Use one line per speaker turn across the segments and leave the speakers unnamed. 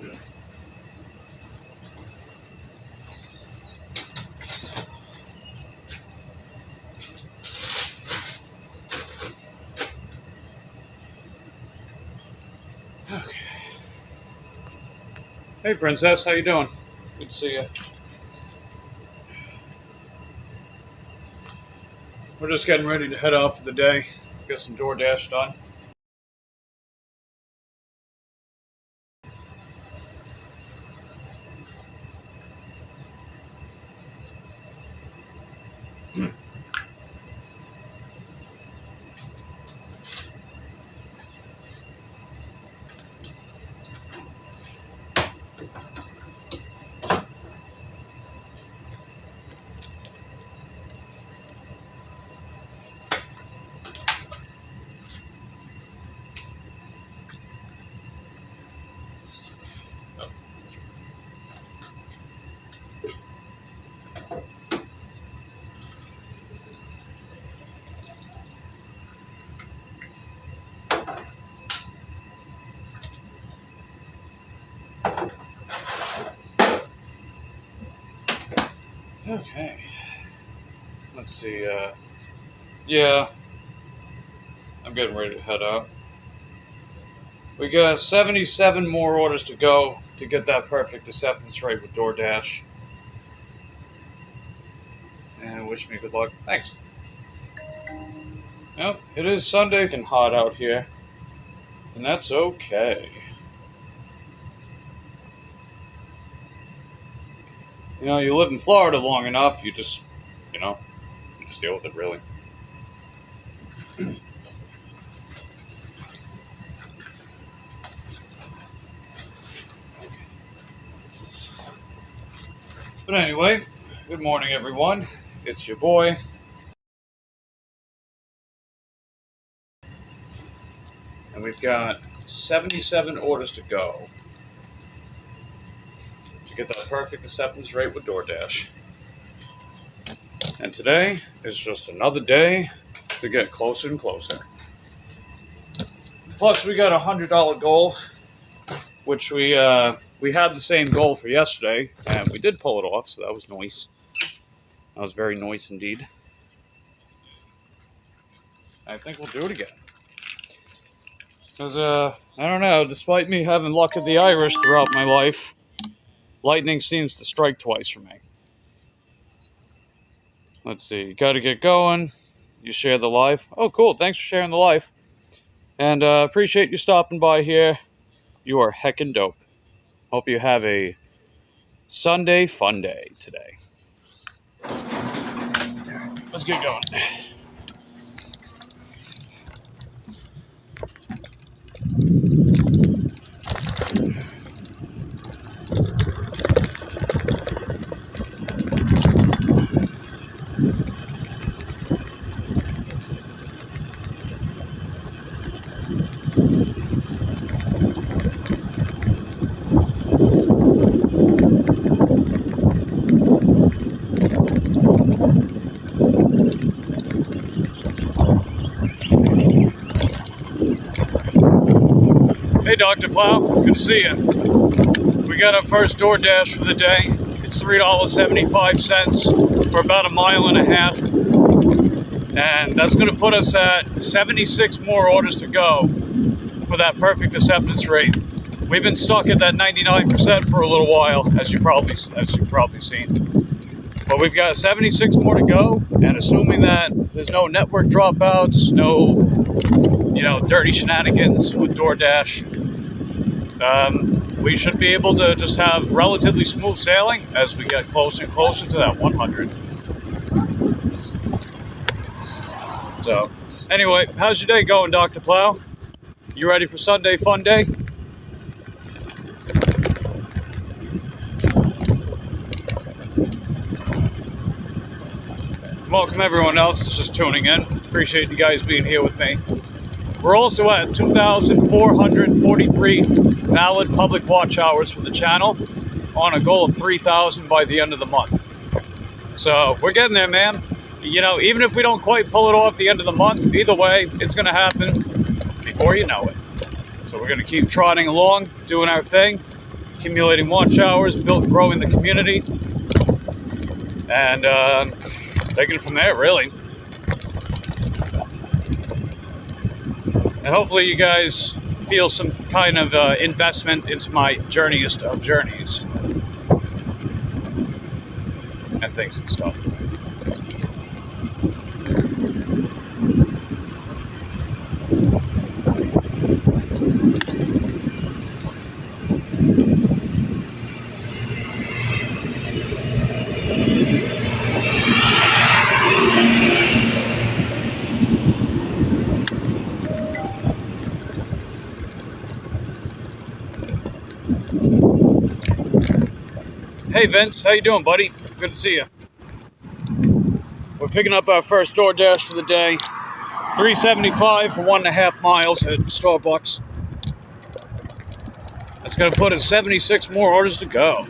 Okay. Hey, Princess, how you doing? Good to see you. We're just getting ready to head off for the day. Get some DoorDash done. Okay. Let's see. Yeah. I'm getting ready to head out. We got 77 more orders to go to get that perfect acceptance rate with DoorDash. And wish me good luck. Thanks. Yep, it is Sunday and hot out here. And that's okay. You know, you live in Florida long enough, you just deal with it, really. But anyway, good morning, everyone. It's your boy. And we've got 77 orders to go to get that perfect acceptance rate with DoorDash. And today is just another day to get closer and closer. Plus, we got a $100 goal, which we had the same goal for yesterday, and we did pull it off, so that was nice. That was very nice indeed. I think we'll do it again. Because, I don't know, despite me having luck of the Irish throughout my life, lightning seems to strike twice for me. Let's see, you gotta get going. You share the live. Oh, cool, thanks for sharing the live. And appreciate you stopping by here. You are heckin' dope. Hope you have a Sunday fun day today. Let's get going. Hey, Dr. Plow, good to see you. We got our first DoorDash for the day. It's $3.75 for about 1.5 miles. And that's going to put us at 76 more orders to go for that perfect acceptance rate. We've been stuck at that 99% for a little while, as you've probably seen. But we've got 76 more to go, and assuming that there's no network dropouts, no dirty shenanigans with DoorDash, we should be able to just have relatively smooth sailing as we get closer and closer to that 100. So, anyway, how's your day going, Dr. Plow? You ready for Sunday fun day? Welcome everyone else that's just tuning in. Appreciate you guys being here with me. We're also at 2,443 valid public watch hours for the channel on a goal of 3,000 by the end of the month. So we're getting there, man. Even if we don't quite pull it off the end of the month, either way, it's going to happen before you know it. So we're going to keep trotting along, doing our thing, accumulating watch hours, growing the community, and taking it from there, really. And hopefully you guys feel some kind of investment into my journeyest of journeys and things and stuff. Hey Vince, how you doing, buddy? Good to see you. We're picking up our first DoorDash for the day. $3.75 for 1.5 miles at Starbucks. That's going to put us 76 more orders to go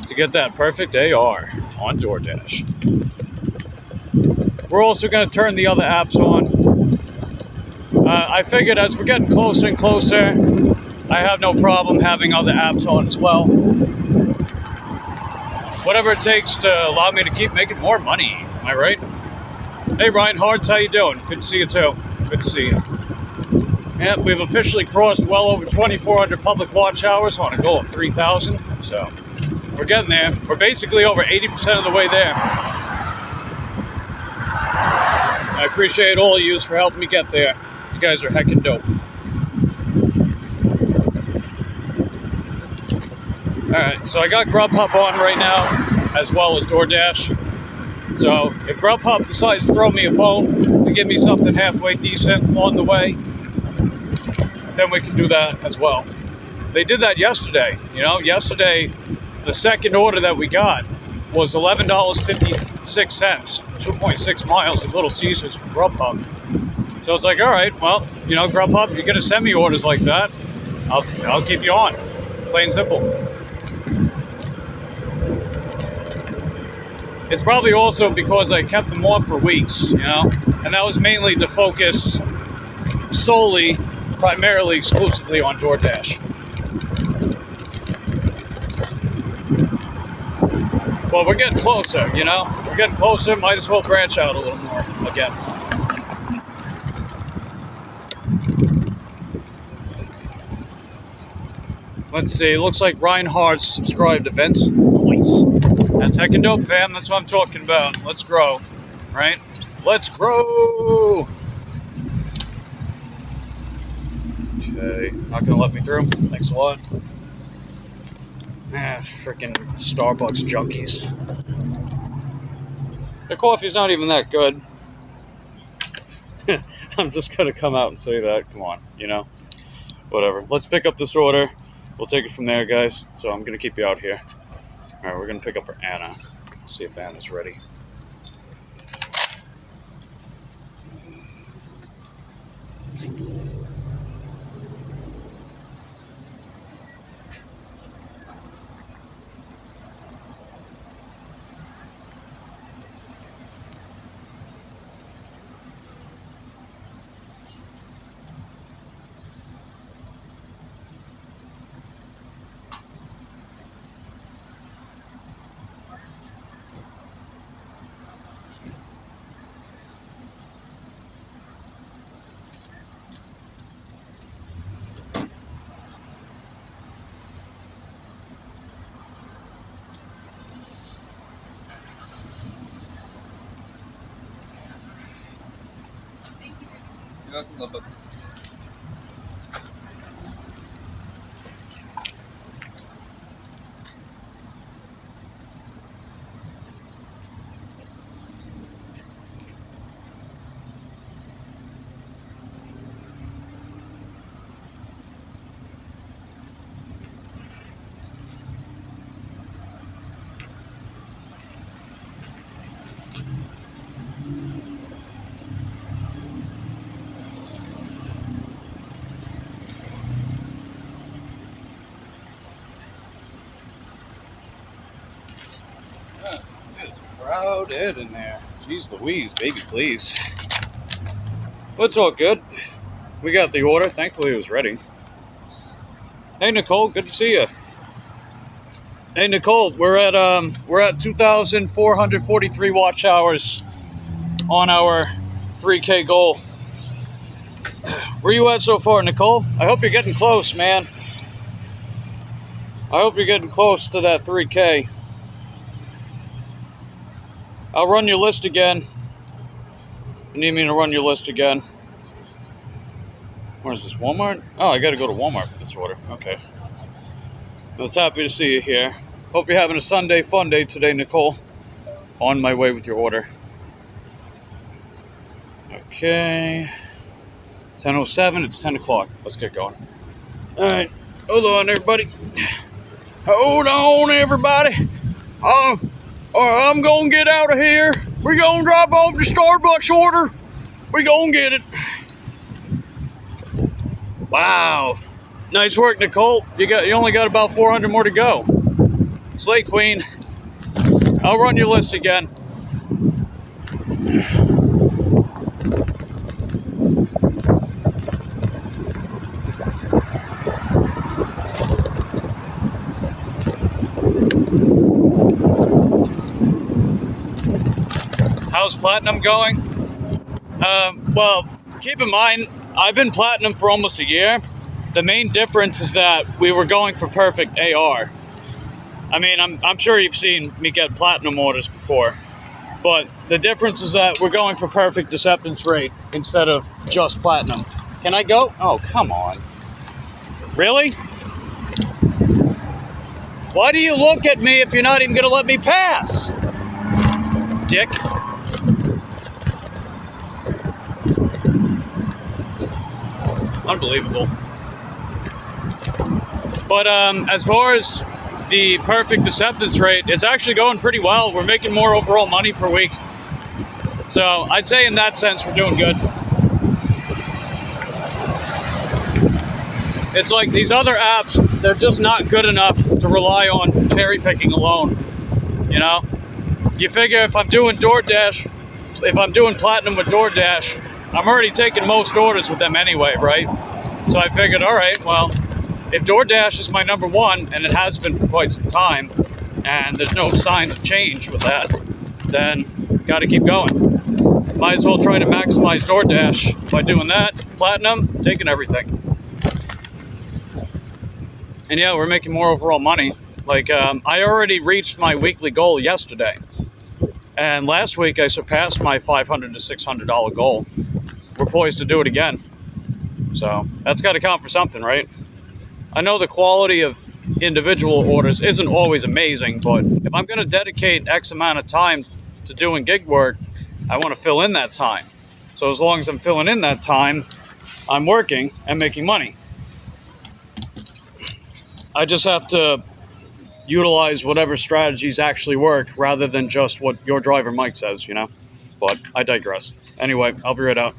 to get that perfect AR on DoorDash. We're also going to turn the other apps on. I figured as we're getting closer and closer, I have no problem having other apps on as well. Whatever it takes to allow me to keep making more money. Am I right? Hey, Ryan Hartz, how you doing? Good to see you, too. Good to see you. Yeah, we've officially crossed well over 2,400 public watch hours on a goal of 3,000. So, we're getting there. We're basically over 80% of the way there. I appreciate all of you for helping me get there. You guys are heckin' dope. Alright, so I got Grubhub on right now, as well as DoorDash. So, if Grubhub decides to throw me a bone to give me something halfway decent on the way, then we can do that as well. They did that yesterday. You know, yesterday, the second order that we got was $11.56, 2.6 miles of Little Caesars from Grubhub. So it's like, alright, well, you know, Grubhub, you're going to send me orders like that, I'll keep you on. Plain and simple. It's probably also because I kept them off for weeks, you know, and that was mainly to focus solely, primarily, exclusively on DoorDash. Well, we're getting closer, you know, we're getting closer, might as well branch out a little more again. Let's see, it looks like Reinhardt's subscribed to Vince. Nice. That's heckin' dope, fam. That's what I'm talking about. Let's grow, right? Let's grow! Okay, not gonna let me through. Thanks a lot. Ah, freaking Starbucks junkies. Their coffee's not even that good. I'm just gonna come out and say that. Come on, you know? Whatever. Let's pick up this order. We'll take it from there, guys. So I'm gonna keep you out here. Alright, we're going to pick up for Anna. See if Anna's ready.
You're welcome.
Crowded in there. Jeez Louise, baby, please. Well, it's all good. We got the order. Thankfully, it was ready. Hey, Nicole, good to see you. Hey Nicole, we're at 2,443 watch hours on our 3K goal. Where you at so far, Nicole? I hope you're getting close, man. I hope you're getting close to that 3K. I'll run your list again. You need me to run your list again? Where's this, Walmart? Oh, I gotta go to Walmart for this order. Okay. I was happy to see you here. Hope you're having a Sunday fun day today, Nicole. On my way with your order. Okay. 10:07, it's 10 o'clock. Let's get going. Alright, hold on, everybody. Hold on, everybody. I'm gonna get out of here. We're gonna drop off the Starbucks order. We're gonna get it. Wow. Nice work, Nicole. You only got about 400 more to go. Slate Queen. I'll run your list again. How's Platinum going? Well, keep in mind, I've been Platinum for almost a year. The main difference is that we were going for perfect AR. I mean, I'm sure you've seen me get Platinum orders before, but the difference is that we're going for perfect acceptance rate instead of just Platinum. Can I go? Oh, come on. Really? Why do you look at me if you're not even going to let me pass? Dick. Unbelievable. But as far as the perfect acceptance rate, it's actually going pretty well. We're making more overall money per week. So I'd say in that sense, we're doing good. It's like these other apps, they're just not good enough to rely on for cherry picking alone. You know? You figure if I'm doing DoorDash, if I'm doing Platinum with DoorDash, I'm already taking most orders with them anyway, right? So I figured, all right, well, if DoorDash is my number one, and it has been for quite some time, and there's no signs of change with that, then got to keep going. Might as well try to maximize DoorDash by doing that. Platinum, taking everything. And yeah, we're making more overall money. Like, I already reached my weekly goal yesterday. And last week, I surpassed my $500 to $600 goal. We're poised to do it again. So that's got to count for something, right? I know the quality of individual orders isn't always amazing, but if I'm going to dedicate X amount of time to doing gig work, I want to fill in that time. So as long as I'm filling in that time, I'm working and making money. I just have to utilize whatever strategies actually work rather than just what your driver Mike says, you know? But I digress. Anyway, I'll be right out.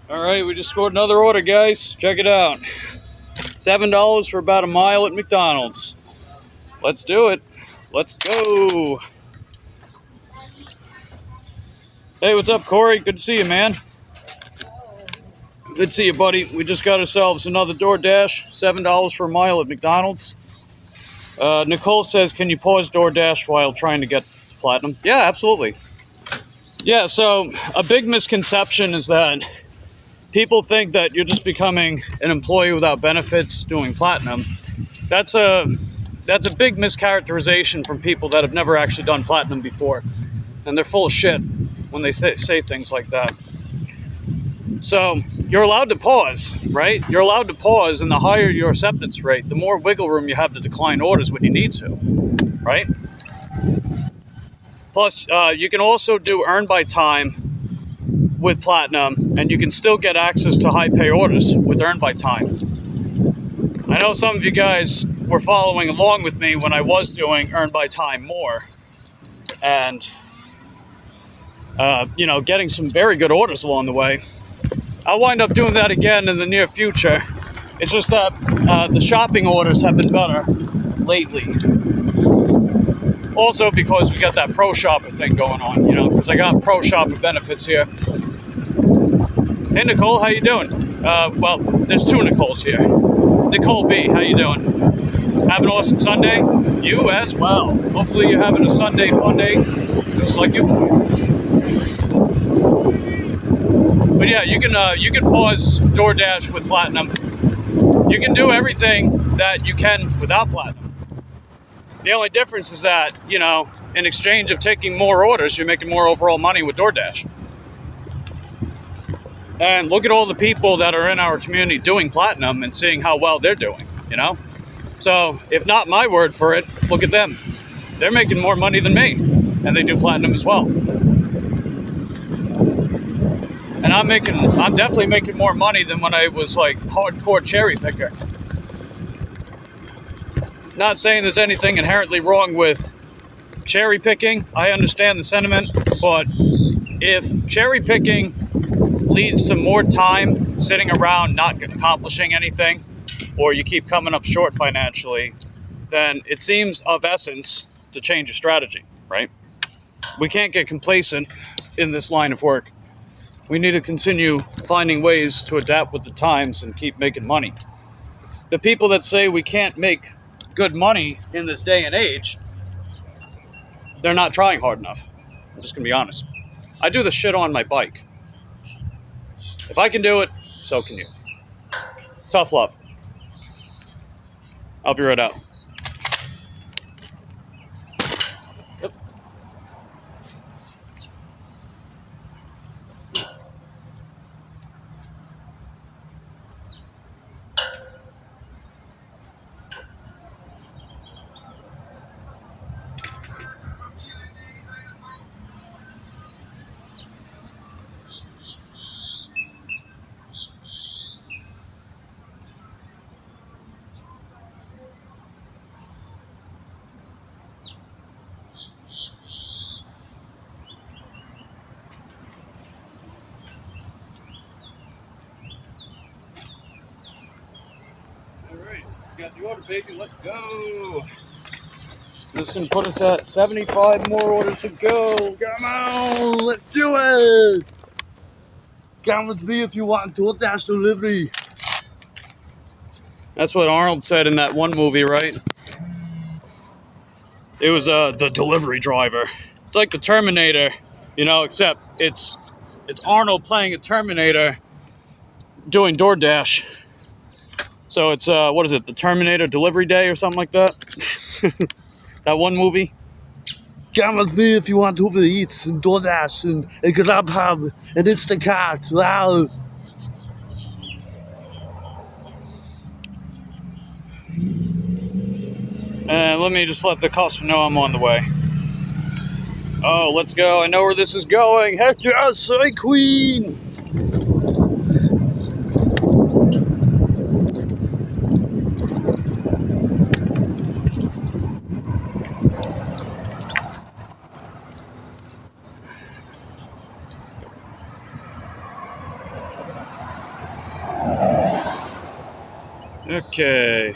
All right, we just scored another order, guys. Check it out. $7 for about a mile at McDonald's. Let's do it. Let's go. Hey, what's up, Corey? Good to see you, man. Good to see you, buddy. We just got ourselves another DoorDash, $7 for a mile at McDonald's. Nicole says, can you pause DoorDash while trying to get platinum? Yeah, absolutely. Yeah, so a big misconception is that people think that you're just becoming an employee without benefits doing platinum. That's a big mischaracterization from people that have never actually done platinum before. And they're full of shit when they say things like that. So you're allowed to pause, right? You're allowed to pause, and the higher your acceptance rate, the more wiggle room you have to decline orders when you need to, right? Plus, you can also do earn by time with platinum, and you can still get access to high pay orders with earn by time. I know some of you guys were following along with me when I was doing earn by time more, and getting some very good orders along the way. I'll wind up doing that again in the near future. It's just that the shopping orders have been better lately. Also because we got that pro shopper thing going on, because I got pro shopper benefits here. Hey Nicole, how you doing? Well, there's two Nicoles here. Nicole B, how you doing? Have an awesome Sunday? You as well. Hopefully you're having a Sunday fun day, just like you. But yeah, you can pause DoorDash with platinum. You can do everything that you can without platinum. The only difference is that, in exchange of taking more orders, you're making more overall money with DoorDash. And look at all the people that are in our community doing platinum and seeing how well they're doing, So if not my word for it, look at them. They're making more money than me, and they do platinum as well. And I'm definitely making more money than when I was like hardcore cherry picker. Not saying there's anything inherently wrong with cherry picking. I understand the sentiment, but if cherry picking leads to more time sitting around not accomplishing anything, or you keep coming up short financially, then it seems of essence to change your strategy, right? We can't get complacent in this line of work. We need to continue finding ways to adapt with the times and keep making money. The people that say we can't make good money in this day and age, they're not trying hard enough. I'm just going to be honest. I do the shit on my bike. If I can do it, so can you. Tough love. I'll be right out. Yep. Got the order, baby. Let's go. This is going to put us at 75 more orders to go. Come on, let's do it. Come with me if you want DoorDash delivery. That's what Arnold said in that one movie, right? It was the delivery driver. It's like the Terminator, except it's Arnold playing a Terminator doing DoorDash. So it's, what is it, the Terminator Delivery Day or something like that? That one movie? Come with me if you want Uber Eats and DoorDash and Grubhub and Instacart. Wow. Let me just let the customer know I'm on the way. Oh, let's go. I know where this is going. Heck yes, hey queen. Okay.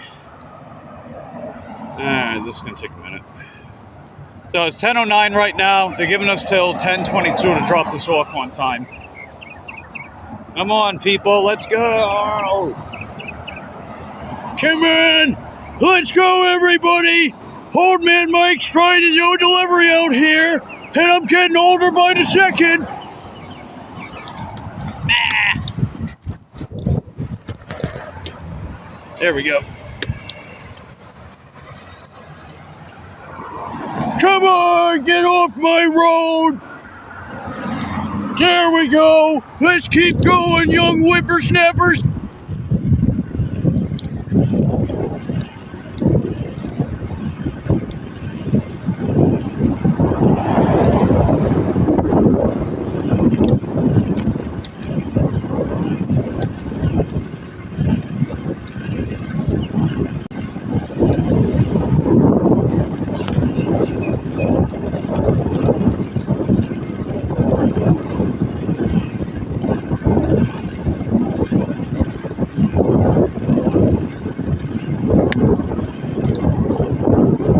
Alright, this is going to take a minute. So it's 10:09 right now. They're giving us till 10:22 to drop this off on time. Come on, people, let's go. Come on, let's go, everybody. Hold Man Mike's trying to do a delivery out here, and I'm getting older by the second. There we go. Come on, get off my road. There we go. Let's keep going, young whippersnappers.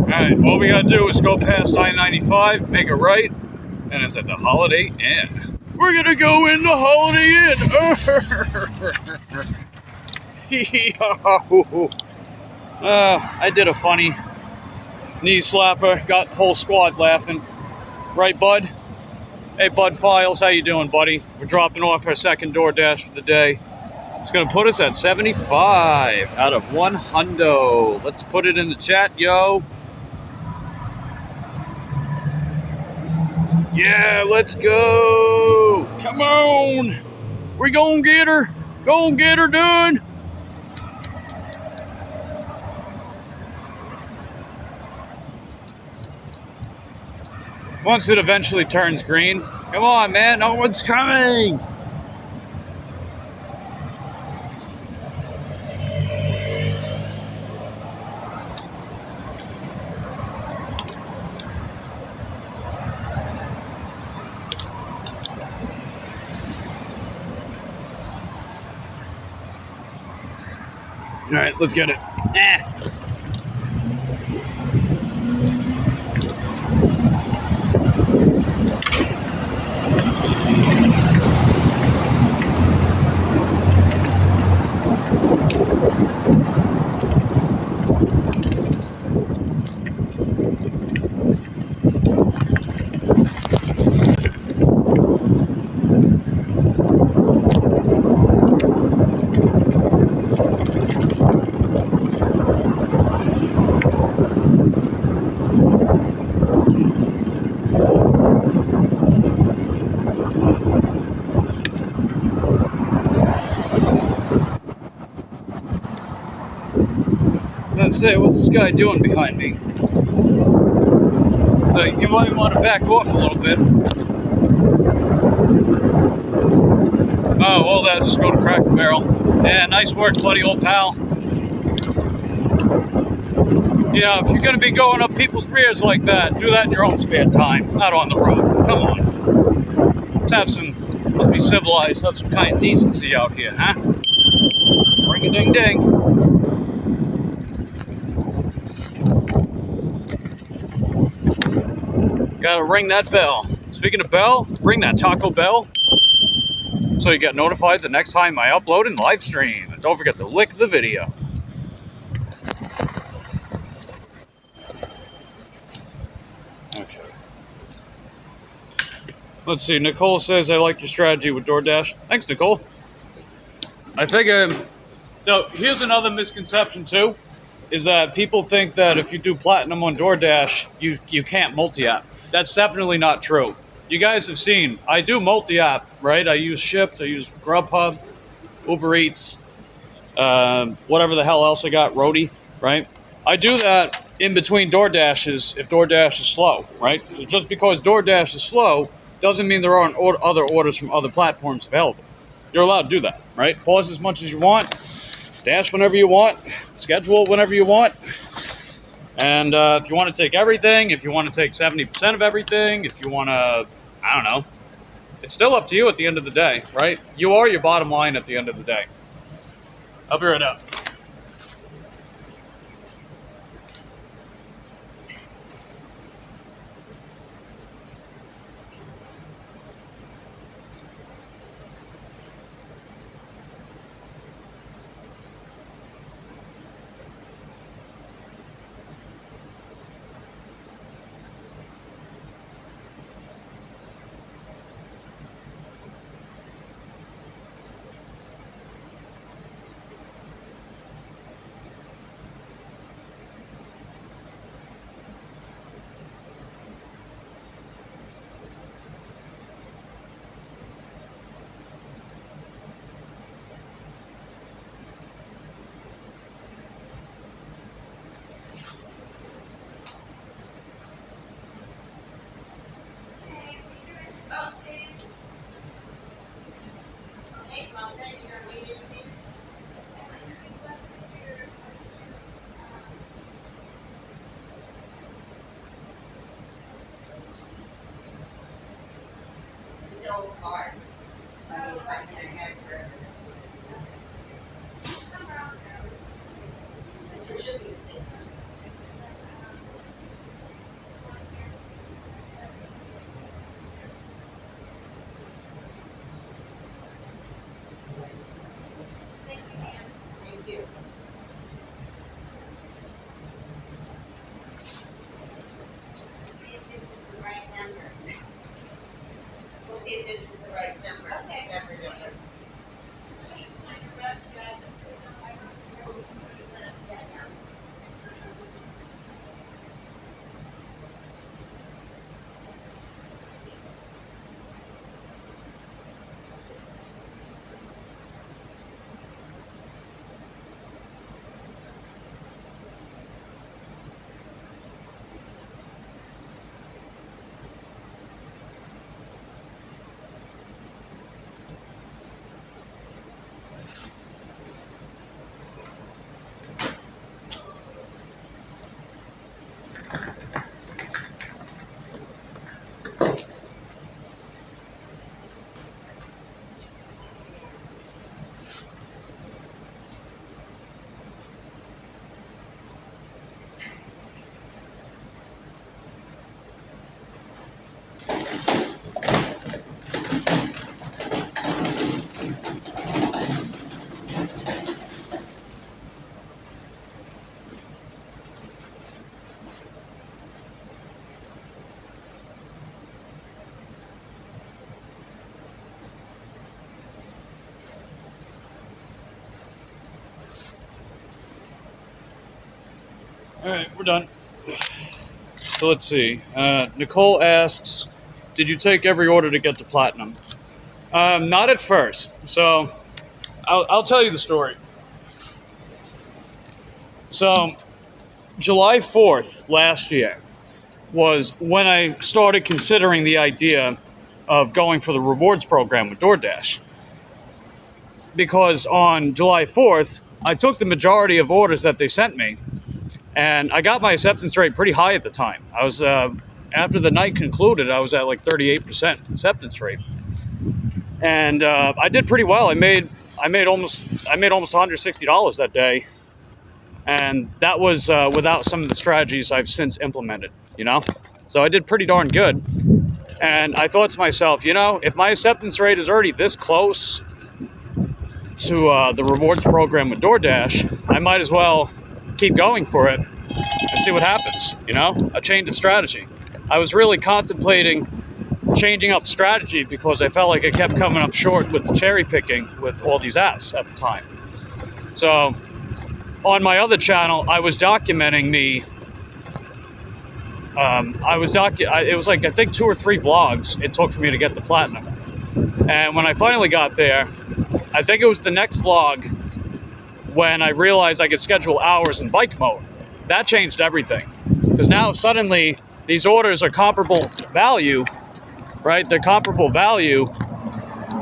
Alright, all we gotta do is go past I-95, make a right, and it's at the Holiday Inn. We're gonna go in the Holiday Inn! I did a funny knee slapper, got the whole squad laughing. Right, Bud? Hey, Bud Files, how you doing, buddy? We're dropping off our second DoorDash for the day. It's gonna put us at 75 out of 100. Let's put it in the chat, yo. Yeah, let's go. Come on. We're gonna get her. Gonna get her done. Once it eventually turns green. Come on, man. No one's coming. All right, let's get it. Let's say, what's this guy doing behind me? So you might want to back off a little bit. Oh, all that just go to Cracker Barrel. Yeah, nice work, buddy, old pal. Yeah, if you're going to be going up people's rears like that, do that in your own spare time, not on the road. Come on. Let's be civilized, have some kind of decency out here, huh? Ring-a-ding-ding. Gotta ring that bell. Speaking of bell, ring that Taco Bell so you get notified the next time I upload and live stream. And don't forget to lick the video. Okay. Let's see. Nicole says, I like your strategy with DoorDash. Thanks, Nicole. I figure... So, here's another misconception, too. Is that people think that if you do platinum on DoorDash, you can't multi-app. That's definitely not true. You guys have seen, I do multi-app, right? I use Shipt, I use Grubhub, Uber Eats, whatever the hell else I got, Roadie, right? I do that in between DoorDashes if DoorDash is slow, right? Just because DoorDash is slow doesn't mean there aren't other orders from other platforms available. You're allowed to do that, right? Pause as much as you want. Dash whenever you want, schedule whenever you want, and if you want to take everything, if you want to take 70% of everything, if you want to, I don't know, it's still up to you at the end of the day, right? You are your bottom line at the end of the day. I'll be right up.
hard. I mean, like in a head forever, it should be the same. Thank you. See if this is the right number. We'll see if this is the right number.
Okay.
Number. Yeah, yeah.
All right, we're done. So let's see. Nicole asks, did you take every order to get to platinum? Not at first. So I'll tell you the story. So July 4th last year was when I started considering the idea of going for the rewards program with DoorDash. Because on July 4th, I took the majority of orders that they sent me, and I got my acceptance rate pretty high at the time. I was, after the night concluded, I was at like 38% acceptance rate. And I did pretty well. I made almost $160 that day. And that was without some of the strategies I've since implemented, you know? So I did pretty darn good. And I thought to myself, you know, if my acceptance rate is already this close to the rewards program with DoorDash, I might as well keep going for it and see what happens, you know? A change of strategy. I was really contemplating changing up strategy because I felt like I kept coming up short with the cherry picking with all these apps at the time. So on my other channel, I was documenting me. It was like, I think 2 or 3 vlogs it took for me to get to platinum. And when I finally got there, I think it was the next vlog when I realized I could schedule hours in bike mode. That changed everything. Because now suddenly these orders are comparable value, right? They're comparable value,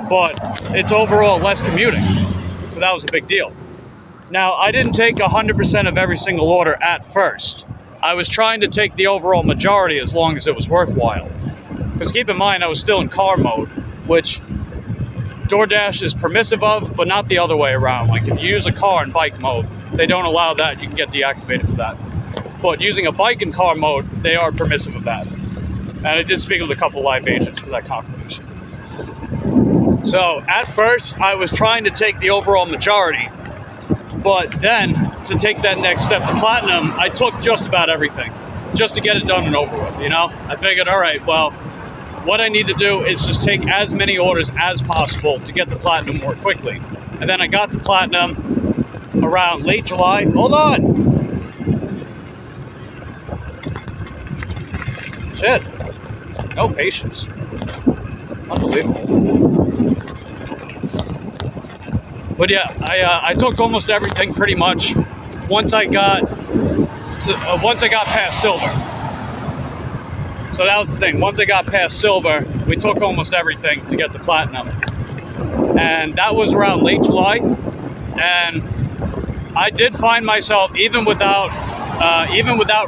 but it's overall less commuting. So that was a big deal. Now, I didn't take 100% of every single order at first. I was trying to take the overall majority as long as it was worthwhile. Because keep in mind, I was still in car mode, which DoorDash is permissive of, but not the other way around. Like if you use a car in bike mode, they don't allow that. You can get deactivated for that. But using a bike in car mode, they are permissive of that. And I did speak with a couple live agents for that confirmation. So at first, I was trying to take the overall majority. But then, to take that next step to platinum, I took just about everything, just to get it done and over with, you know? I figured, all right, well, what I need to do is just take as many orders as possible to get to platinum more quickly. And then I got to platinum around late July. Hold on! Shit. No patience. Unbelievable. But yeah, I took almost everything pretty much once I got past silver. So that was the thing. Once I got past silver, we took almost everything to get to platinum, and that was around late July. And I did find myself, even without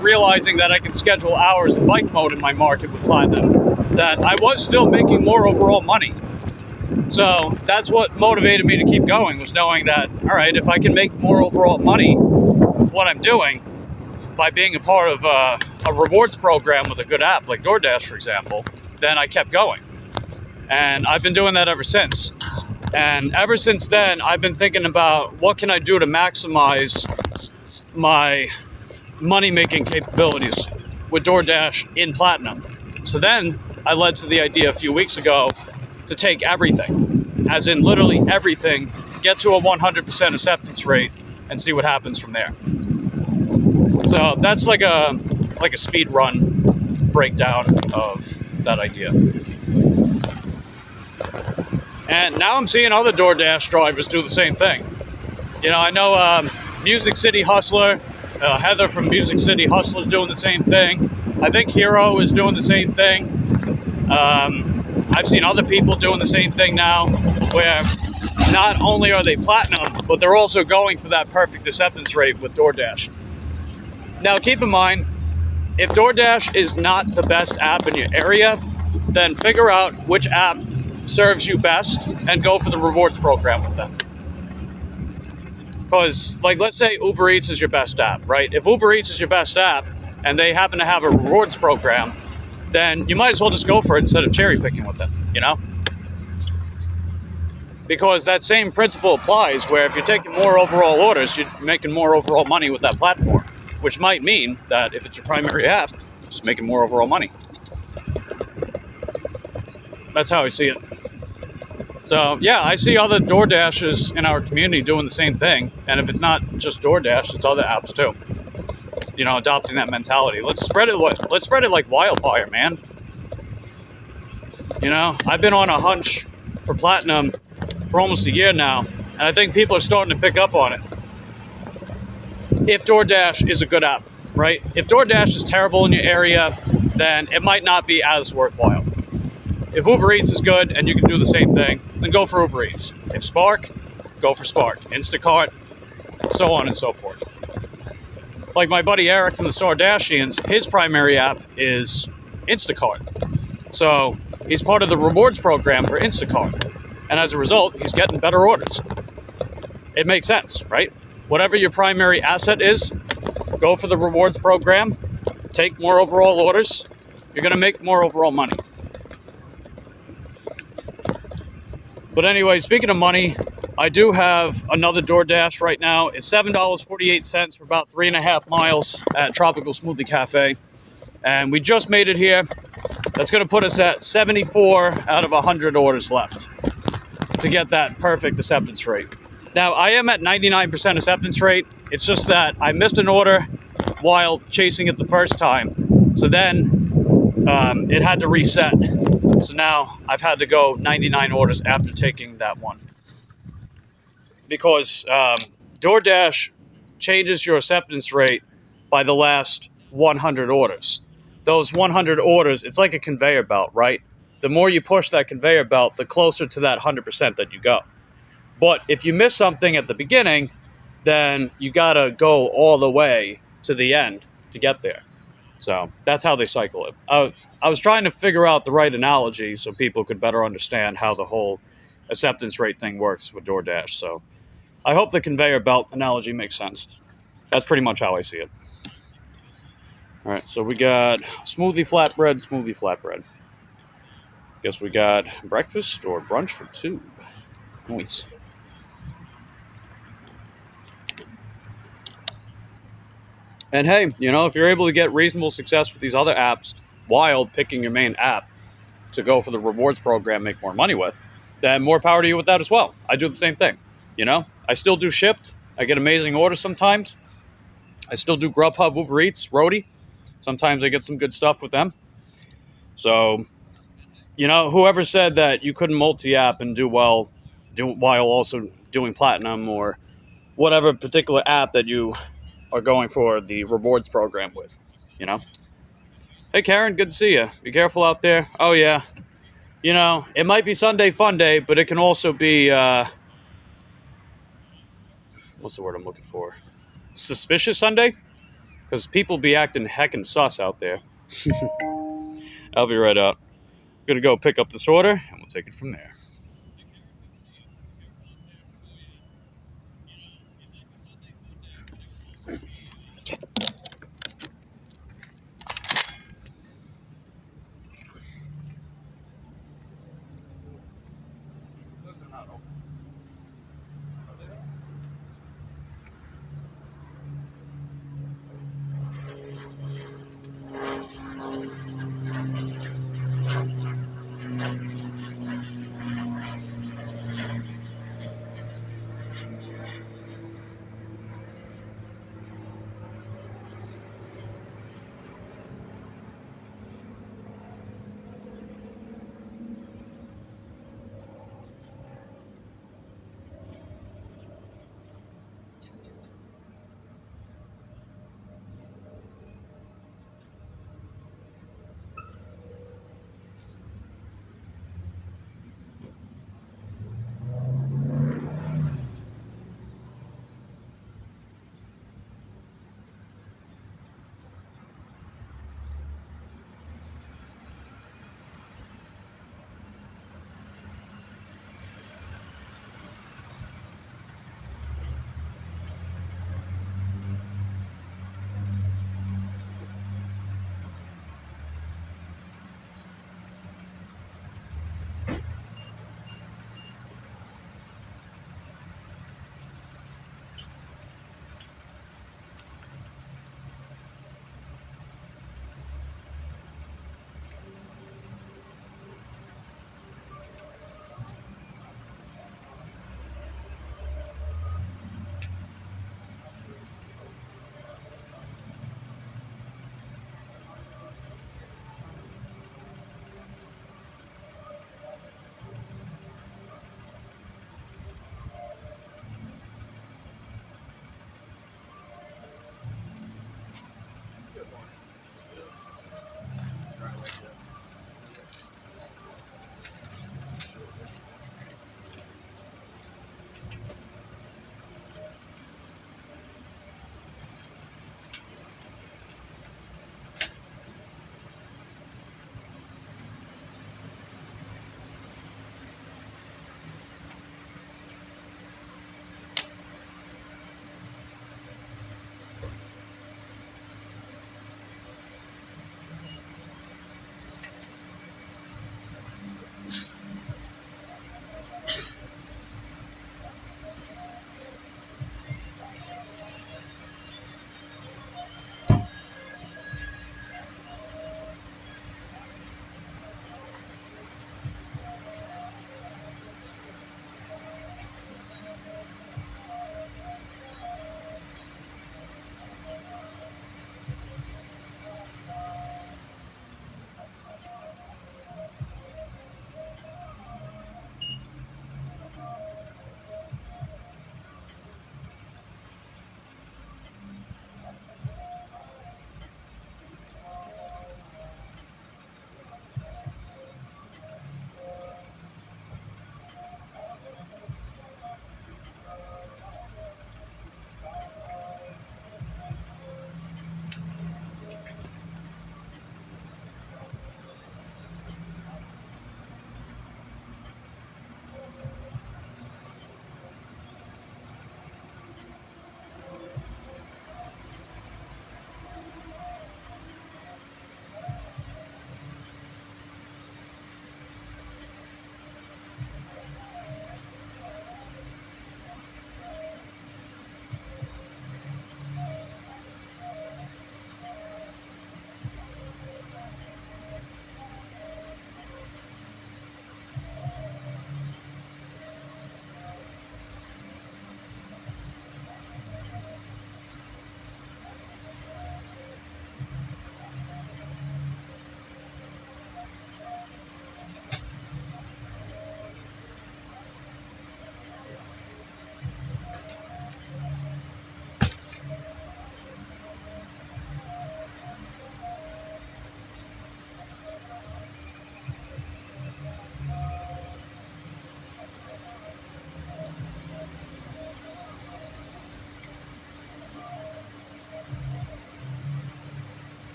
realizing that I can schedule hours in bike mode in my market with platinum, that I was still making more overall money. So that's what motivated me to keep going, was knowing that, all right, if I can make more overall money with what I'm doing by being a part of a rewards program with a good app like DoorDash, for example, then I kept going. And I've been doing that ever since. And ever since then, I've been thinking about what can I do to maximize my money-making capabilities with DoorDash in Platinum. So then I led to the idea a few weeks ago to take everything, as in literally everything, get to a 100% acceptance rate and see what happens from there. So that's like a speed run breakdown of that idea. And now I'm seeing other DoorDash drivers do the same thing. You know, I know Music City Hustler, Heather from Music City Hustler is doing the same thing. I think Hero is doing the same thing. I've seen other people doing the same thing now, where not only are they platinum, but they're also going for that perfect acceptance rate with DoorDash. Now, keep in mind, if DoorDash is not the best app in your area, then figure out which app serves you best and go for the rewards program with them. Because, like, let's say Uber Eats is your best app, right? If Uber Eats is your best app and they happen to have a rewards program, then you might as well just go for it instead of cherry picking with them, you know? Because that same principle applies, where if you're taking more overall orders, you're making more overall money with that platform, which might mean that if it's your primary app, just making more overall money. That's how I see it. So, yeah, I see other DoorDashers in our community doing the same thing. And if it's not just DoorDash, it's other apps too. You know, adopting that mentality. Let's spread it like wildfire, man. You know, I've been on a hunch for Platinum for almost a year now, and I think people are starting to pick up on it. If DoorDash is a good app, right? If DoorDash is terrible in your area, then it might not be as worthwhile. If Uber Eats is good and you can do the same thing, then go for Uber Eats. If Spark, go for Spark. Instacart, so on and so forth. Like my buddy Eric from the Sardashians, his primary app is Instacart. So he's part of the rewards program for Instacart. And as a result, he's getting better orders. It makes sense, right? Whatever your primary asset is, go for the rewards program, take more overall orders, you're going to make more overall money. But anyway, speaking of money, I do have another DoorDash right now. It's $7.48 for about 3.5 miles at Tropical Smoothie Cafe. And we just made it here. That's going to put us at 74 out of 100 orders left to get that perfect acceptance rate. Now, I am at 99% acceptance rate. It's just that I missed an order while chasing it the first time. So then it had to reset. So now I've had to go 99 orders after taking that one. Because DoorDash changes your acceptance rate by the last 100 orders. Those 100 orders, it's like a conveyor belt, right? The more you push that conveyor belt, the closer to that 100% that you go. But if you miss something at the beginning, then you gotta go all the way to the end to get there. So that's how they cycle it. I was trying to figure out the right analogy so people could better understand how the whole acceptance rate thing works with DoorDash. So I hope the conveyor belt analogy makes sense. That's pretty much how I see it. All right, so we got smoothie flatbread. Guess we got breakfast or brunch for two. Nice. And hey, you know, if you're able to get reasonable success with these other apps while picking your main app to go for the rewards program, make more money with, then more power to you with that as well. I do the same thing. You know, I still do Shipt. I get amazing orders sometimes. I still do Grubhub, Uber Eats, Roadie. Sometimes I get some good stuff with them. So, you know, whoever said that you couldn't multi-app and do well while also doing Platinum or whatever particular app that you are going for the rewards program with, you know? Hey, Karen, good to see you. Be careful out there. Oh, yeah. You know, it might be Sunday fun day, but it can also be, what's the word I'm looking for? Suspicious Sunday? Because people be acting heckin' sus out there. I'll be right out. I'm going to go pick up this order, and we'll take it from there. not open.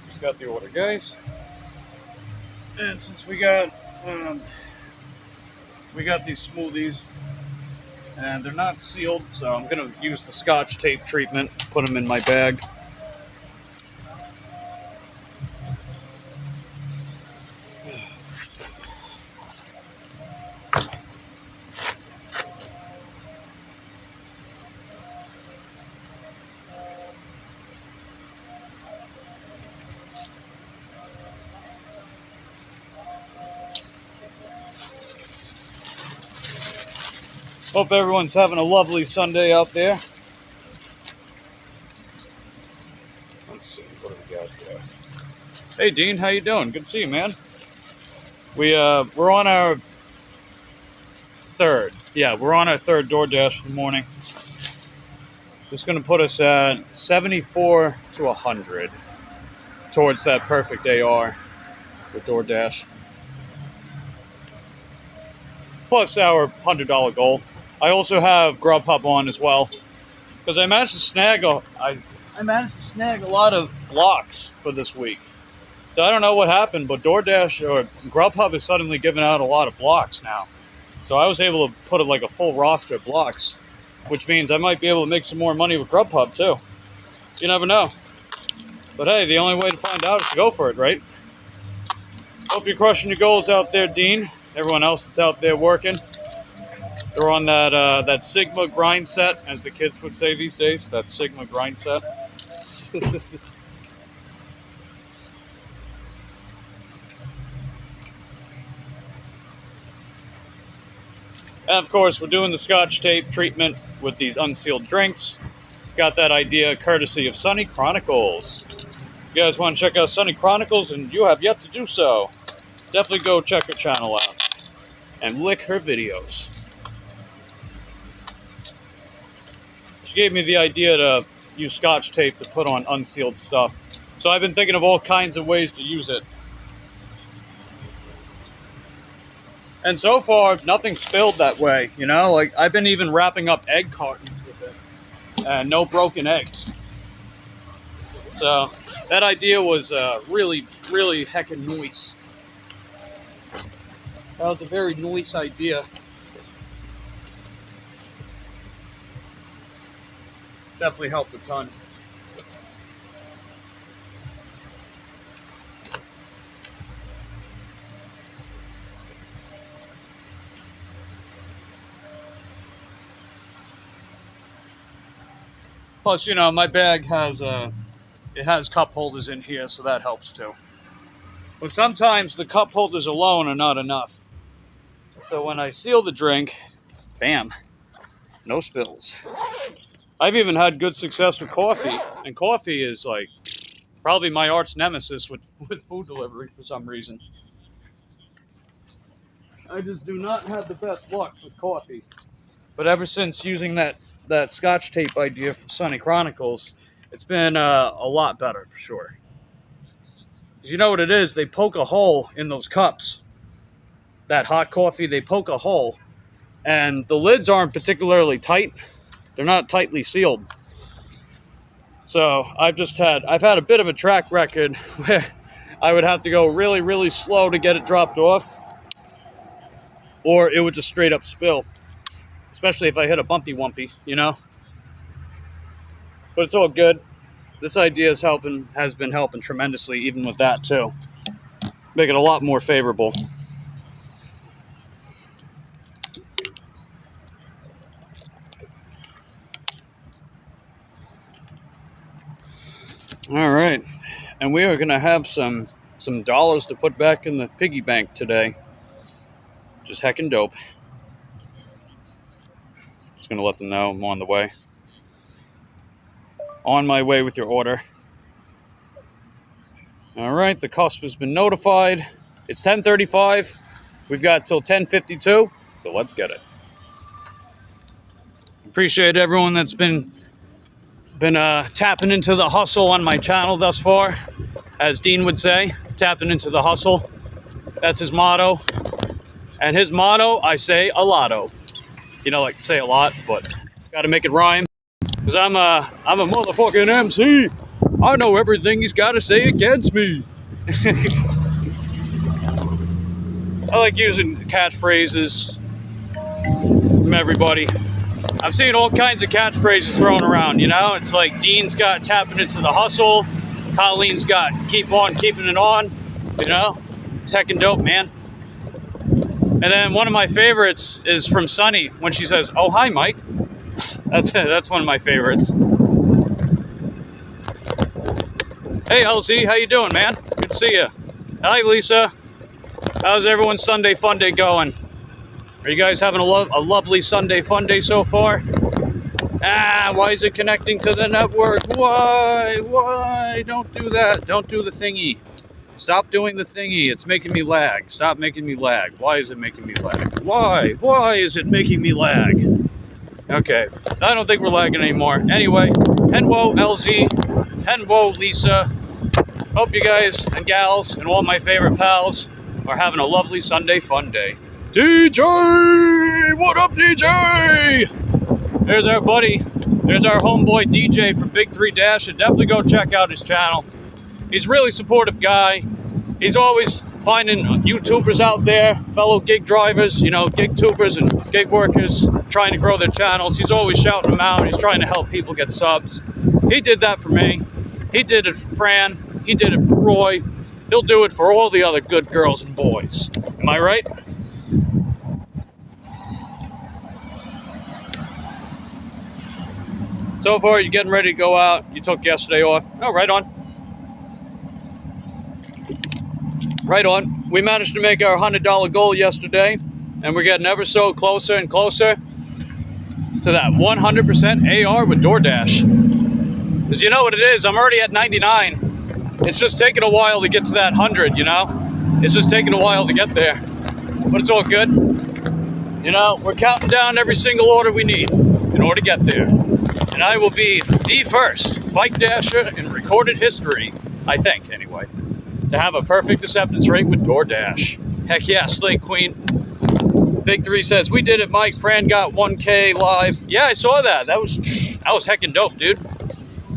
Just got the order, guys. And since we got these smoothies, and they're not sealed, so I'm gonna use the Scotch tape treatment. Put them in my bag. Hope everyone's having a lovely Sunday out there. Let's see, what do we got here? Hey Dean, how you doing? Good to see you, man. We're on our third. Yeah, we're on our third DoorDash in the morning. This is going to put us at 74 to 100 towards that perfect AR with DoorDash. Plus our $100 goal. I also have Grubhub on as well because I managed to snag a lot of blocks for this week. So I don't know what happened, but DoorDash or Grubhub is suddenly giving out a lot of blocks now. So I was able to put like a full roster of blocks, which means I might be able to make some more money with Grubhub too. You never know. But hey, the only way to find out is to go for it, right? Hope you're crushing your goals out there, Dean. Everyone else that's out there working. They're on that Sigma grind set, as the kids would say these days. That Sigma grind set. And of course, we're doing the Scotch tape treatment with these unsealed drinks. Got that idea courtesy of Sunny Chronicles. If you guys want to check out Sunny Chronicles and you have yet to do so, definitely go check her channel out and lick her videos. She gave me the idea to use Scotch tape to put on unsealed stuff. So I've been thinking of all kinds of ways to use it. And so far, nothing spilled that way, you know? Like, I've been even wrapping up egg cartons with it. And no broken eggs. So, that idea was really, really heckin' nice. That was a very nice idea. It's definitely helped a ton. Plus, you know, my bag has it has cup holders in here, so that helps too. But sometimes the cup holders alone are not enough. So when I seal the drink, bam, no spills. I've even had good success with coffee, and coffee is like probably my arch nemesis with food delivery for some reason. I just do not have the best luck with coffee. But ever since using that Scotch tape idea from Sunny Chronicles, it's been a lot better for sure. 'Cause you know what it is? They poke a hole in those cups. That hot coffee, they poke a hole. And the lids aren't particularly tight. They're not tightly sealed. So I've had a bit of a track record where I would have to go really, really slow to get it dropped off. Or it would just straight up spill. Especially if I hit a bumpy wumpy, you know? But it's all good. This idea has been helping tremendously, even with that too. Make it a lot more favorable. All right, and we are gonna have some dollars to put back in the piggy bank today. Just heckin' dope. Just gonna let them know I'm on the way. On my way with your order. All right, the customer's been notified. It's 10:35. We've got till 10:52, so let's get it. Appreciate everyone that's been tapping into the hustle on my channel thus far. As Dean would say, tapping into the hustle. That's his motto. And his motto, I say a lotto. You know, like say a lot, but gotta make it rhyme. Because I'm a motherfucking MC. I know everything he's gotta say against me. I like using catchphrases from everybody. I've seen all kinds of catchphrases thrown around, you know? It's like Dean's got tapping into the hustle. Colleen's got keep on keeping it on, you know? It's heckin' dope, man. And then one of my favorites is from Sunny when she says, "Oh, hi, Mike." That's one of my favorites. Hey, LZ, how you doing, man? Good to see you. Hi, Lisa. How's everyone's Sunday fun day going? Are you guys having a lovely Sunday fun day so far? Why is it connecting to the network? Why? Don't do that. Don't do the thingy. Stop doing the thingy. It's making me lag. Stop making me lag. Why is it making me lag? Why is it making me lag? Okay, I don't think we're lagging anymore. Anyway, Henwo LZ, Henwo Lisa. Hope you guys and gals and all my favorite pals are having a lovely Sunday fun day. DJ! What up, DJ? There's our buddy. There's our homeboy DJ from Big 3 Dash. And definitely go check out his channel. He's a really supportive guy. He's always finding YouTubers out there, fellow gig drivers, you know, gig tubers and gig workers trying to grow their channels. He's always shouting them out. He's trying to help people get subs. He did that for me. He did it for Fran. He did it for Roy. He'll do it for all the other good girls and boys. Am I right? So far, you're getting ready to go out. You took yesterday off. Oh, right on. Right on. We managed to make our $100 goal yesterday, and we're getting ever so closer and closer to that 100% AR with DoorDash. Because you know what it is? I'm already at 99. It's just taking a while to get to that 100, you know? It's just taking a while to get there. But it's all good. You know, we're counting down every single order we need in order to get there. And I will be the first bike dasher in recorded history, I think, anyway, to have a perfect acceptance rate with DoorDash. Heck yeah, Slay Queen. Big 3 says, we did it, Mike. Fran got 1K live. Yeah, I saw that. That was heckin' dope, dude.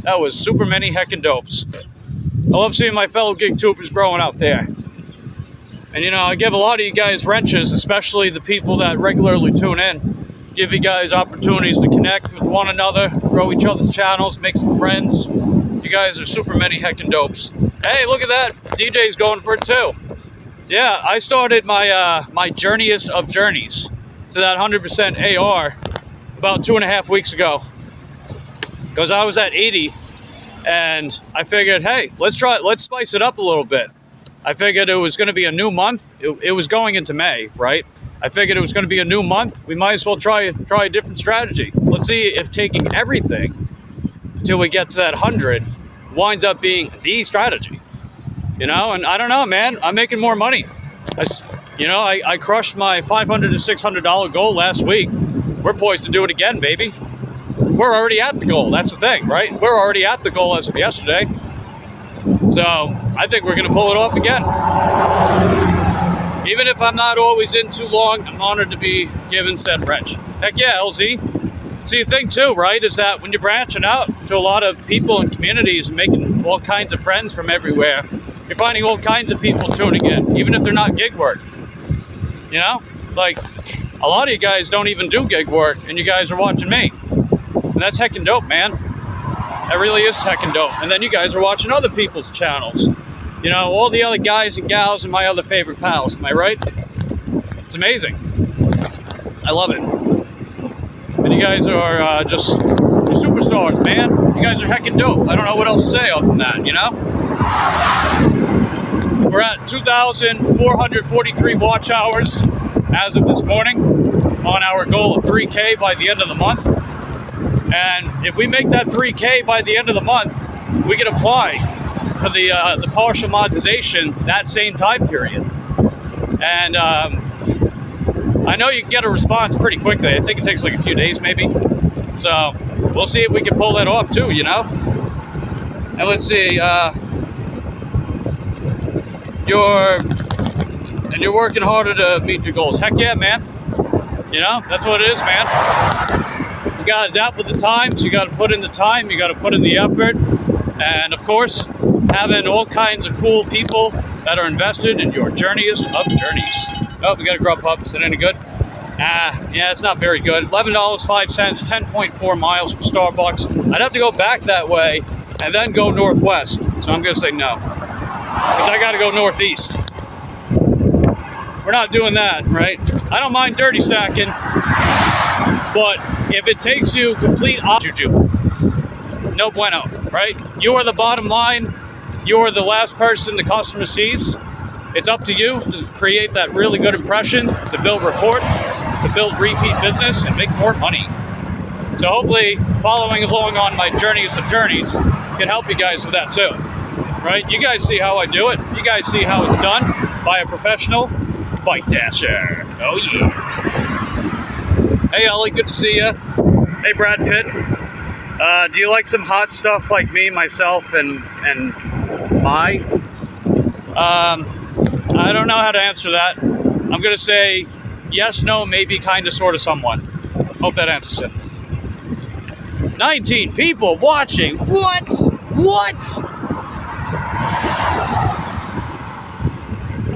That was super many heckin' dopes. I love seeing my fellow gig tubers growing out there. And, you know, I give a lot of you guys wrenches, especially the people that regularly tune in. Give you guys opportunities to connect with one another, grow each other's channels, make some friends. You guys are super many heckin' dopes. Hey, look at that. DJ's going for it too. Yeah, I started my my journeyest of journeys to that 100% AR about 2.5 weeks ago. Because I was at 80 and I figured, hey, let's spice it up a little bit. I figured it was going to be a new month. It was going into May, right? I figured it was going to be a new month. We might as well try a different strategy. Let's see if taking everything until we get to that 100 winds up being the strategy. You know, and I don't know, man. I'm making more money. I crushed my $500 to $600 goal last week. We're poised to do it again, baby. We're already at the goal. That's the thing, right? We're already at the goal as of yesterday. So I think we're going to pull it off again. Even if I'm not always in too long, I'm honored to be given said wrench. Heck yeah, LZ. See, the thing too, right, is that when you're branching out to a lot of people and communities and making all kinds of friends from everywhere, you're finding all kinds of people tuning in, even if they're not gig work. You know? Like, a lot of you guys don't even do gig work, and you guys are watching me. And that's heckin' dope, man. That really is heckin' dope. And then you guys are watching other people's channels. You know, all the other guys and gals and my other favorite pals. Am I right? It's amazing. I love it. And you guys are just superstars, man. You guys are heckin' dope. I don't know what else to say other than that, you know? We're at 2,443 watch hours as of this morning on our goal of 3K by the end of the month. And if we make that 3K by the end of the month, we can apply for the partial monetization that same time period. And I know you can get a response pretty quickly. I think it takes like a few days maybe. So we'll see if we can pull that off too, you know? And let's see, you're working harder to meet your goals. Heck yeah, man. You know, that's what it is, man. You gotta adapt with the times, you gotta put in the time, you gotta put in the effort. And of course, having all kinds of cool people that are invested in your journeyest of journeys. Oh, we got a Grubhub. Is it any good? Yeah, it's not very good. $11.05, 10.4 miles from Starbucks. I'd have to go back that way and then go northwest. So I'm going to say no. Because I got to go northeast. We're not doing that, right? I don't mind dirty stacking. But if it takes you complete juju, no bueno, right? You are the bottom line. You are the last person the customer sees. It's up to you to create that really good impression, to build rapport, to build repeat business and make more money. So hopefully following along on my journeys to journeys can help you guys with that too, right? You guys see how I do it. You guys see how it's done by a professional bike dasher. Oh yeah. Hey Ellie, good to see you. Hey Brad Pitt. Do you like some hot stuff like me, myself, and my? I don't know how to answer that. I'm gonna say yes, no, maybe, kinda, sorta, somewhat. Hope that answers it. 19 people watching. What? What?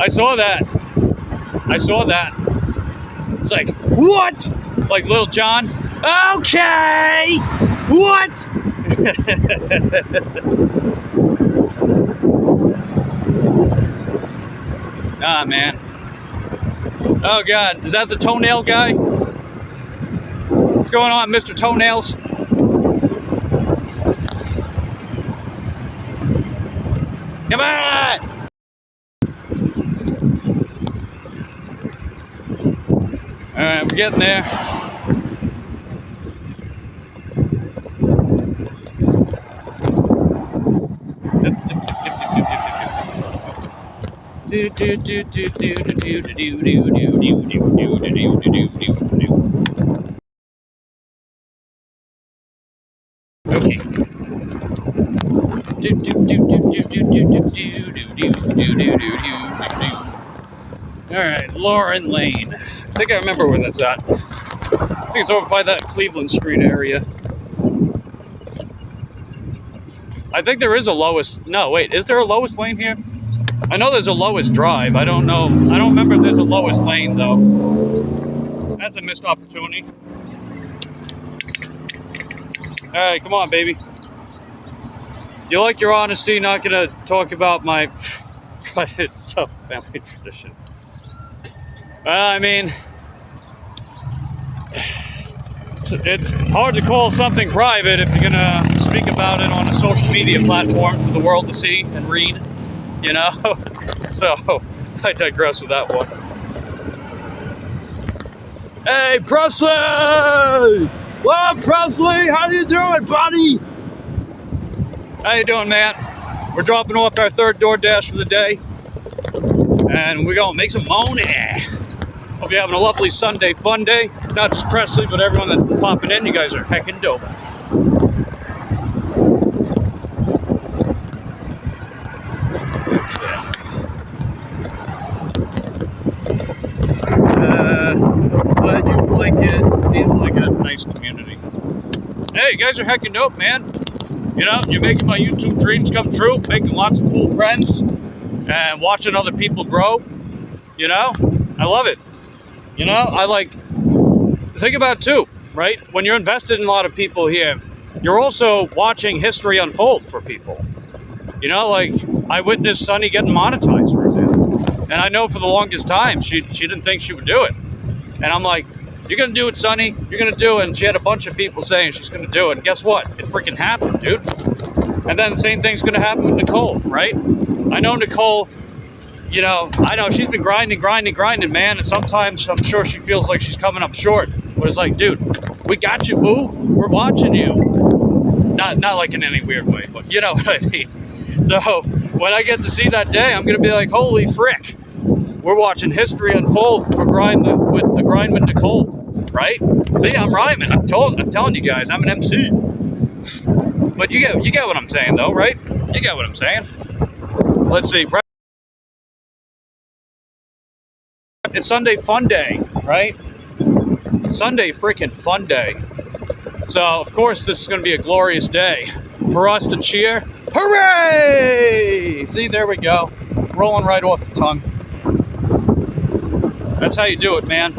I saw that. I saw that. It's like, what? Like Little John. Okay. What? Ah, man. Oh, God. Is that the toenail guy? What's going on, Mr. Toenails? Come on! Alright, we're getting there. Okay. Alright, Lauren Lane. I think I remember where that's at. I think it's over by that Cleveland Street area. I think there is a Lois. No, wait, is there a Lois Lane here? I know there's a Lois Drive. I don't know. I don't remember if there's a Lois Lane, though. That's a missed opportunity. Alright, come on, baby. You like your honesty, not gonna talk about my private tough family tradition. I mean, it's hard to call something private if you're gonna speak about it on a social media platform for the world to see and read, you know? So, I digress with that one. Hey, Presley! What up, Presley? How you doing, buddy? How you doing, man? We're dropping off our third DoorDash for the day. And we're gonna make some money. Hope you're having a lovely Sunday fun day. Not just Presley, but everyone that's popping in. You guys are heckin' dope. Glad you like it. Seems like a nice community. Hey, you guys are heckin' dope, man. You know, you're making my YouTube dreams come true, making lots of cool friends, and watching other people grow. You know, I love it. You know, I like, think about it too, right? When you're invested in a lot of people here, you're also watching history unfold for people. You know, like, I witnessed Sunny getting monetized, for example. And I know for the longest time, she didn't think she would do it. And I'm like, you're going to do it, Sunny. You're going to do it. And she had a bunch of people saying she's going to do it. And guess what? It freaking happened, dude. And then the same thing's going to happen with Nicole, right? I know Nicole, you know, I know she's been grinding, man. And sometimes I'm sure she feels like she's coming up short. But it's like, dude, we got you, boo. We're watching you. Not like in any weird way, but you know what I mean. So when I get to see that day, I'm going to be like, holy frick. We're watching history unfold for with the Grind with Nicole, right? See, I'm rhyming. I'm telling you guys, I'm an MC. But you get what I'm saying, though, right? You get what I'm saying. Let's see. It's Sunday Fun Day, right? Sunday freaking Fun Day. So, of course, this is going to be a glorious day for us to cheer. Hooray! See, there we go. Rolling right off the tongue. That's how you do it, man.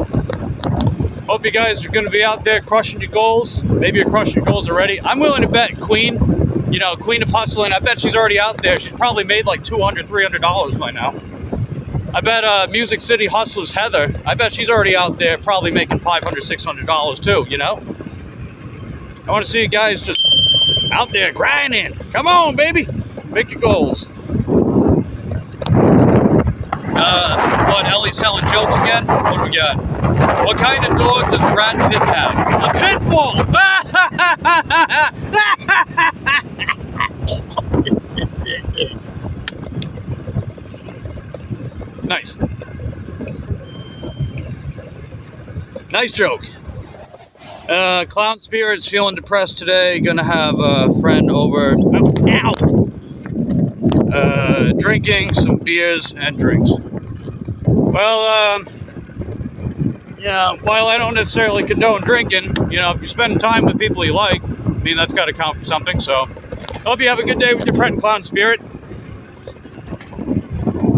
Hope you guys are going to be out there crushing your goals. Maybe you're crushing your goals already. I'm willing to bet Queen, you know, Queen of Hustling, I bet she's already out there. She's probably made like $200, $300 by now. I bet Music City Hustlers Heather, I bet she's already out there probably making $500, $600 too, you know? I want to see you guys just out there grinding. Come on, baby. Make your goals. What, Ellie's telling jokes again? What do we got? What kind of dog does Brad Pitt have? A pit bull! Nice. Nice joke. Clown Spirit's feeling depressed today. Gonna have a friend over. Drinking some beers and drinks. Well, yeah, while I don't necessarily condone drinking, you know, if you're spending time with people you like, I mean, that's got to count for something. So, hope you have a good day with your friend Clown Spirit.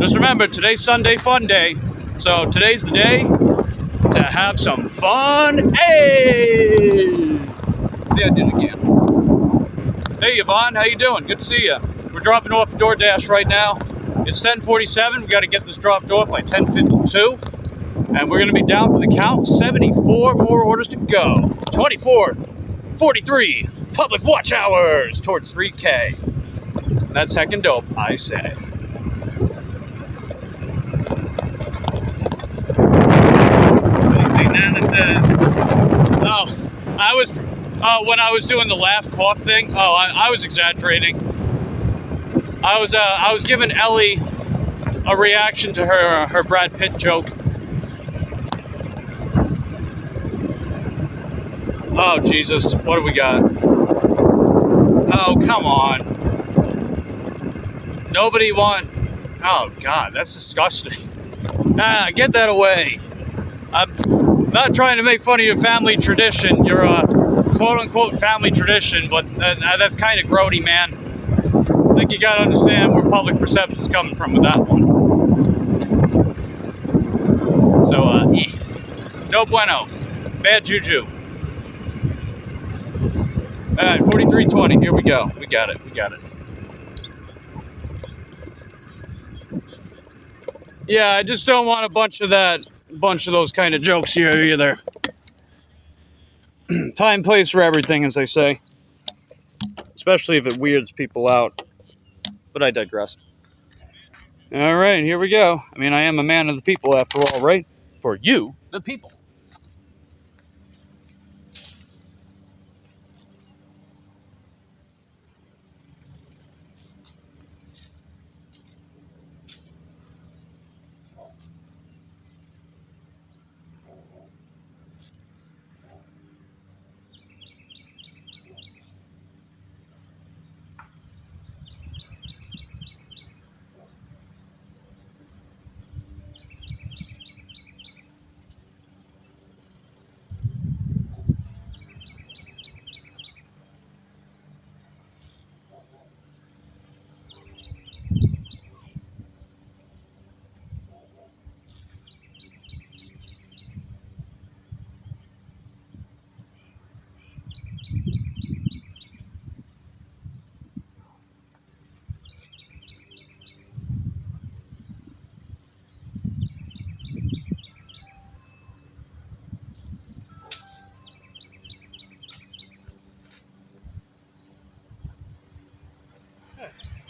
Just remember, today's Sunday Fun Day. So, today's the day to have some fun. Hey! See, I did it again. Hey, Yvonne, how you doing? Good to see you. We're dropping off DoorDash right now. It's 10:47. We got to get this dropped off by 10:52. And we're going to be down for the count. 74 more orders to go. 24, 43 public watch hours towards 3K. That's heckin' dope, I say. Let's see, Nana says, when I was doing the laugh cough thing, I was exaggerating. I was giving Ellie a reaction to her Brad Pitt joke. Oh, Jesus. What do we got? Oh, come on. Nobody want... Oh, God. That's disgusting. Ah, get that away. I'm not trying to make fun of your family tradition. Your quote-unquote family tradition, but that's kind of grody, man. I think you got to understand where public perception's coming from with that one. So, no bueno. Bad juju. All right, 43.20. Here we go. We got it. Yeah, I just don't want a bunch of those kind of jokes here either. Time, place for everything, as they say. Especially if it weirds people out. But I digress. All right, here we go. I mean, I am a man of the people after all, right? For you, the people.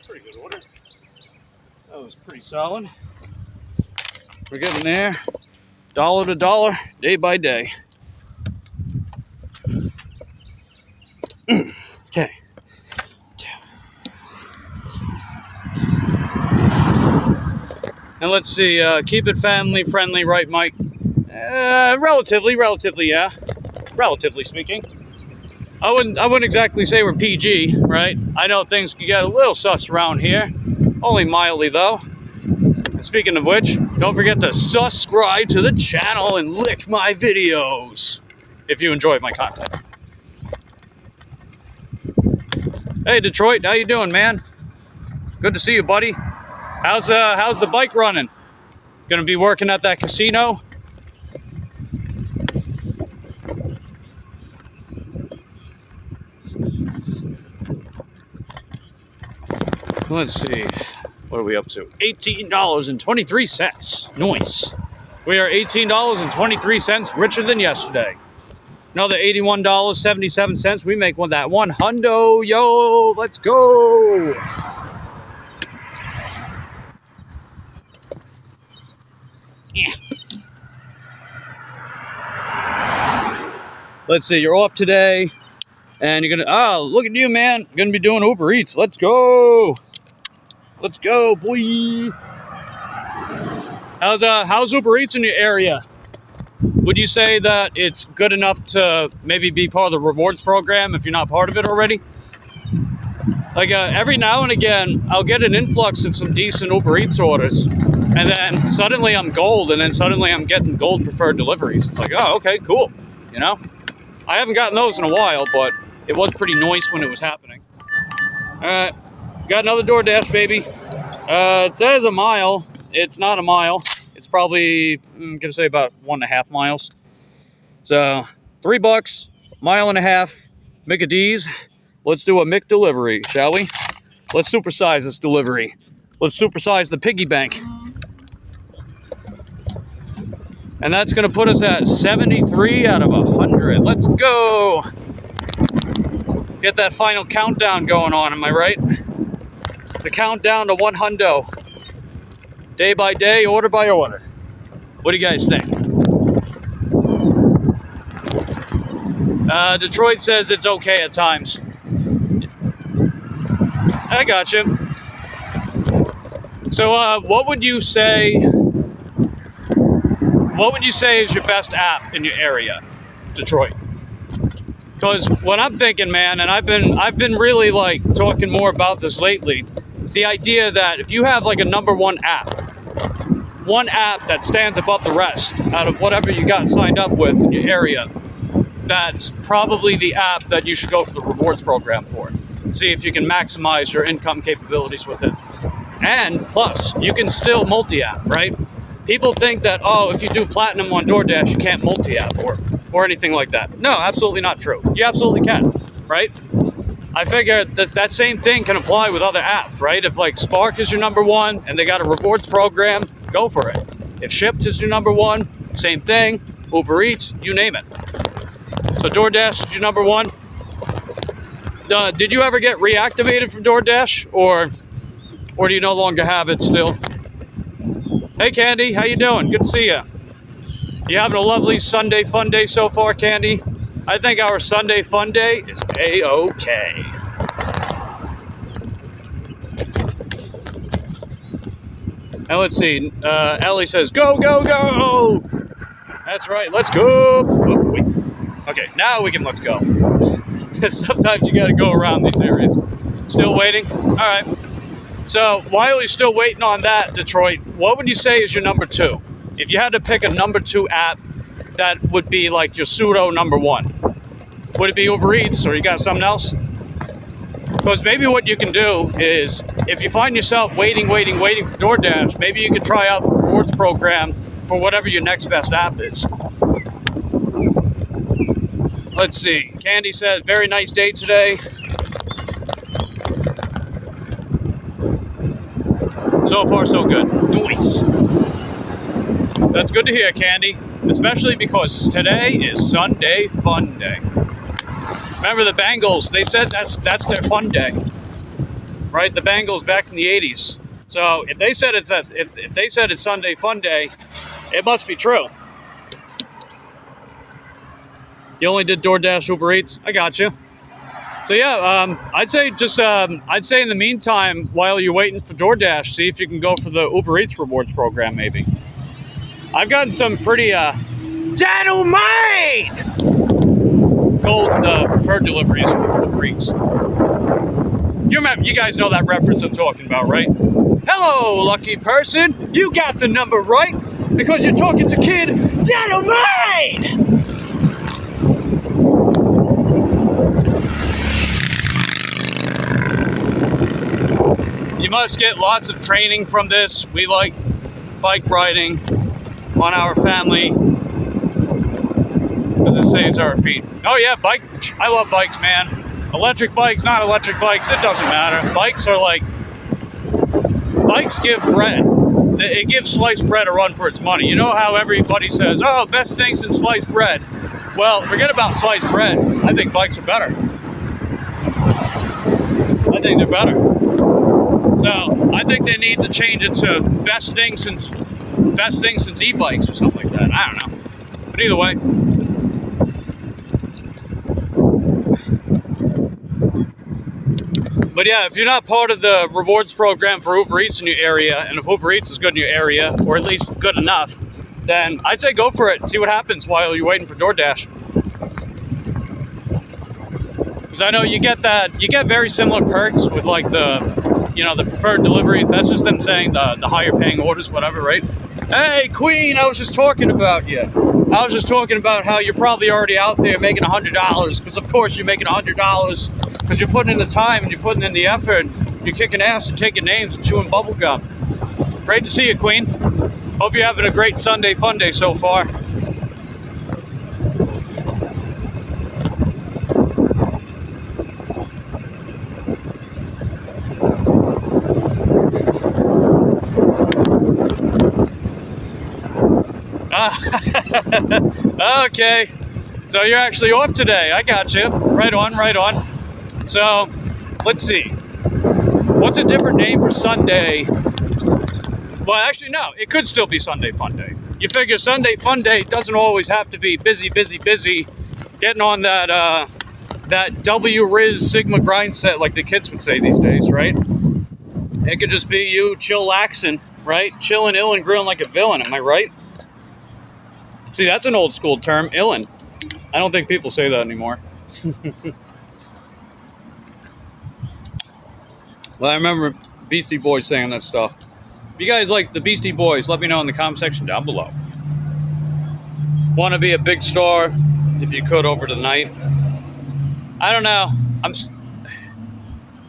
Pretty good order. That was pretty solid. We're getting there, dollar to dollar, day by day. Okay. And let's see, keep it family friendly, right, Mike? Relatively, yeah. Relatively speaking. I wouldn't exactly say we're PG, right? I know things can get a little sus around here. Only mildly, though. And speaking of which, don't forget to subscribe to the channel and lick my videos if you enjoy my content. Hey, Detroit, how you doing, man? Good to see you, buddy. How's the bike running? Gonna be working at that casino? Let's see. What are we up to? $18.23. Nice. We are $18.23 richer than yesterday. Another $81.77. We make that one hundo. Yo, let's go. Let's see, you're off today, and you're gonna, oh, look at you, man. You're gonna be doing Uber Eats. Let's go. Let's go, boy. How's Uber Eats in your area? Would you say that it's good enough to maybe be part of the rewards program if you're not part of it already? Like every now and again, I'll get an influx of some decent Uber Eats orders, and then suddenly I'm gold, and then suddenly I'm getting gold preferred deliveries. It's like, oh, okay, cool. You know, I haven't gotten those in a while, but it was pretty nice when it was happening. All right, got another DoorDash, baby. It says a mile. It's not a mile. It's probably, I'm gonna say about 1.5 miles. So $3, mile and a half, Mick D's. Let's do a Mick delivery, shall we? Let's supersize this delivery. Let's supersize the piggy bank. And that's gonna put us at 73 out of 100. Let's go. Get that final countdown going on, am I right? The countdown to 100. Day by day, order by order. What do you guys think? Detroit says it's okay at times. I got you. So, what would you say? What would you say is your best app in your area, Detroit? Because what I'm thinking, man, and I've been really like talking more about this lately. It's the idea that if you have like a #1 app, one app that stands above the rest out of whatever you got signed up with in your area, that's probably the app that you should go for the rewards program for. See if you can maximize your income capabilities with it. And plus, you can still multi-app, right? People think that, oh, if you do platinum on DoorDash, you can't multi-app or anything like that. No, absolutely not true. You absolutely can, right? I figure that same thing can apply with other apps, right? If like Spark is your #1 and they got a rewards program, go for it. If Shipt is your #1, same thing. Uber Eats, you name it. So DoorDash is your #1. Did you ever get reactivated from DoorDash, or do you no longer have it still? Hey, Candy, how you doing? Good to see you. You having a lovely Sunday fun day so far, Candy? I think our Sunday fun day is A-okay. Now let's see. Ellie says, "Go, go, go!" That's right. Let's go. Oh, wait. Okay, now we can let's go. Sometimes you got to go around these areas. Still waiting? All right. So while you're still waiting on that, Detroit, what would you say is your #2? If you had to pick a #2 app that would be like your pseudo #1, would it be Uber Eats or you got something else? Because maybe what you can do is, if you find yourself waiting for DoorDash, maybe you could try out the rewards program for whatever your next best app is. Let's see. Candy said, very nice day today. So far, so good. Nice. That's good to hear, Candy. Especially because today is Sunday Fun Day. Remember the Bengals? They said that's their fun day, right? The Bengals back in the '80s. So if they said it's Sunday Fun Day, it must be true. You only did DoorDash, Uber Eats. I got you. So yeah, I'd say in the meantime, while you're waiting for DoorDash, see if you can go for the Uber Eats rewards program. Maybe. I've gotten some pretty dynamite gold preferred deliveries with Uber Eats. You guys know that reference I'm talking about, right? Hello, lucky person. You got the number right because you're talking to Kid Dynamite. You must get lots of training from this. We like bike riding on our family because it saves our feet. Oh yeah, bike. I love bikes, man. Electric bikes, not electric bikes, it doesn't matter. Bikes give bread. It gives sliced bread a run for its money. You know how everybody says, oh, best thing since sliced bread. Well, forget about sliced bread. I think bikes are better. I think they're better. So I think they need to change it to best thing since e-bikes or something like that. I don't know. But either way. But yeah, if you're not part of the rewards program for Uber Eats in your area, and if Uber Eats is good in your area, or at least good enough, then I'd say go for it. See what happens while you're waiting for DoorDash. Because I know you get very similar perks with like the preferred deliveries. That's just them saying the higher paying orders, whatever, right? Hey, Queen, I was just talking about you. I was just talking about how you're probably already out there making $100, because of course you're making $100 because you're putting in the time and you're putting in the effort. You're kicking ass and taking names and chewing bubble gum. Great to see you, Queen. Hope you're having a great Sunday fun day so far. Okay, so you're actually off today. I got you. Right on, right on. So, let's see. What's a different name for Sunday? Well, actually, no. It could still be Sunday Fun Day. You figure Sunday Fun Day doesn't always have to be busy, getting on that W-Riz Sigma grind set like the kids would say these days, right? It could just be you chillaxing, right? Chilling, illin', grilling like a villain. Am I right? See, that's an old school term, illin'. I don't think people say that anymore. Well, I remember Beastie Boys saying that stuff. If you guys like the Beastie Boys, let me know in the comment section down below. Want to be a big star, if you could, over tonight? I don't know.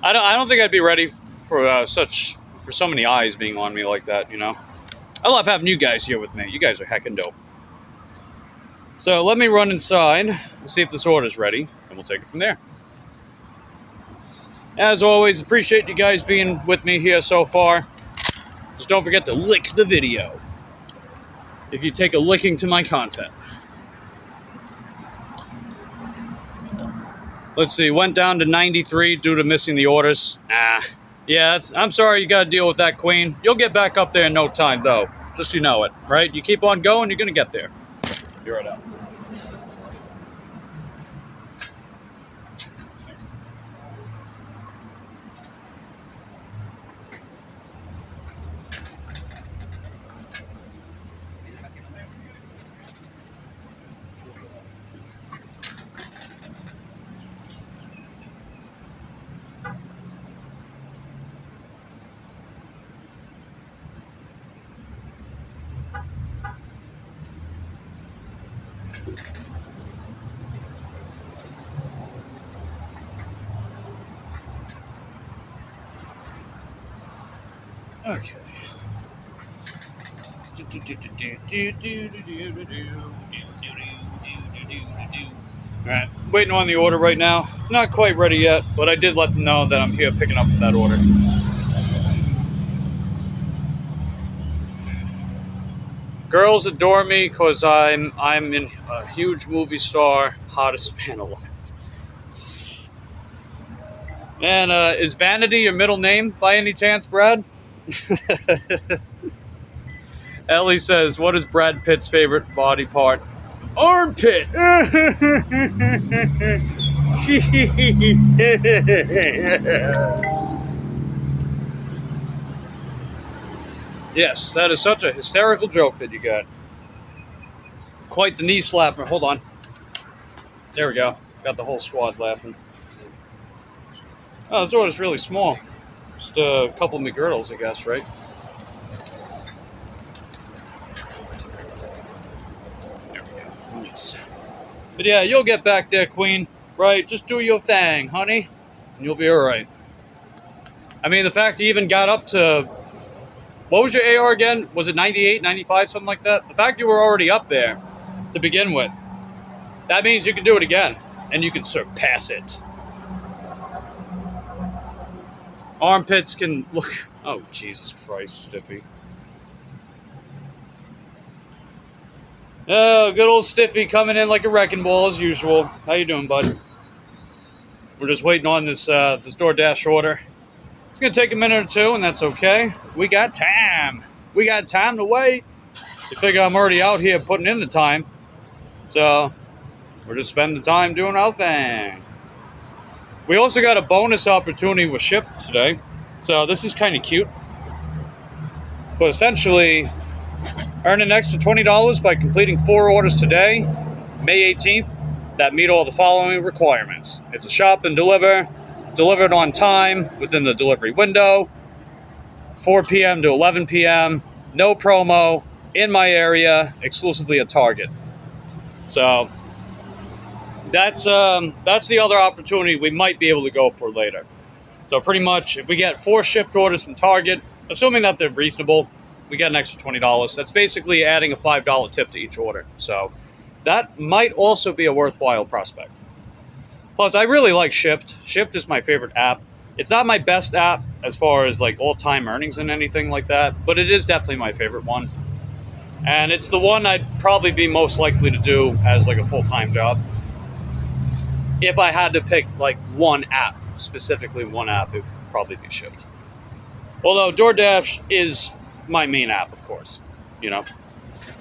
I don't think I'd be ready for so many eyes being on me like that. You know, I love having you guys here with me. You guys are heckin' dope. So let me run inside and see if this order's ready, and we'll take it from there. As always, appreciate you guys being with me here so far. Just don't forget to lick the video if you take a licking to my content. Let's see, went down to 93 due to missing the orders. Yeah, I'm sorry you got to deal with that, Queen. You'll get back up there in no time, though. Just so you know it, right? You keep on going, you're going to get there. Be right out. Okay. Alright, waiting on the order right now. It's not quite ready yet, but I did let them know that I'm here picking up for that order. Girls adore me because I'm in a huge movie star, hottest man alive. And is Vanity your middle name by any chance, Brad? Ellie says, what is Brad Pitt's favorite body part? Armpit! Yes, that is such a hysterical joke that you got. Quite the knee slapper. Hold on. There we go. Got the whole squad laughing. Oh, this order's really small. Just a couple McGirdles, I guess, right? There we go. Nice. But yeah, you'll get back there, Queen. Right? Just do your thing, honey. And you'll be alright. I mean, the fact you even got up to... What was your AR again? Was it 98, 95, something like that? The fact you were already up there to begin with, that means you can do it again. And you can surpass it. Armpits can look... Oh, Jesus Christ, Stiffy. Oh, good old Stiffy coming in like a wrecking ball as usual. How you doing, bud? We're just waiting on this this DoorDash order. It's going to take a minute or two, and that's okay. We got time. We got time to wait. You figure I'm already out here putting in the time. So, We're just spending time doing our thing. We also got a bonus opportunity with Shipt today. So this is kind of cute. But essentially, earn an extra $20 by completing 4 orders today, May 18th, that meet all the following requirements. It's a shop and deliver, delivered on time within the delivery window, 4 p.m. to 11 p.m., no promo, in my area, exclusively at Target. So that's the other opportunity we might be able to go for later. So pretty much, if we get 4 shipped orders from Target, assuming that they're reasonable, we get an extra $20. That's basically adding a $5 tip to each order. So that might also be a worthwhile prospect. Plus, I really like Shipt. Shipt is my favorite app. It's not my best app as far as like all-time earnings and anything like that, but it is definitely my favorite one. And it's the one I'd probably be most likely to do as like a full-time job. If I had to pick like one app, specifically one app, it would probably be Shipt. Although DoorDash is my main app, of course, you know.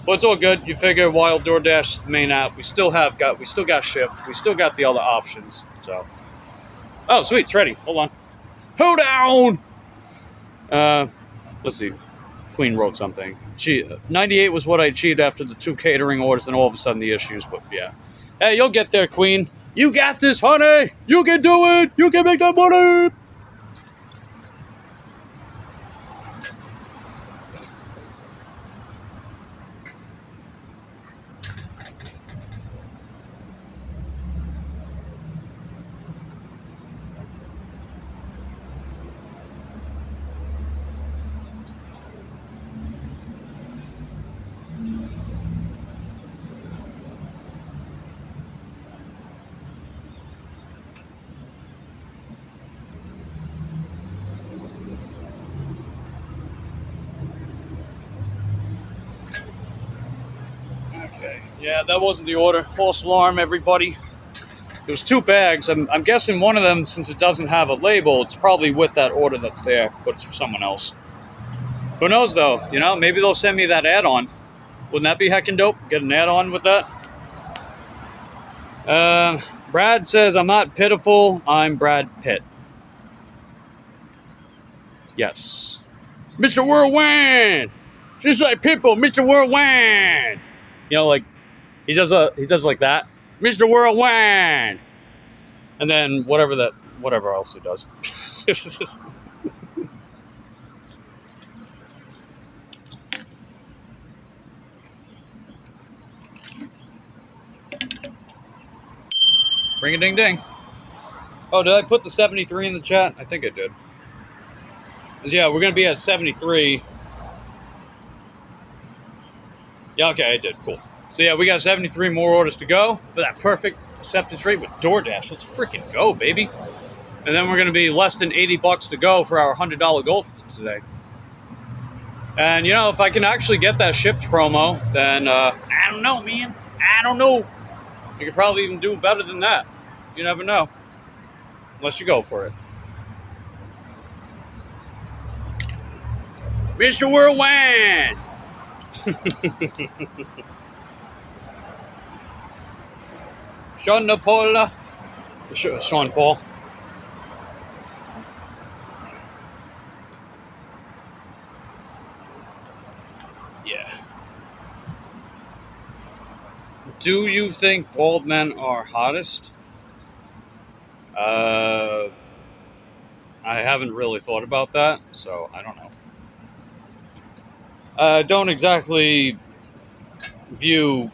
But it's all good. You figure while DoorDash is the main app, we still got Shipt, we still got the other options. So, oh sweet, it's ready. Hold on. Hold down. Let's see. Queen wrote something. 98 was what I achieved after the 2 catering orders, and all of a sudden the issues. But yeah, hey, you'll get there, Queen. You got this, honey. You can do it. You can make that money. Okay. Yeah, that wasn't the order. False alarm, everybody. There was 2 bags. I'm guessing one of them, since it doesn't have a label, it's probably with that order that's there, but it's for someone else. Who knows, though? You know, maybe they'll send me that add-on. Wouldn't that be heckin' dope? Get an add-on with that? Brad says, I'm not pitiful, I'm Brad Pitt. Yes. Mr. Whirlwind! Just like people, Mr. Whirlwind! You know, like, he does like that. Mr. Whirlwind! And then whatever else he does. Ring a ding ding. Oh, did I put the 73 in the chat? I think I did. 'Cause yeah, we're gonna be at 73. Yeah, okay, I did. Cool. So yeah, we got 73 more orders to go for that perfect acceptance rate with DoorDash. Let's freaking go, baby. And then we're gonna be less than $80 to go for our $100 goal for today. And you know, if I can actually get that Shipt promo, then I don't know, man. I don't know. You could probably even do better than that. You never know. Unless you go for it. Mr. Whirlwind! Sean Paul. Yeah. Do you think bald men are hottest? I haven't really thought about that, so I don't know. I don't exactly view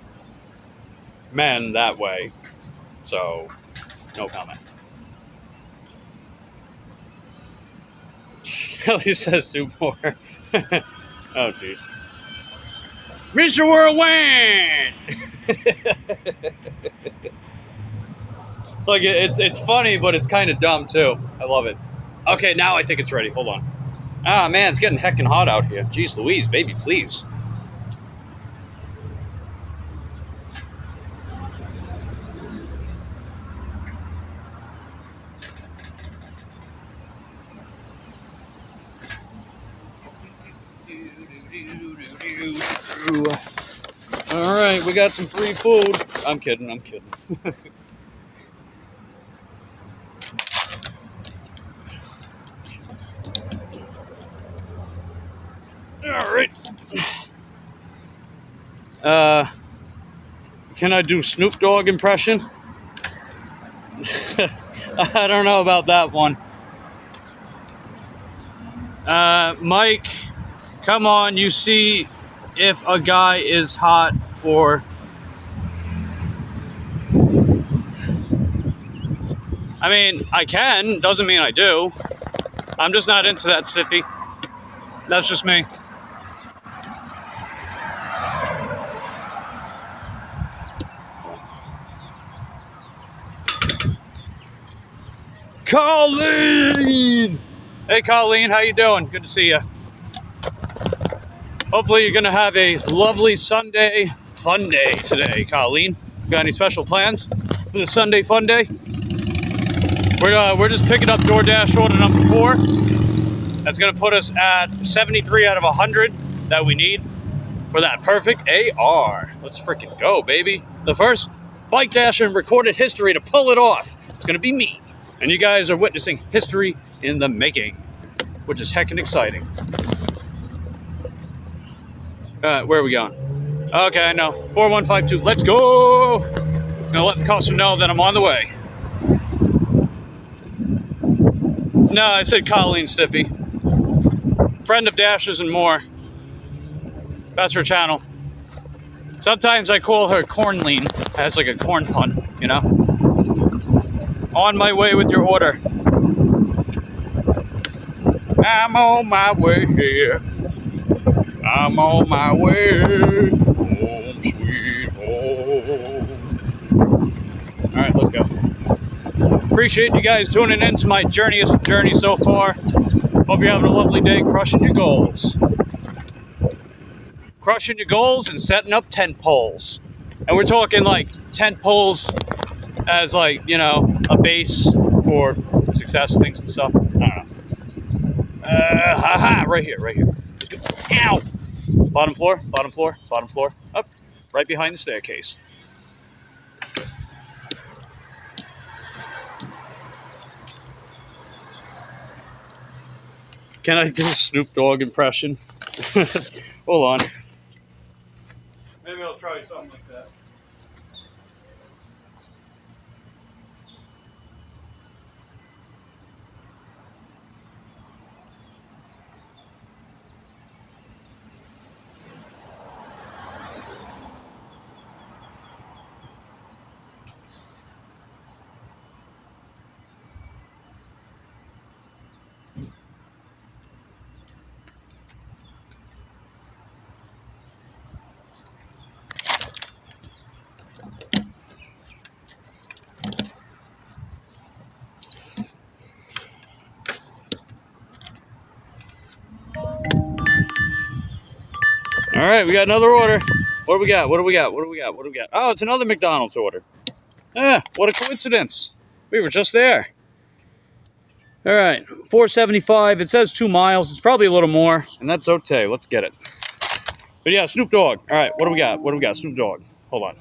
men that way, so no comment. Ellie says 2 more. Oh, jeez. Mr. Whirlwind! Like, it's funny, but it's kind of dumb, too. I love it. Okay, now I think it's ready. Hold on. Ah, man, it's getting heckin' hot out here. Jeez Louise, baby, please. All right, we we got some free food. I'm kidding, I'm kidding. All right. Can I do Snoop Dogg impression? I don't know about that one. Mike, come on, you see if a guy is hot or... I mean, I can, doesn't mean I do. I'm just not into that, Stiffy. That's just me. Colleen! Hey, Colleen, how you doing? Good to see you. Hopefully you're going to have a lovely Sunday fun day today, Colleen. Got any special plans for the Sunday fun day? We're just picking up DoorDash order number 4. That's going to put us at 73 out of 100 that we need for that perfect AR. Let's freaking go, baby. The first bike dasher in recorded history to pull it off. It's going to be me. And you guys are witnessing history in the making, which is heckin' exciting. Where are we going? Okay, I know. 4152. Let's go! Gonna let the customer know that I'm on the way. No, I said Colleen Stiffy. Friend of Dashes and more. That's her channel. Sometimes I call her Cornlean. That's like a corn pun, you know? On my way with your order. I'm on my way here. I'm on my way home, sweet home. All right, let's go. Appreciate you guys tuning in to my journey so far. Hope you're having a lovely day crushing your goals. Crushing your goals and setting up tent poles. And we're talking like tent poles as like, you know, a base for success things and stuff. I don't know. Right here. Let's go. Ow! Bottom floor. Up. Right behind the staircase. Can I do a Snoop Dogg impression? Hold on. Maybe I'll try something like that. All right, we got another order. What do we got? Oh, it's another McDonald's order. What a coincidence. We were just there. All right, $4.75. It says 2 miles. It's probably a little more, and that's okay. Let's get it. But yeah, Snoop Dogg. All right, what do we got? Snoop Dogg. Hold on.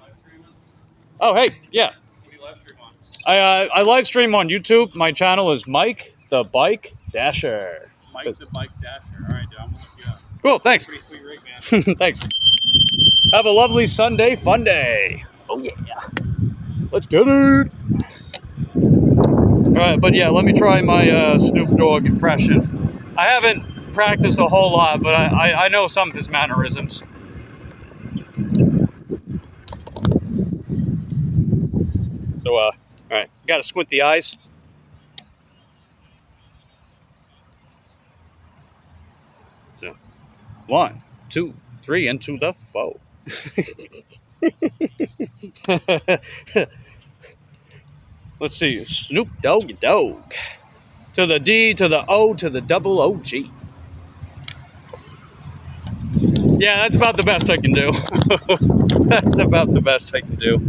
Oh, hey, yeah.
What do you live stream on?
I live stream on YouTube. My channel is Mike the Bike Dasher.
Mike the Bike Dasher. All right, dude, I'm gonna look you up.
Cool, thanks.
Pretty sweet rig, man.
Thanks. Have a lovely Sunday fun day. Oh, yeah. Let's get it. All right, but yeah, let me try my Snoop Dogg impression. I haven't practiced a whole lot, but I know some of his mannerisms. So, all right, got to squint the eyes. So, 1, 2, 3, into the 4. Let's see, Snoop Doggy Dogg. To the D, to the O, to the double OG. Yeah, that's about the best I can do. That's about the best I can do.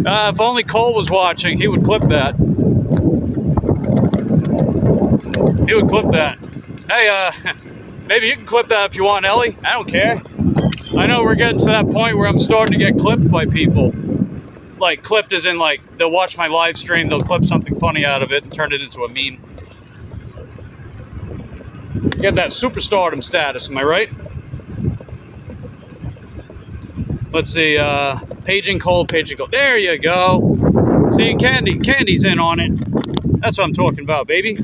If only Cole was watching, he would clip that. He would clip that. Hey, maybe you can clip that if you want, Ellie. I don't care. I know we're getting to that point where I'm starting to get clipped by people. Like, clipped as in, like, they'll watch my live stream, they'll clip something funny out of it and turn it into a meme. Get that superstardom status, am I right? Let's see, paging cold. There you go. See, Candy's in on it. That's what I'm talking about, baby.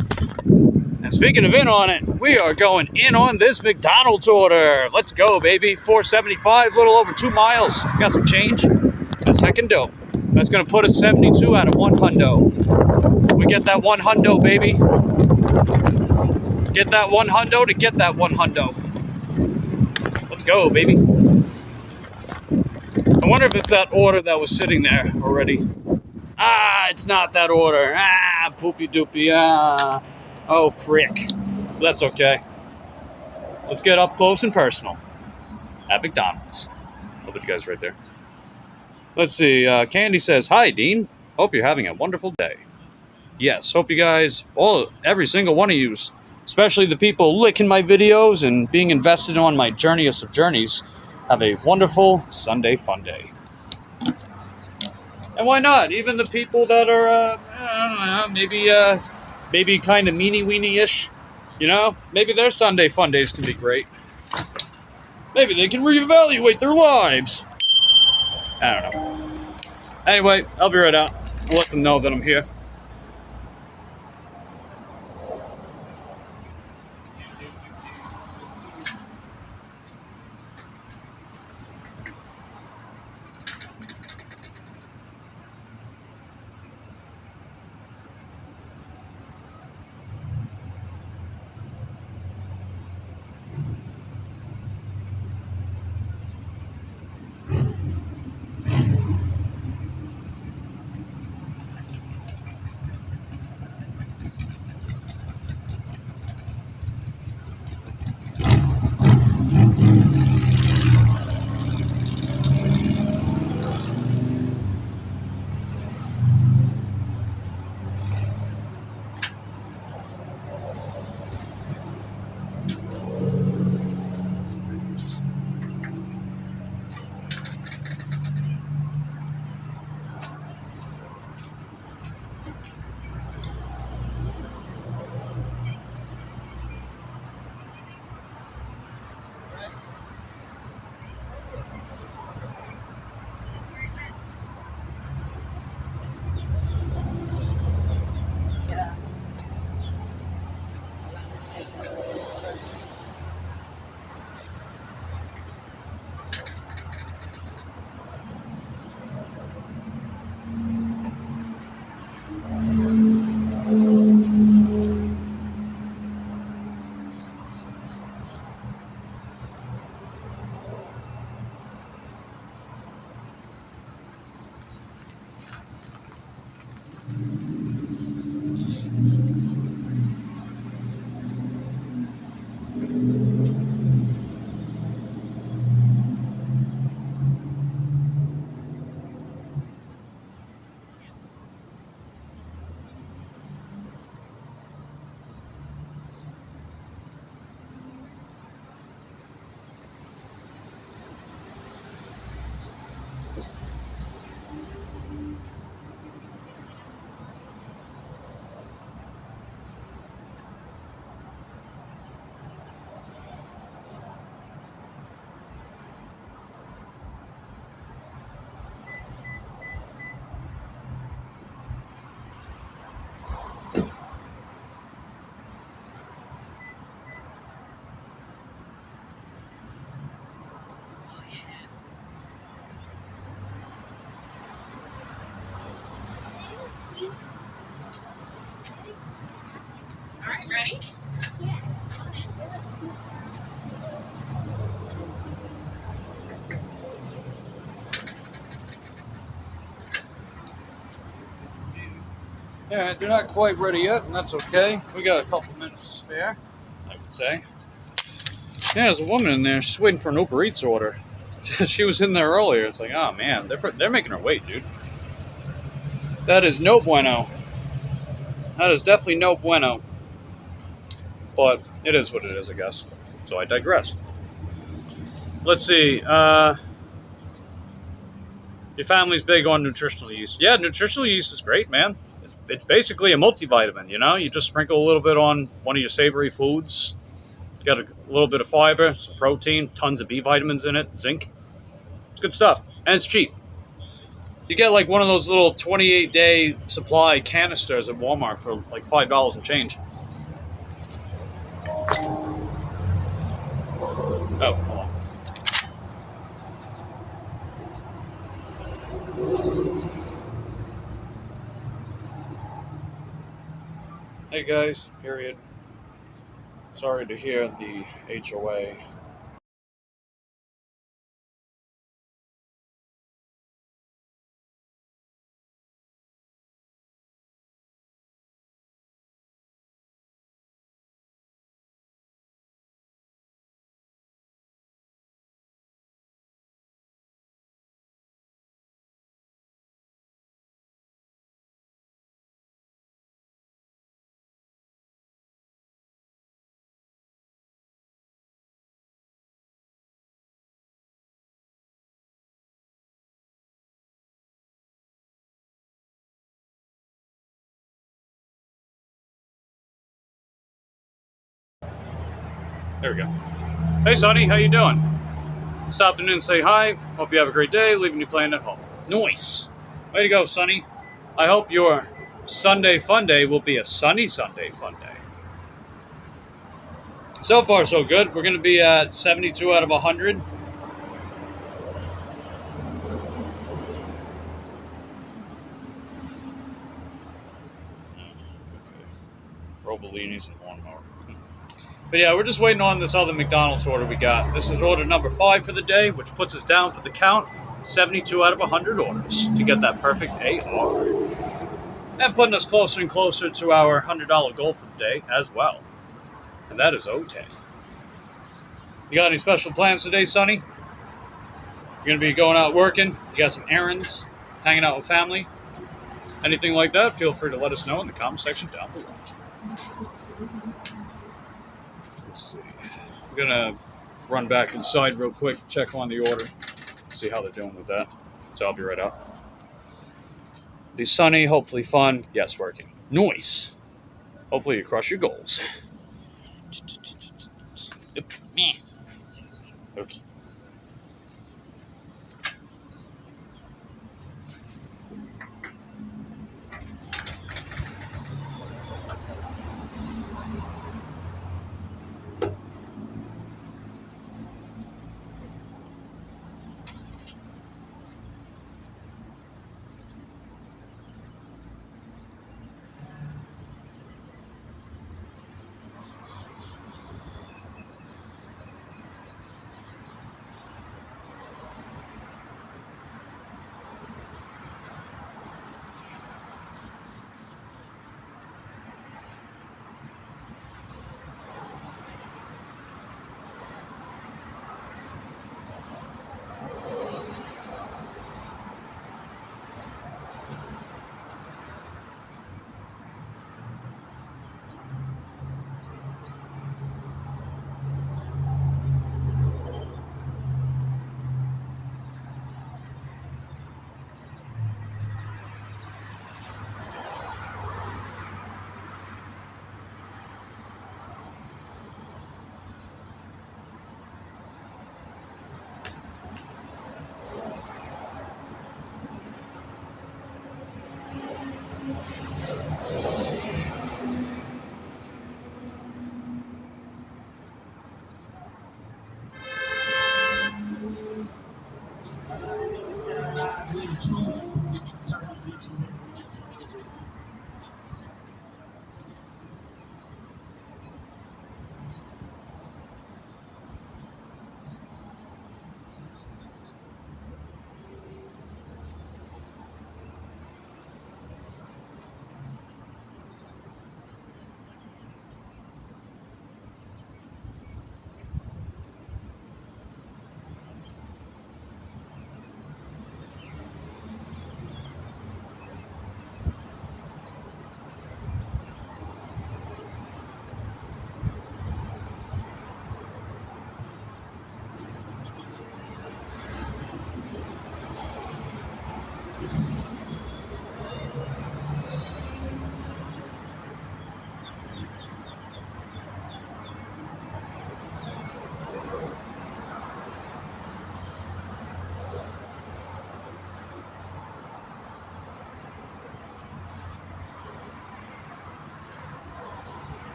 And speaking of in on it, we are going in on this McDonald's order. Let's go, baby. $4.75, a little over 2 miles. Got some change. That's heckin' dope. That's gonna put us 72 out of 1 hundo. We get that 1 hundo, baby. Get that 1 hundo to get that 1 hundo. Let's go, baby. I wonder if it's that order that was sitting there already. Ah, it's not that order. Ah, poopy doopy. Ah. Oh, frick. That's okay. Let's get up close and personal at McDonald's. I'll put you guys right there. Let's see. Candy says, "Hi, Dean. Hope you're having a wonderful day." Yes, hope you guys, every single one of you, especially the people licking my videos and being invested on my journeyest of journeys, have a wonderful Sunday fun day. And why not? Even the people that are, I don't know, maybe kind of meanie-weenie-ish, you know? Maybe their Sunday fun days can be great. Maybe they can reevaluate their lives. I don't know. Anyway, I'll be right out. I'll let them know that I'm here.
Ready?
Yeah, they're not quite ready yet, and that's okay. We got a couple minutes to spare, I would say. Yeah, there's a woman in there. She's waiting for an Uber Eats order. She was in there earlier. It's like, oh man, they're making her wait, dude. That is no bueno. That is definitely no bueno. But it is what it is, I guess. So I digress. let's see. Your family's big on nutritional yeast. Yeah, nutritional yeast is great, man. It's basically a multivitamin, you know? You just sprinkle a little bit on one of your savory foods. You got a little bit of fiber, some protein, tons of B vitamins in it, zinc. It's good stuff. And it's cheap. You get like one of those little 28-day supply canisters at Walmart for like $5 and change. Oh, hold on. Hey guys, period. Sorry to hear the HOA. There we go. Hey Sonny, how you doing? Stopping in and say hi. Hope you have a great day. Leaving you playing at home. Nice. Way to go, Sonny. I hope your Sunday fun day will be a sunny Sunday fun day. So far, so good. We're going to be at 72 out of 100. Robollinis and lawnmower. But yeah, we're just waiting on this other McDonald's order we got. This is order number 5 for the day, which puts us down for the count 72 out of 100 orders to get that perfect AR. And putting us closer and closer to our $100 goal for the day as well. And that is okay. You got any special plans today, Sonny? You're going to be going out working? You got some errands? Hanging out with family? Anything like that? Feel free to let us know in the comment section down below. Let's see. I'm going to run back inside real quick, check on the order, see how they're doing with that. So I'll be right out. Be sunny, hopefully fun. Yes, working. Nice. Hopefully you crush your goals. Yep. Meh. Okay.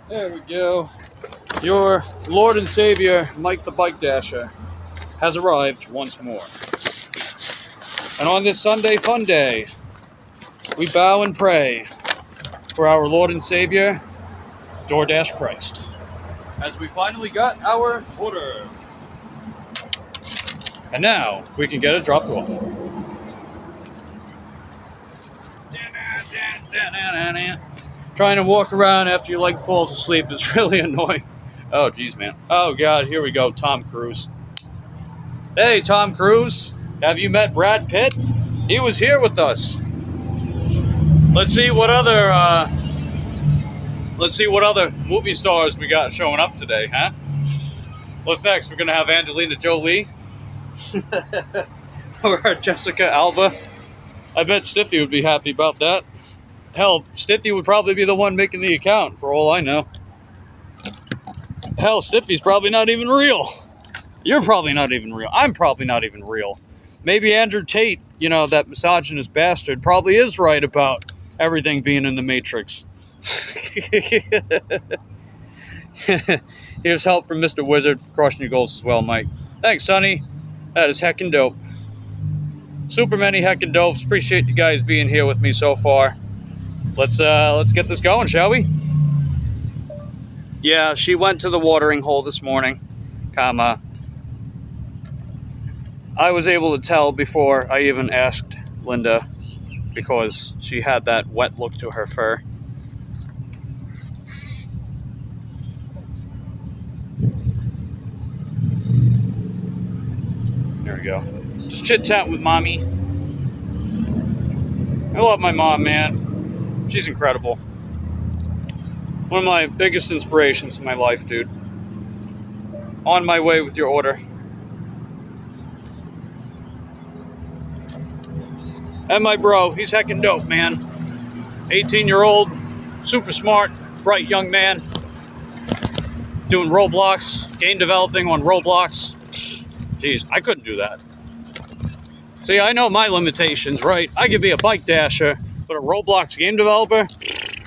There we go. Your Lord and Savior, Mike the Bike Dasher, has arrived once more. And on this Sunday fun day, we bow and pray for our Lord and Savior, DoorDash Christ, as we finally got our order. And now we can get it dropped off. Trying to walk around after your leg falls asleep is really annoying. Oh, geez, man. Oh, God, here we go. Tom Cruise. Hey, Tom Cruise. Have you met Brad Pitt? He was here with us. Let's see what other movie stars we got showing up today, huh? What's next? We're going to have Angelina Jolie. Or Jessica Alba. I bet Stiffy would be happy about that. Hell, Stiffy would probably be the one making the account, for all I know. Hell, Stiffy's probably not even real. You're probably not even real. I'm probably not even real. Maybe Andrew Tate, you know, that misogynist bastard, probably is right about everything being in the Matrix. Here's help from Mr. Wizard for crushing your goals as well, Mike. Thanks, Sonny. That is heckin' dope. Super many heckin' dopes. Appreciate you guys being here with me so far. Let's get this going, shall we? Yeah, she went to the watering hole this morning, comma. I was able to tell before I even asked Linda because she had that wet look to her fur. There we go. Just chit-chat with Mommy. I love my mom, man. She's incredible. One of my biggest inspirations in my life, dude. On my way with your order. And my bro, he's heckin' dope, man. 18-year-old, super smart, bright young man. Doing Roblox, game developing on Roblox. Jeez, I couldn't do that. See, I know my limitations, right? I could be a bike dasher, but a Roblox game developer?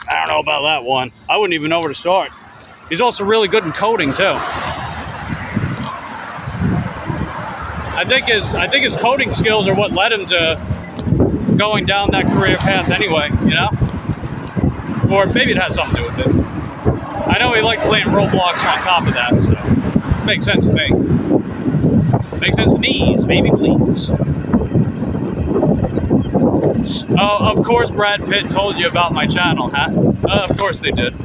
I don't know about that one. I wouldn't even know where to start. He's also really good in coding, too. I think his coding skills are what led him to going down that career path anyway, you know? Or maybe it has something to do with it. I know he liked playing Roblox on top of that, so it makes sense to me. Makes sense to me, baby, please. Oh, of course Brad Pitt told you about my channel, huh? Of course they did.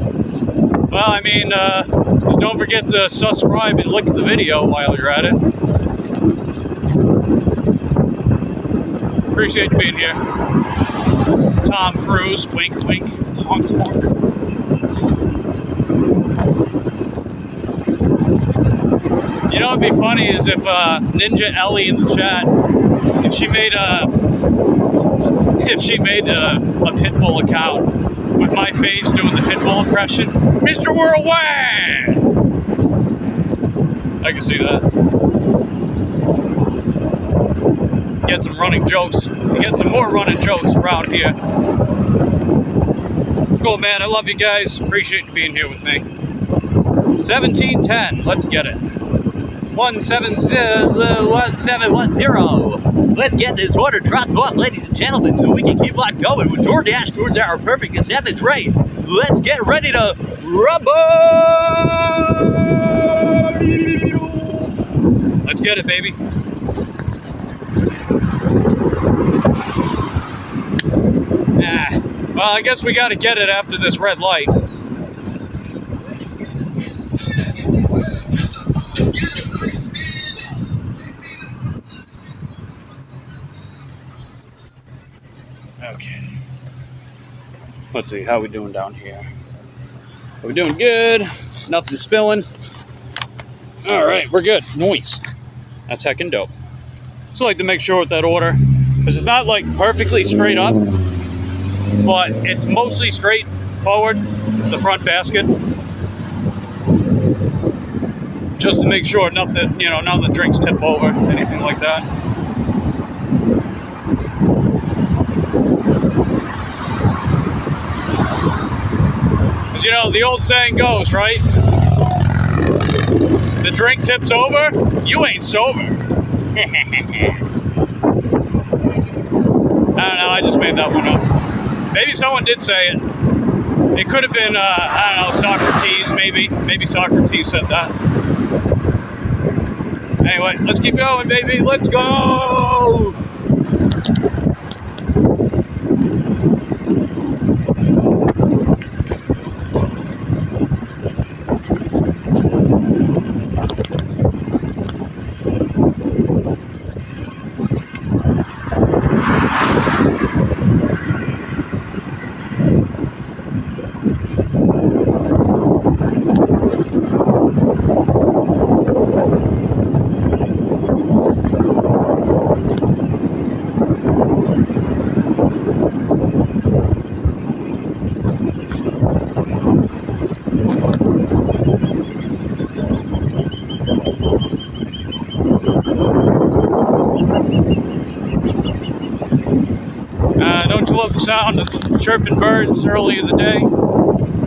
Well, I mean, just don't forget to subscribe and look at the video while you're at it. Appreciate you being here. Tom Cruise, wink, wink, honk, honk. You know what'd be funny is if Ninja Ellie in the chat, if she made a Pitbull account with my face doing the Pitbull impression, Mr. Worldwide! I can see that. Get some running jokes. Get some more running jokes around here. Cool, man. I love you guys. Appreciate you being here with me. 1710. Let's get it. 1710. Let's get this order dropped off, ladies and gentlemen, so we can keep on going with DoorDash towards our perfect acceptance rate. Let's get ready to rumble! Let's get it, baby. Well, I guess we got to get it after this red light. Okay. Let's see, how we doing down here? Are we doing good? Nothing spilling? All right, we're good. Nice. That's heckin' dope. Just like to make sure with that order, because it's not like perfectly straight up, but it's mostly straight forward, the front basket. Just to make sure nothing, none of the drinks tip over, anything like that. Because, you know, the old saying goes, right? The drink tips over, you ain't sober. I don't know, I just made that one up. Maybe someone did say it. It could have been, I don't know, Socrates, maybe. Maybe Socrates said that. Anyway, let's keep going, baby. Let's go! Don't you love the sound of chirping birds early in the day?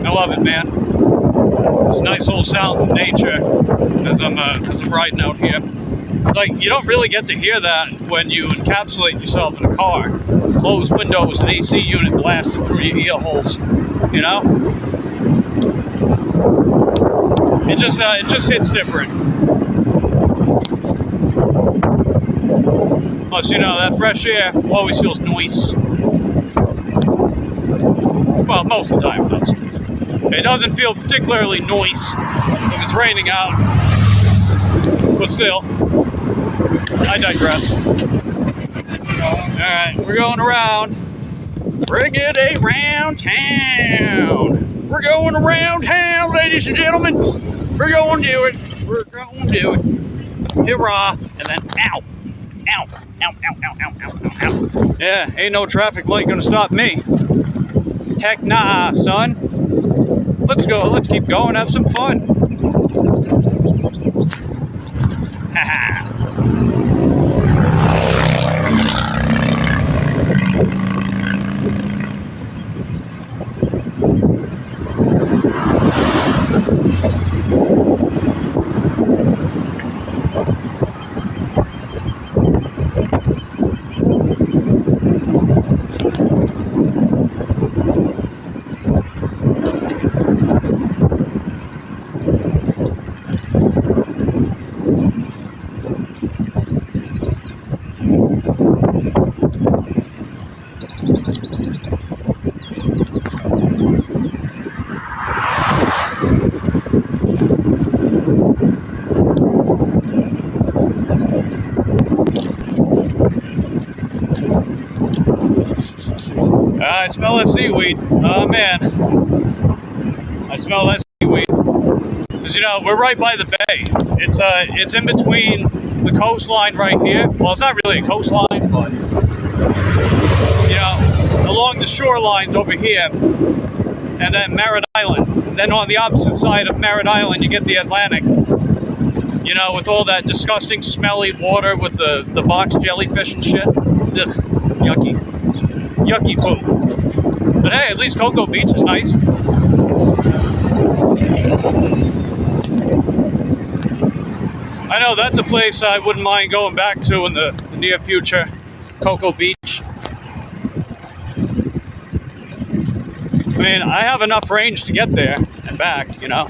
I love it, man. Those nice little sounds of nature as I'm riding out here. It's like you don't really get to hear that when you encapsulate yourself in a car. Closed windows and AC unit blasting through your ear holes. You know? It just hits different. Plus, you know, that fresh air always feels nice. Well, most of the time it does. It doesn't feel particularly nice if it's raining out. But still, I digress. Alright, we're going around. Bring it around town. We're going around town, ladies and gentlemen. We're going to do it. We're going to do it. Hurrah. And then, ow. Ow. Ow, ow, ow, ow, ow, ow, ow. Yeah, ain't no traffic light gonna stop me. Heck nah, son. Let's go, let's keep going, have some fun. Haha. I smell that seaweed. Oh man, I smell that seaweed. Cause you know we're right by the bay. It's in between the coastline right here. Well, it's not really a coastline, but you know, along the shorelines over here, and then Merritt Island. And then on the opposite side of Merritt Island, you get the Atlantic. You know, with all that disgusting, smelly water with the box jellyfish and shit. Ugh, yucky. Yucky poo. But hey, at least Cocoa Beach is nice. I know that's a place I wouldn't mind going back to in the near future. Cocoa Beach. I mean, I have enough range to get there and back, you know.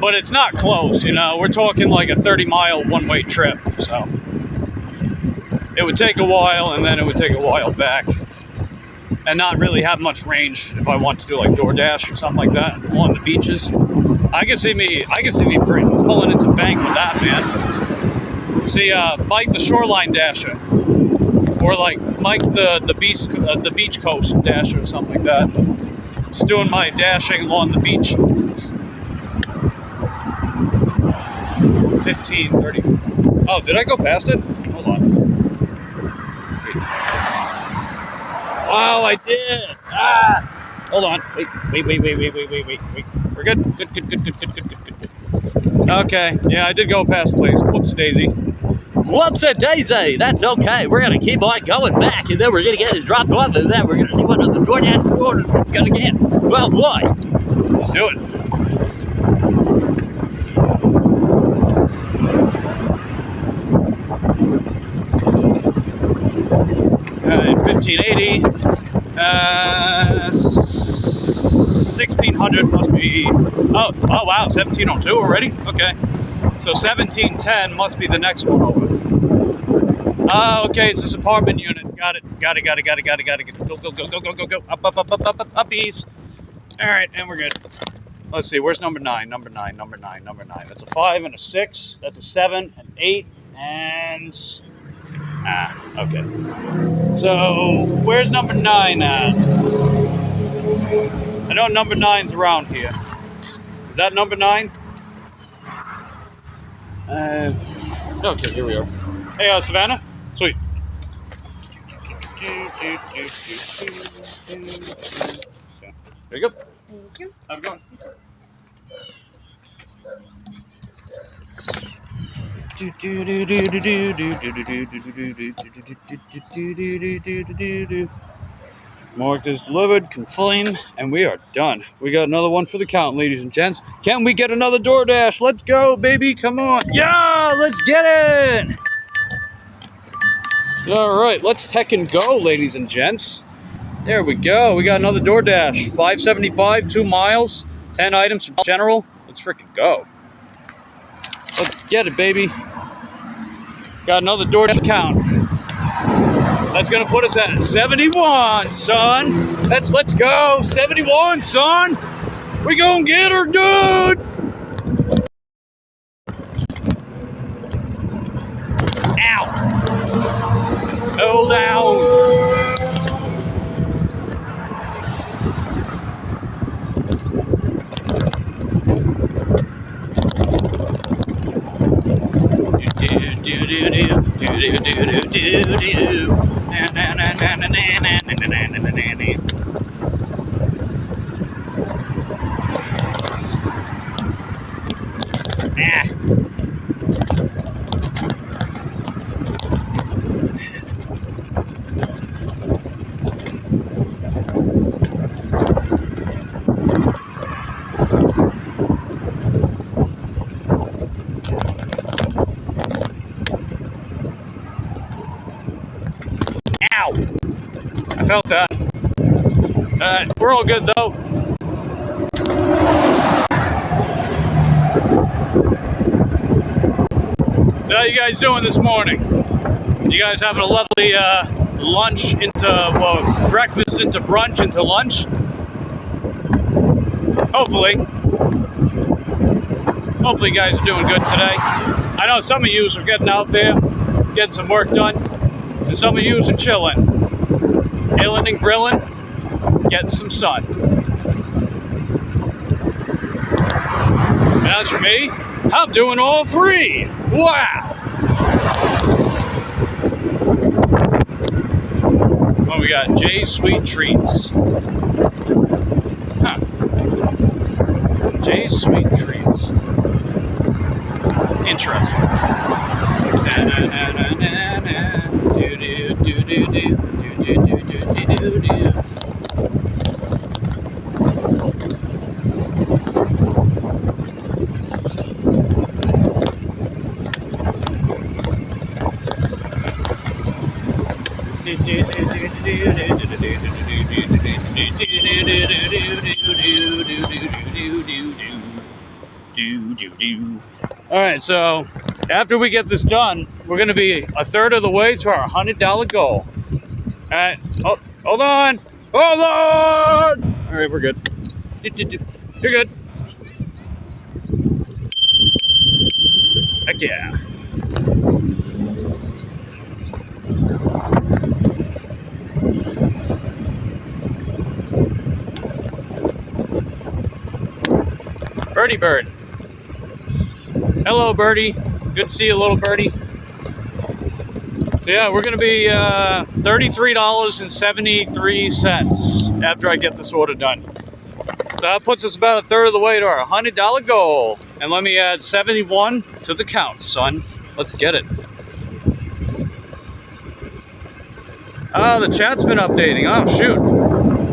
But it's not close, you know. We're talking like a 30-mile one-way trip, so it would take a while, and then it would take a while back, and not really have much range if I want to do like DoorDash or something like that along the beaches. I can see me pulling into bank with that, man. See, Mike the Shoreline Dasher, or like Mike the Beach Coast Dasher or something like that. Just doing my dashing along the beach. 15, 30. Oh, did I go past it? Hold on. Wait. Oh, I did. Ah! Hold on. Wait. We're good. Good. Okay. Yeah, I did go past the place. Whoops, daisy.
Whoops-a-daisy. That's okay. We're going to keep on going back, and then we're going to get this dropped off, and then we're going to see what the DoorDash order is going to get. Well, boy.
Let's do it. All right, 1580. 1600 must be. Oh wow, 1702 already. Okay, so 1710 must be the next one over. Oh, okay, it's this apartment unit. Got it. Got it. Go. Up east. All right, and we're good. Let's see, where's number 9? Number 9. That's a 5 and a 6. That's a 7 and 8 and... okay. So, where's number 9 at? I know number 9's around here. Is that number 9? Okay, here we are. Hey, Savannah? Sweet. There you go.
Thank you.
How's it going? Marked as delivered, confirmed, and we are done. We got another one for the count, ladies and gents. Can we get another DoorDash? Let's go, baby. Come on. Yeah, let's get it. All right, let's heckin' go, ladies and gents. There we go. We got another DoorDash. $5.75, 2 miles, 10 items from General. Let's freaking go. Let's get it, baby. Got another DoorDash account. That's gonna put us at 71, son. Let's go. 71, son. We gonna get her, dude. Ow. Hold down. Ow! I felt that. We're all good though. So how you guys doing this morning? You guys having a lovely lunch into, well, breakfast into brunch into lunch? Hopefully. Hopefully you guys are doing good today. I know some of you are getting out there, getting some work done. And some of you are chilling, illing and grilling, getting some sun. And as for me, I'm doing all 3. Wow! Well, we got Jay's Sweet Treats. Huh. Jay's Sweet Treats. Interesting. All right, so after we get this done, we're going to be a third of the way to our $100 goal. All right, oh, hold on. Hold on. All right, we're good. You're good. Heck yeah. Birdie bird. Hello, birdie. Good to see you, little birdie. Yeah, we're going to be $33.73 after I get this order done. So that puts us about a third of the way to our $100 goal. And let me add 71 to the count, son. Let's get it. Oh, the chat's been updating. Oh, shoot.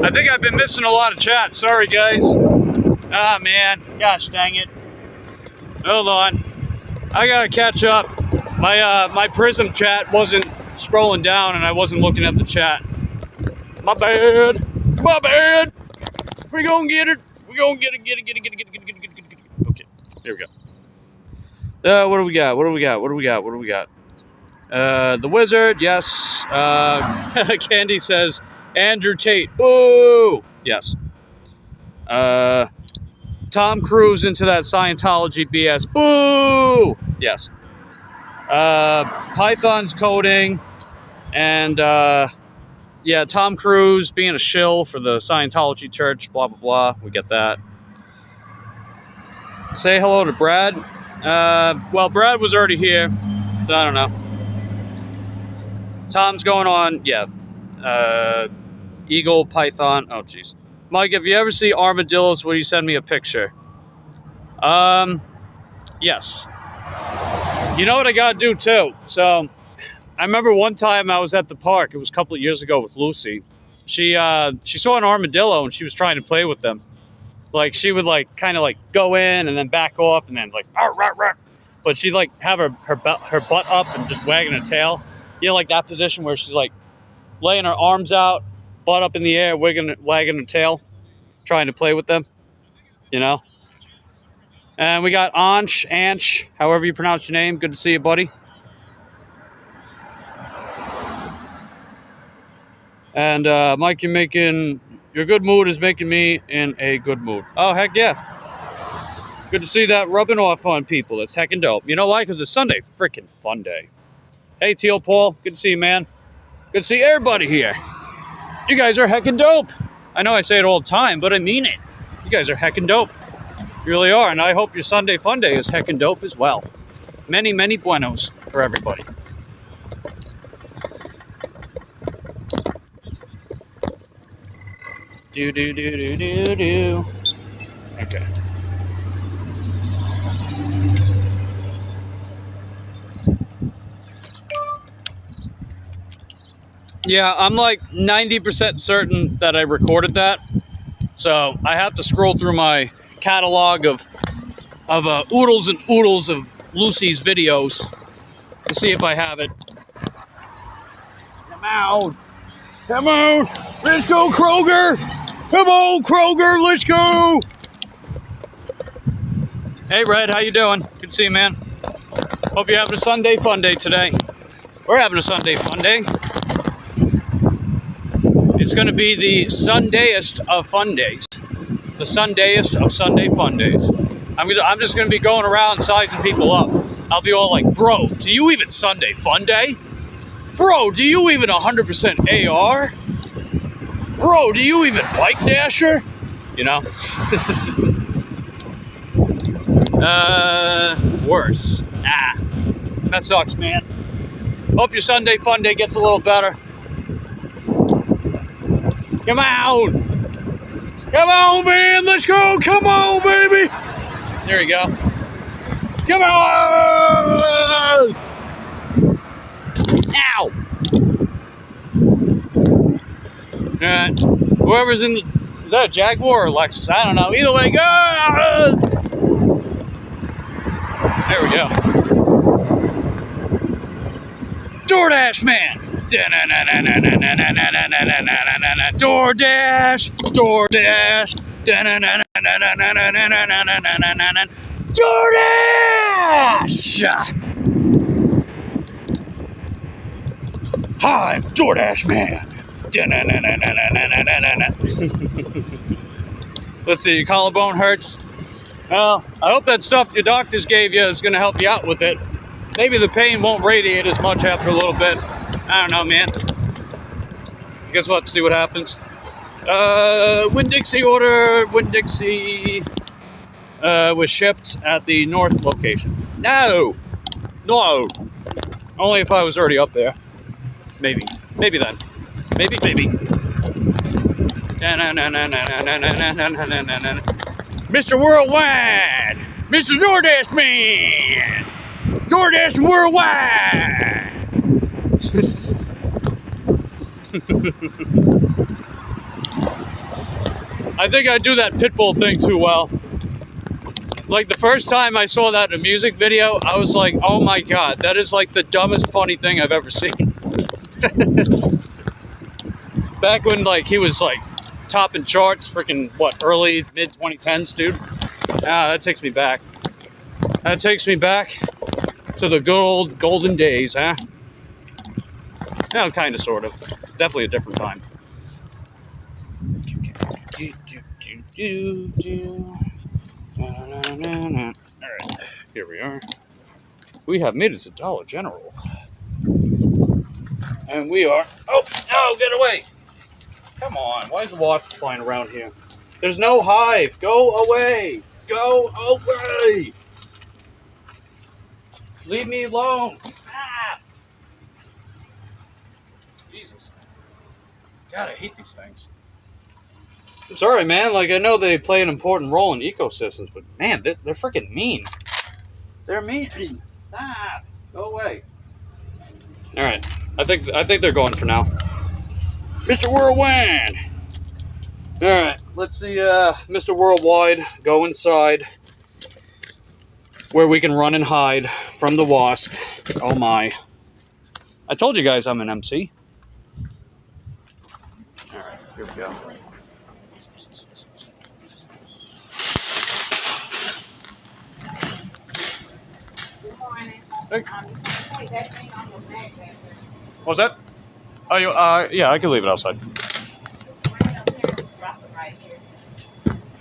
I think I've been missing a lot of chat. Sorry, guys. Ah, man. Gosh dang it. Hold on. I gotta catch up. My Prism chat wasn't scrolling down and I wasn't looking at the chat. My bad. My bad. We gonna get it. We gonna get it. Get it. Okay. Here we go. What do we got? What do we got? What do we got? What do we got? The Wizard, yes. Candy says, Andrew Tate, boo! Yes. Tom Cruise into that Scientology BS, boo! Yes. Python's coding, and, yeah, Tom Cruise being a shill for the Scientology church, blah, blah, blah. We get that. Say hello to Brad. Well, Brad was already here, so I don't know. Tom's going on, yeah. Eagle, Python. Oh, jeez. Mike, if you ever see armadillos, will you send me a picture? Yes. You know what I gotta do, too? So, I remember one time I was at the park. It was a couple of years ago with Lucy. She saw an armadillo, and she was trying to play with them. Like, she would, like, kind of, like, go in and then back off and then, like, arr, arr, arr. But she'd, like, have her butt up and just wagging her tail. You know, like that position where she's like laying her arms out, butt up in the air, wagging her tail, trying to play with them, you know. And we got Anch, however you pronounce your name. Good to see you, buddy. And Mike, your good mood is making me in a good mood. Oh, heck yeah. Good to see that rubbing off on people. That's heckin' dope. You know why? Because it's Sunday freaking fun day. Hey, Teal Paul. Good to see you, man. Good to see everybody here. You guys are heckin' dope. I know I say it all the time, but I mean it. You guys are heckin' dope. You really are. And I hope your Sunday fun day is heckin' dope as well. Many, many buenos for everybody. Do. Okay. Yeah, I'm like 90% certain that I recorded that. So I have to scroll through my catalog of oodles and oodles of Lucy's videos to see if I have it. Come on. Come on. Let's go, Kroger. Come on, Kroger. Let's go. Hey, Red. How you doing? Good to see you, man. Hope you're having a Sunday fun day today. We're having a Sunday fun day. It's going to be the Sundayest of fun days. The Sundayest of Sunday fun days. I'm just going to be going around sizing people up. I'll be all like, bro, do you even Sunday fun day? Bro, do you even 100% AR? Bro, do you even bike dasher? You know? Worse. That sucks, man. Hope your Sunday fun day gets a little better. Come on! Come on, man! Let's go! Come on, baby! There you go. Come on! Ow! Alright. Whoever's in the... Is that a Jaguar or a Lexus? I don't know. Either way, go! There we go. DoorDash man! DoorDash! DoorDash! DoorDash! Hi, I'm DoorDash man. Let's see, your collarbone hurts. Well, I hope that stuff your doctors gave you is going to help you out with it. Maybe the pain won't radiate as much after a little bit. I don't know, man. Guess what? See what happens. Winn-Dixie order. Winn-Dixie was shipped at the north location. No! No! Only if I was already up there. Maybe. Maybe then. Maybe. Mr. Worldwide! Mr. DoorDash Man! DoorDash Worldwide! I think I do that Pitbull thing too well. Like the first time I saw that in a music video, I was like, oh my god, that is like the dumbest funny thing I've ever seen. Back when like he was like topping charts, freaking what, early, mid 2010s, dude. Ah, that takes me back. That takes me back to the good old golden days, huh? Yeah, kind of, sort of. Definitely a different time. Alright, here we are. We have made it to Dollar General. And we are... Oh, no, get away! Come on, why is the wasp flying around here? There's no hive! Go away! Go away! Leave me alone! Ah! Jesus. God, I hate these things. I'm sorry, man. Like, I know they play an important role in ecosystems, but man, they're freaking mean. They're mean. Ah, go away. All right, I think they're going for now. Mr. Whirlwind. All right, let's see, Mr. Worldwide, go inside where we can run and hide from the wasp. Oh my! I told you guys I'm an MC. All right, here we go. Hey. What's that? Oh, you, yeah, I can leave it outside.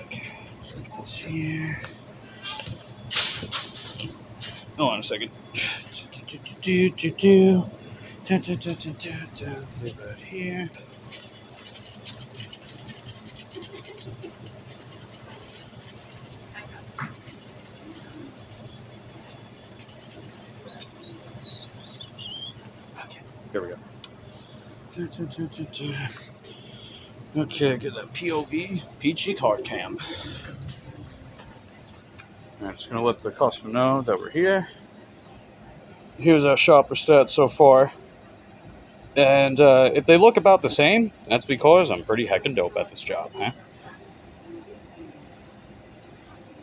Okay, let's see here. Hold on a second. Leave that here. Okay, here we go. Okay, get that POV, peachy card cam. I'm just gonna let the customer know that we're here. Here's our shopper stats so far. And if they look about the same, that's because I'm pretty heckin' dope at this job, huh?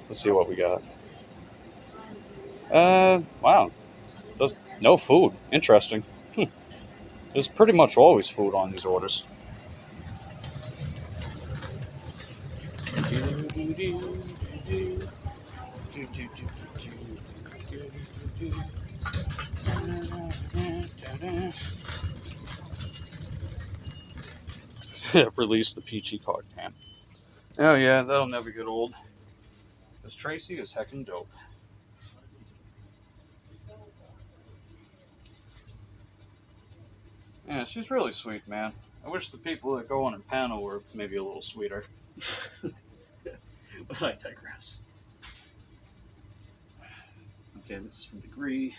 Let's see what we got. Wow. No food. Interesting. There's pretty much always food on these orders. Release the peachy card cam. Oh yeah, that'll never get old. Because Tracy is heckin' dope. Yeah, she's really sweet, man. I wish the people that go on her panel were maybe a little sweeter. But I digress. Okay, this is from Degree.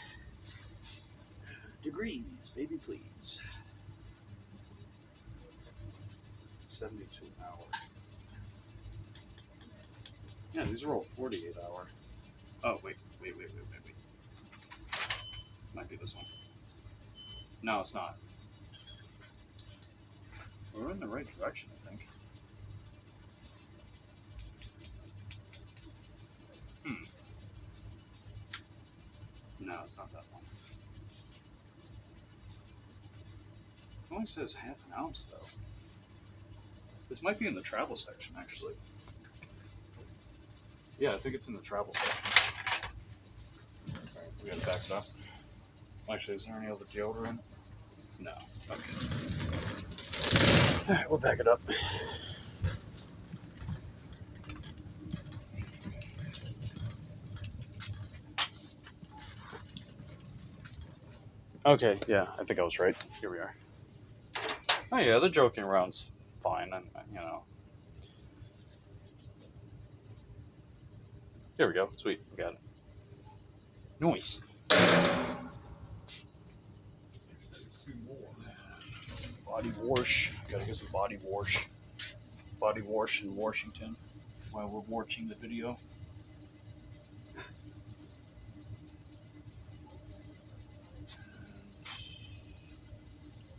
Degrees, baby, please. 72 an hour. Yeah, these are all 48 hour. Oh, wait. Might be this one. No, it's not. We're in the right direction, I think. No, it's not that one. It only says half an ounce, though. This might be in the travel section, actually. Yeah, I think it's in the travel section. Alright, we gotta back it up. Actually, is there any other deodorant? No. Okay. Alright, we'll back it up. Okay, yeah, I think I was right. Here we are. Oh yeah, the joking around's fine, and you know. Here we go. Sweet, we got it. Nice. Body wash. Gotta get some body wash. Body wash in Washington while we're watching the video.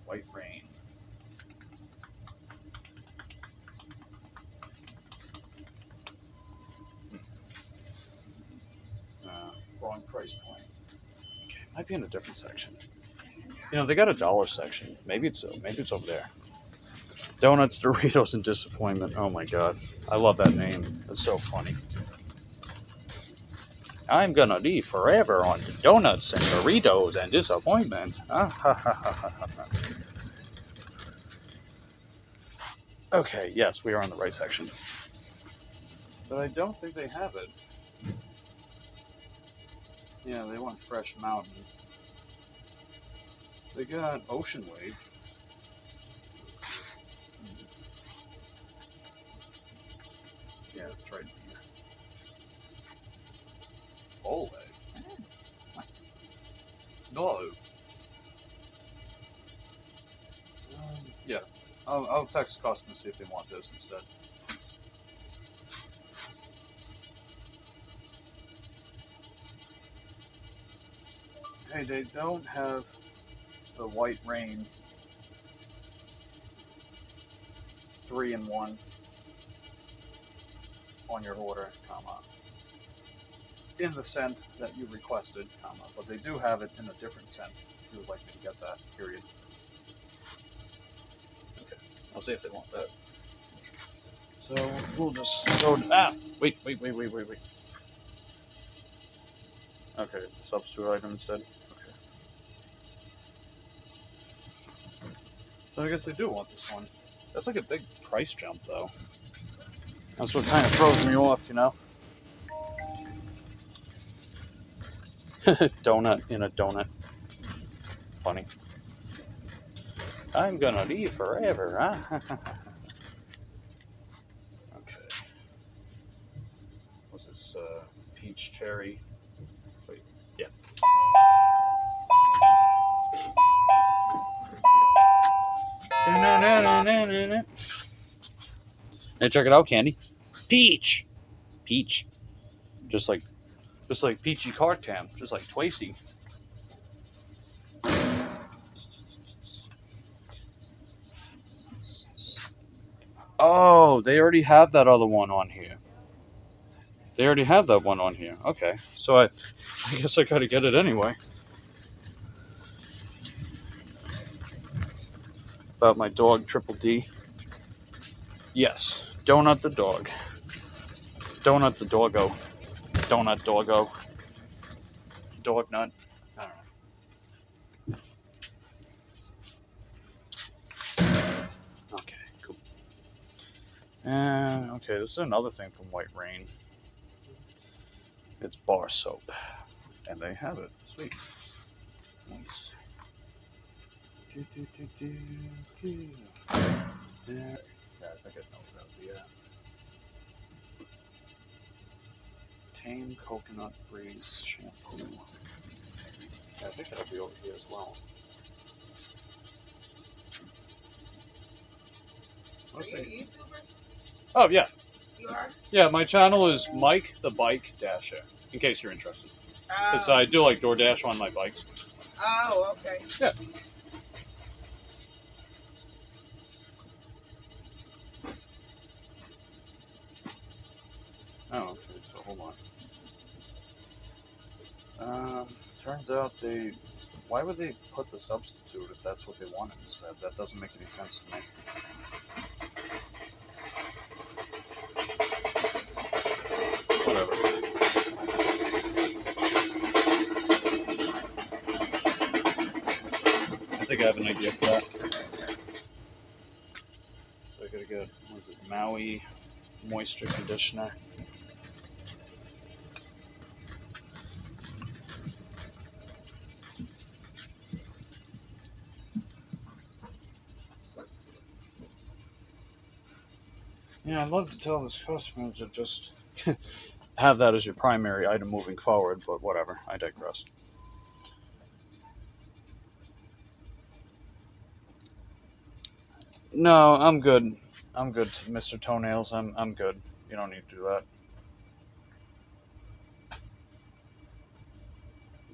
White rain. wrong price point. Okay, might be in a different section. You know, they got a dollar section. Maybe it's over there. Donuts, Doritos, and Disappointment. Oh my god, I love that name. It's so funny. I'm gonna live forever on donuts and Doritos and Disappointment. Okay, yes, we are in the right section. But I don't think they have it. Yeah, they want Fresh Mountain. They got Ocean Wave. Yeah, it's right here. Ole. Nice. No. Yeah. I'll text customer to see if they want this instead. Hey, they don't have the White Rain 3-in-1 on your order, comma, in the scent that you requested, comma, but they do have it in a different scent if you would like me to get that, period. Okay, I'll see if they want that. So we'll just go to, wait. Okay, substitute item instead. Okay. So I guess they do want this one. That's like a big price jump, though. That's what kind of throws me off, you know? Donut in a donut. Funny. I'm gonna leave forever, huh? Okay. What's this? Peach cherry. Wait, yeah. Hey, check it out, Candy. Peach! Peach. Just like Peachy Cartam. Just like Twacy. Oh, they already have that other one on here. They already have that one on here. Okay. So I guess I gotta get it anyway. About my dog, Triple D. Yes. Donut the dog. Donut the doggo. Donut doggo. Dog nut. I don't know. Okay, cool. And okay, this is another thing from White Rain. It's bar soap. And they have it. Sweet. Nice. Yeah, I think I know what that would be. Tame Coconut Breeze Shampoo. Yeah, I think that'll be over here as well.
Are you a YouTuber?
Oh, yeah.
You are?
Yeah, my channel is Mike the Bike Dasher, in case you're interested. Because I do like DoorDash on my bikes.
Oh, okay.
Yeah. Oh, okay, so hold on. Turns out why would they put the substitute if that's what they wanted instead? That doesn't make any sense to me. Whatever. I think I have an idea for that. So I gotta get, what is it, Maui Moisture Conditioner. Yeah, I'd love to tell this customer to just have that as your primary item moving forward, but whatever, I digress. No, I'm good. I'm good, Mr. Toenails. I'm good. You don't need to do that.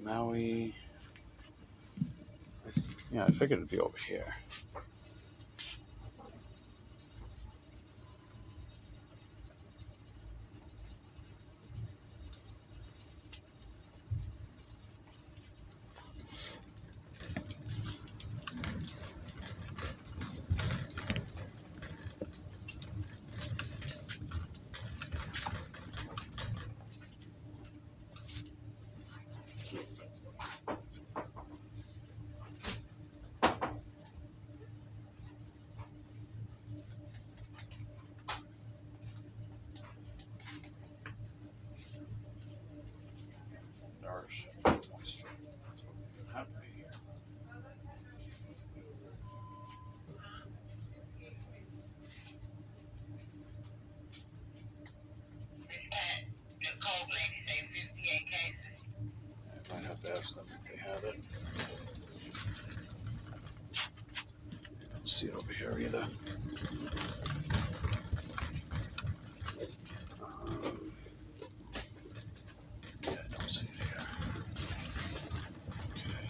Maui. Yeah, I figured it'd be over here. it. I don't see it over here either. Yeah, I don't see it here. Okay.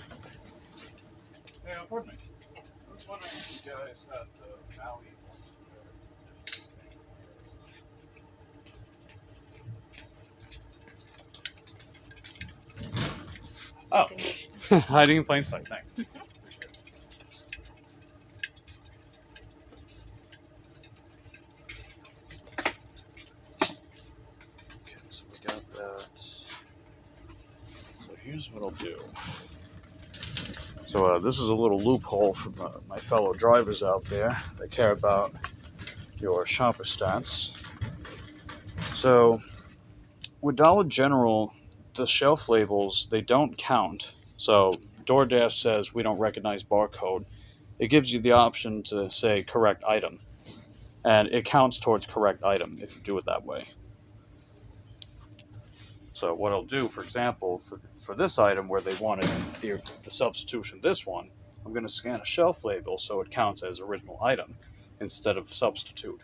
Hey, pardon me. I was wondering if you guys had the Maui Oh, hiding in plain sight. Thanks. Okay, so we got that. So here's what I'll do. So this is a little loophole for my fellow drivers out there that care about your shopper stats. So with Dollar General, the shelf labels, they don't count. So DoorDash says we don't recognize barcode. It gives you the option to say correct item. And it counts towards correct item if you do it that way. So what I'll do, for example, for this item where they wanted the substitution, this one, I'm going to scan a shelf label so it counts as original item instead of substitute.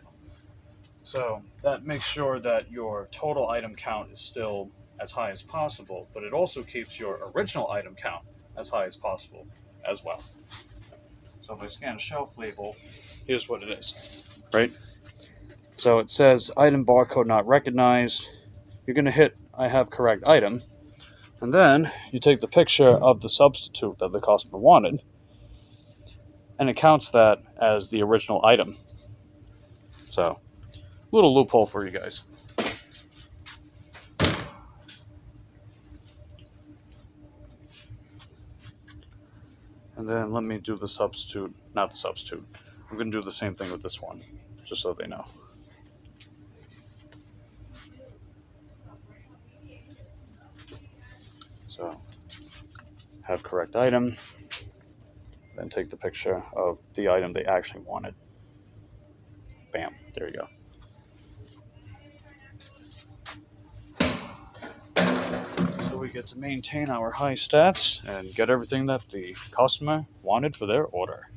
So that makes sure that your total item count is still as high as possible, but it also keeps your original item count as high as possible as well. So if I scan a shelf label, here's what it is, right? So it says item barcode not recognized. You're going to hit I have correct item, and then you take the picture of the substitute that the customer wanted, and it counts that as the original item. So, little loophole for you guys. And then let me do the substitute, not the substitute. I'm going to do the same thing with this one, just so they know. So, have correct item, then take the picture of the item they actually wanted. Bam, there you go. So we get to maintain our high stats and get everything that the customer wanted for their order.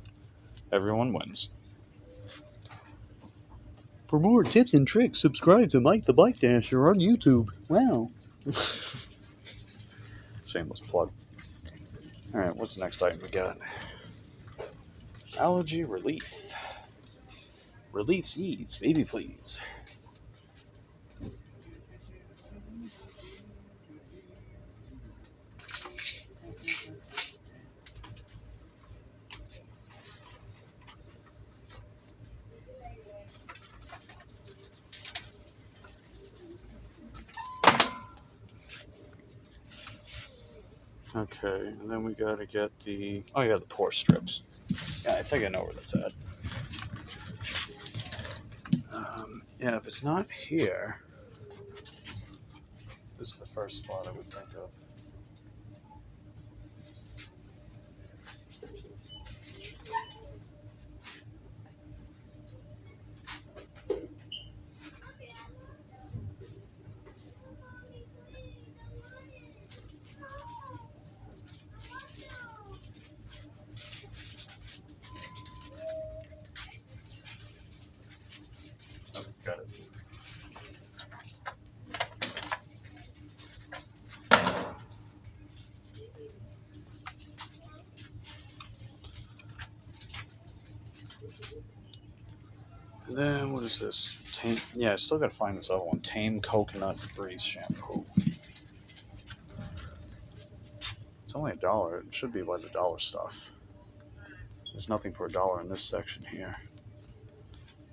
Everyone wins.
For more tips and tricks, subscribe to Mike the Bike Dasher on YouTube. Wow.
Shameless plug. Alright, what's the next item we got? Allergy relief. Relief's ease, baby please. Okay, and then we gotta get the the pore strips. Yeah, I think I know where that's at. Yeah, if it's not here, this is the first spot I would think of. Oh, got it. And then what is this? Yeah, I still gotta find this other one. Tame Coconut Breeze Shampoo. It's only $1. It should be by the dollar stuff. There's nothing for $1 in this section here.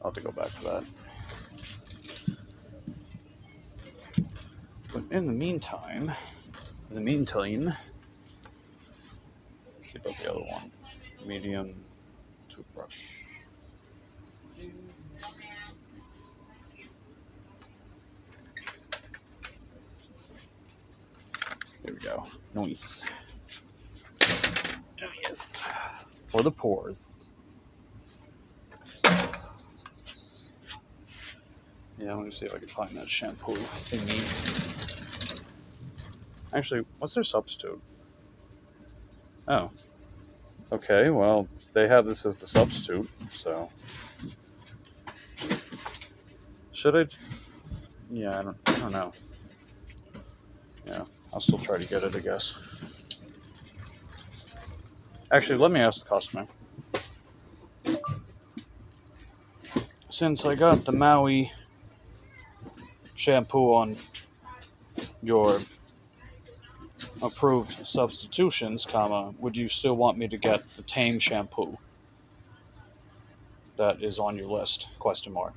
I'll have to go back to that. But in the meantime, see about the other one. Medium toothbrush. There we go. Nice. Oh, yes. For the pores. Yeah, let me see if I can find that shampoo thingy. Actually, what's their substitute? Oh. Okay, well, they have this as the substitute, so. Should I? Yeah, I don't know. Yeah, I'll still try to get it, I guess. Actually, let me ask the customer. Since I got the Maui shampoo on your approved substitutions, would you still want me to get the Tame shampoo that is on your list? Question mark.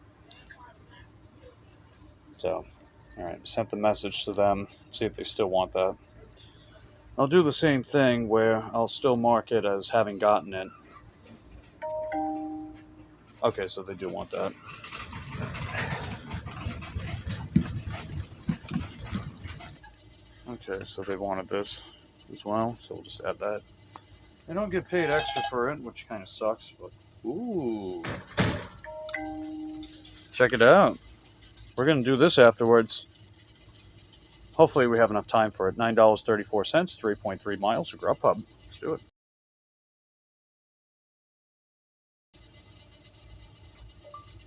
So, all right, sent the message to them. See if they still want that. I'll do the same thing where I'll still mark it as having gotten it. Okay, so they do want that. Okay, so they wanted this as well, so we'll just add that. They don't get paid extra for it, which kind of sucks, but ooh. Check it out. We're going to do this afterwards. Hopefully we have enough time for it. $9.34, 3.3 miles for Grubhub. Let's do it.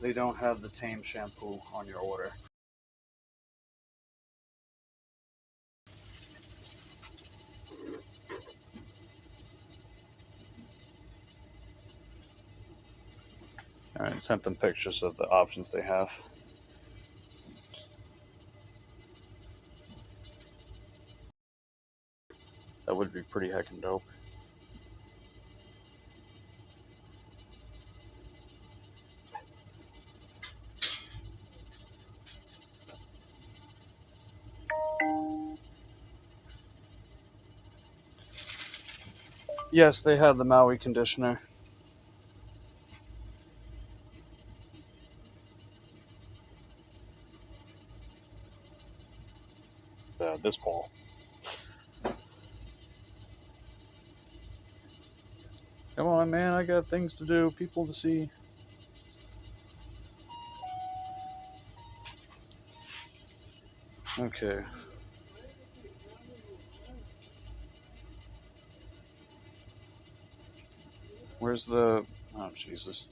They don't have the Tame shampoo on your order. All right, sent them pictures of the options they have. That would be pretty heckin' dope. Yes, they have the Maui conditioner. This Paul. Come on, man, I got things to do, people to see. Okay. Where's the... Oh, Jesus.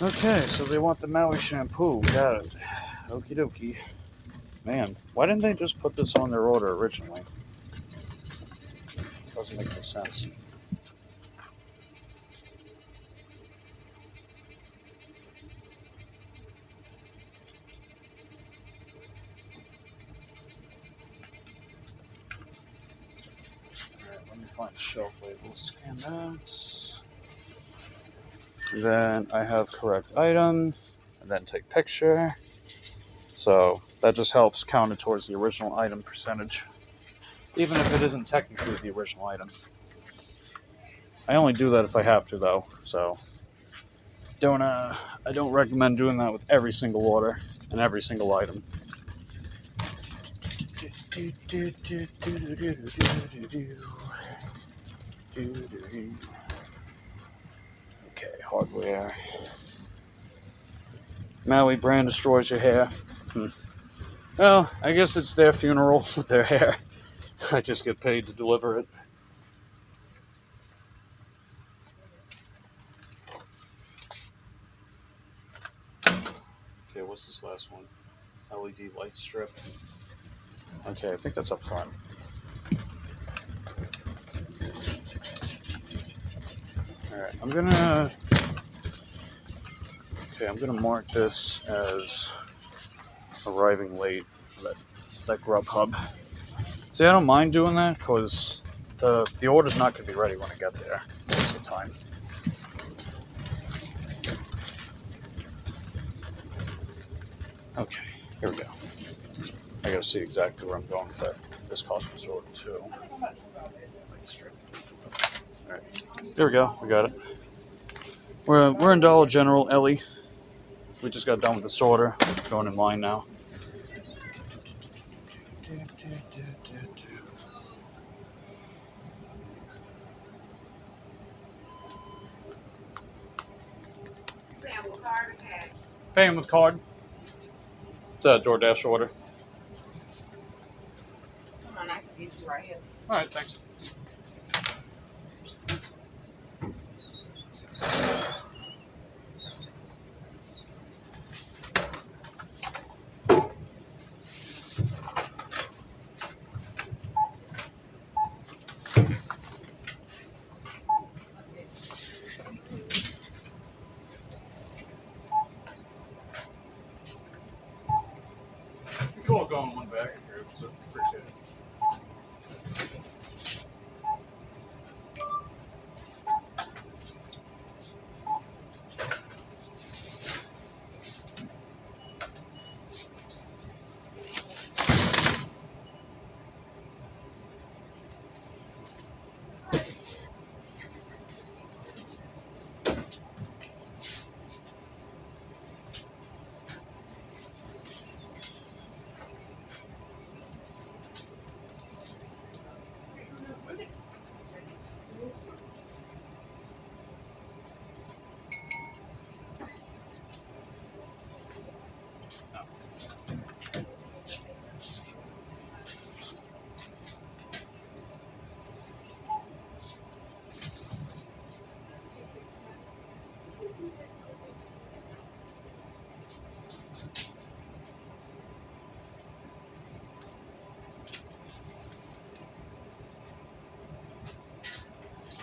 Okay, so they want the Maui shampoo. Got it. Okie dokie. Man, why didn't they just put this on their order originally? Doesn't make any sense. Alright, let me find the shelf label. Scan that. Then I have correct item. And then take picture. So that just helps count it towards the original item percentage. Even if it isn't technically the original item. I only do that if I have to, though. So I don't recommend doing that with every single order and every single item. Okay, hardware. Maui brand destroys your hair. Well, I guess it's their funeral with their hair. I just get paid to deliver it. Okay, what's this last one? LED light strip. Okay, I think that's up front. Alright, I'm gonna mark this as arriving late for that Grubhub. See, I don't mind doing that because the order's not gonna be ready when I get there most of the time. Okay, here we go. I gotta see exactly where I'm going with that. This customer's order too. Alright, there we go. We got it. We're in Dollar General, Ellie. We just got done with this order. Going in line now.
card or cash?
Paying with card. It's a DoorDash order.
Come on, I can get you right here.
All right, thanks. You can all go in one bag here, so appreciate it.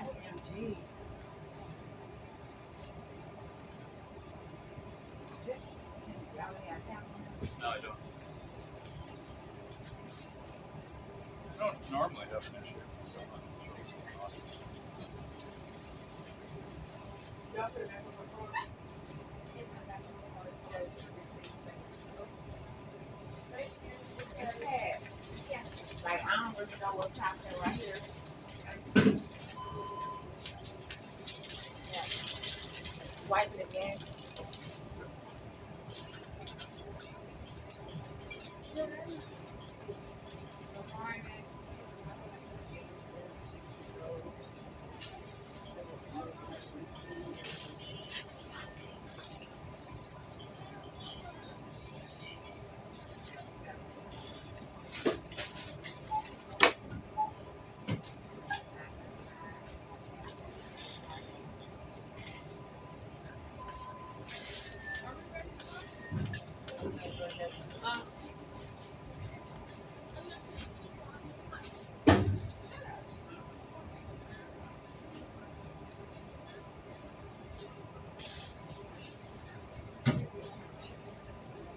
OMG. Y'all ain't got time.
No, I don't. I don't normally have an issue. So I'm not sure what's
Y'all put it back on the floor. Like, I don't really know what's happening right here. Yeah. Wipe it again.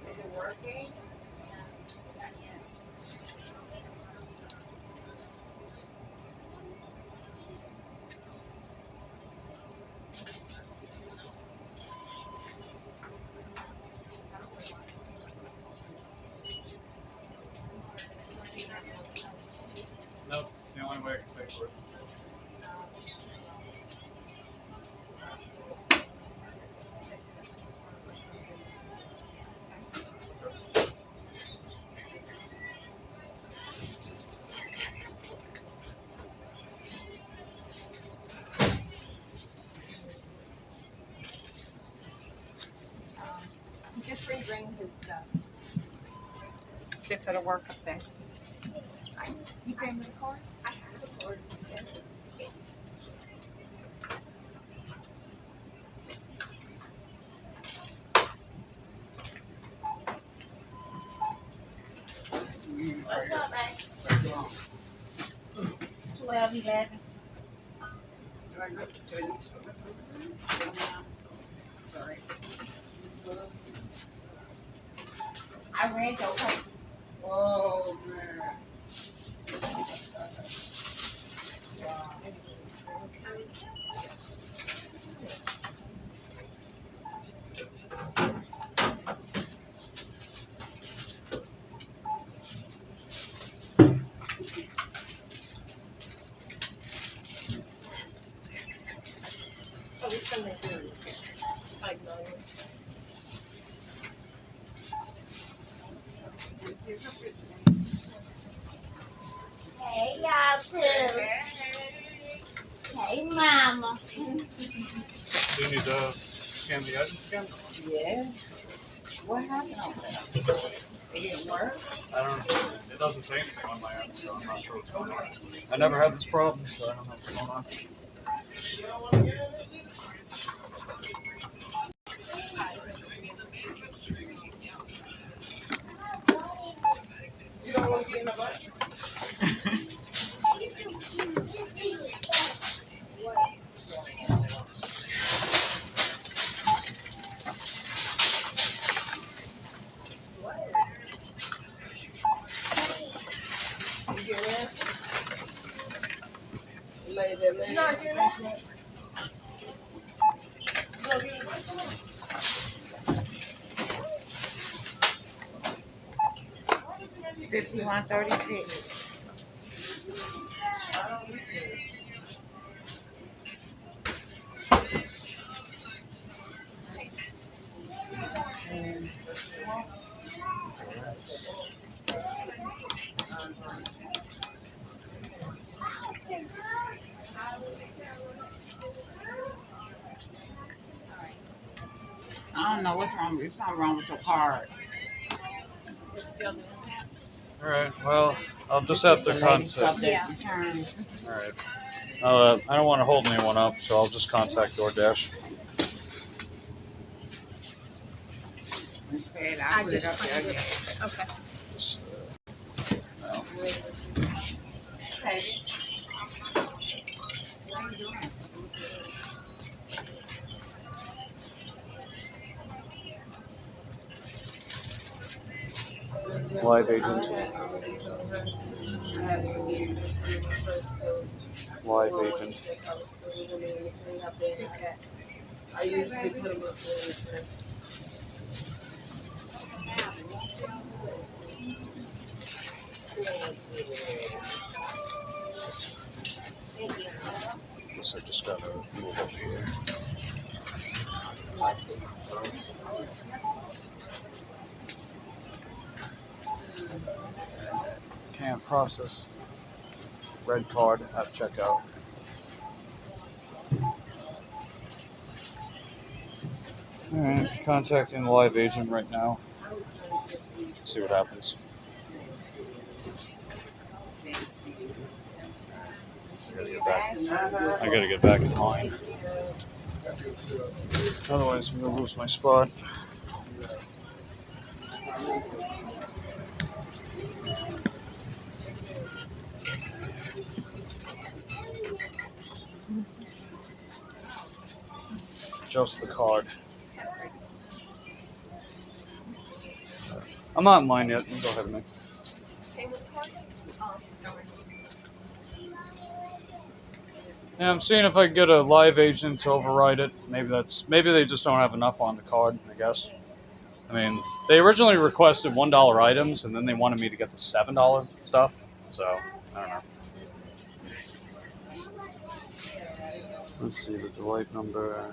Is it working?
Nope, it's the only way I can pay for it.
Just re-bring his stuff. See if it'll work up there. You paying with a card? I have a card. What's up, man? 12:11. Sorry. I read your paper. Oh, man. Oh, we still make it. 5 million. Hey, y'all too. Hey, mama.
Do you need scan the items again?
Yeah. What happened over there? It didn't work?
I don't know. It doesn't say anything on my end, so I'm not sure what's going on. I never had this problem, so I don't know what's going on.
$51.36. I don't know what's wrong. It's not wrong with your card.
All right. Well, I'll just have to contact.
Yeah.
All right. I don't want to hold anyone up, so I'll just contact DoorDash.
I put it up there. Okay.
No.
Okay.
Live agent. Live agent.
I usually put them up there.
Guess I just gotta move up here. Can't process. Red card at checkout. Alright, contacting the live agent right now. See what happens. I gotta get back in line. Otherwise, I'm gonna lose my spot. Just the card. I'm not in line yet. You go ahead, Nick. Yeah, I'm seeing if I can get a live agent to override it. Maybe they just don't have enough on the card, I guess. I mean, they originally requested $1 items, and then they wanted me to get the $7 stuff. So I don't know. Let's see the delight number.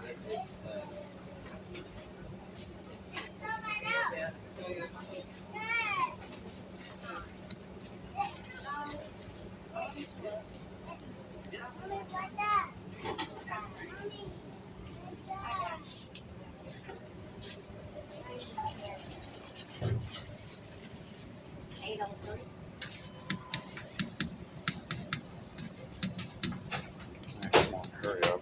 Come on, hurry up.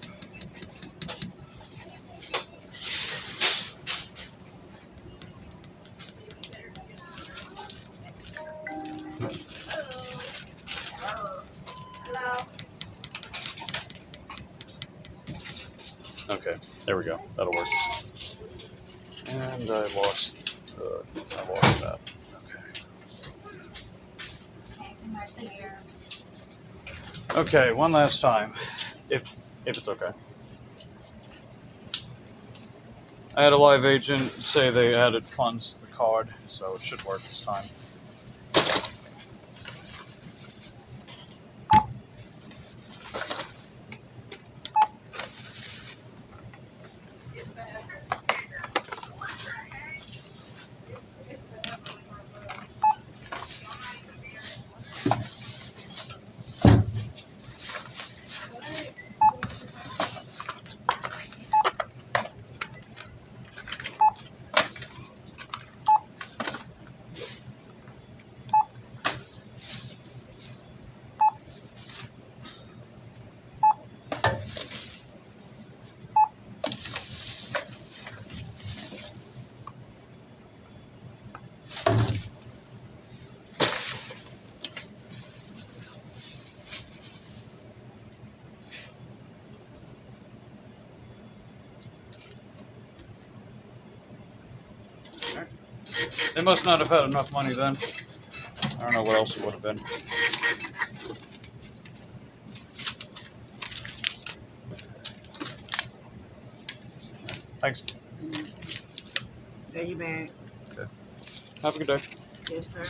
Okay, there we go. That'll work. And I lost that. Okay. Okay, one last time, if it's okay. I had a live agent say they added funds to the card, so it should work this time. They must not have had enough money then. I don't know what else it would have been. Thanks.
There you back.
Okay. Have a good day.
Yes, sir.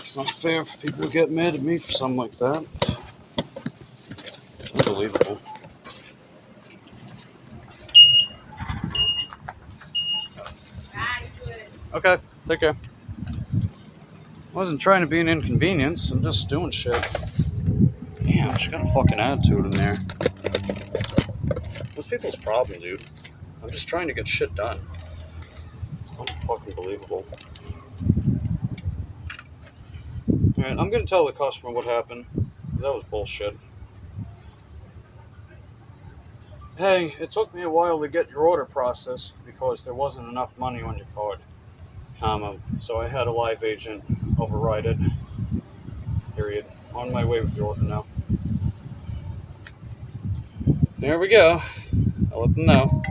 It's not fair for people to get mad at me for something like that. Unbelievable. Okay, take care. I wasn't trying to be an inconvenience. I'm just doing shit. Damn, she's got a fucking attitude in there. What's people's problem, dude? I'm just trying to get shit done. Unfucking believable. Alright, I'm gonna tell the customer what happened. That was bullshit. Hey, it took me a while to get your order processed because there wasn't enough money on your card. So I had a live agent override it. Period. On my way with the order now. There we go. I'll let them know.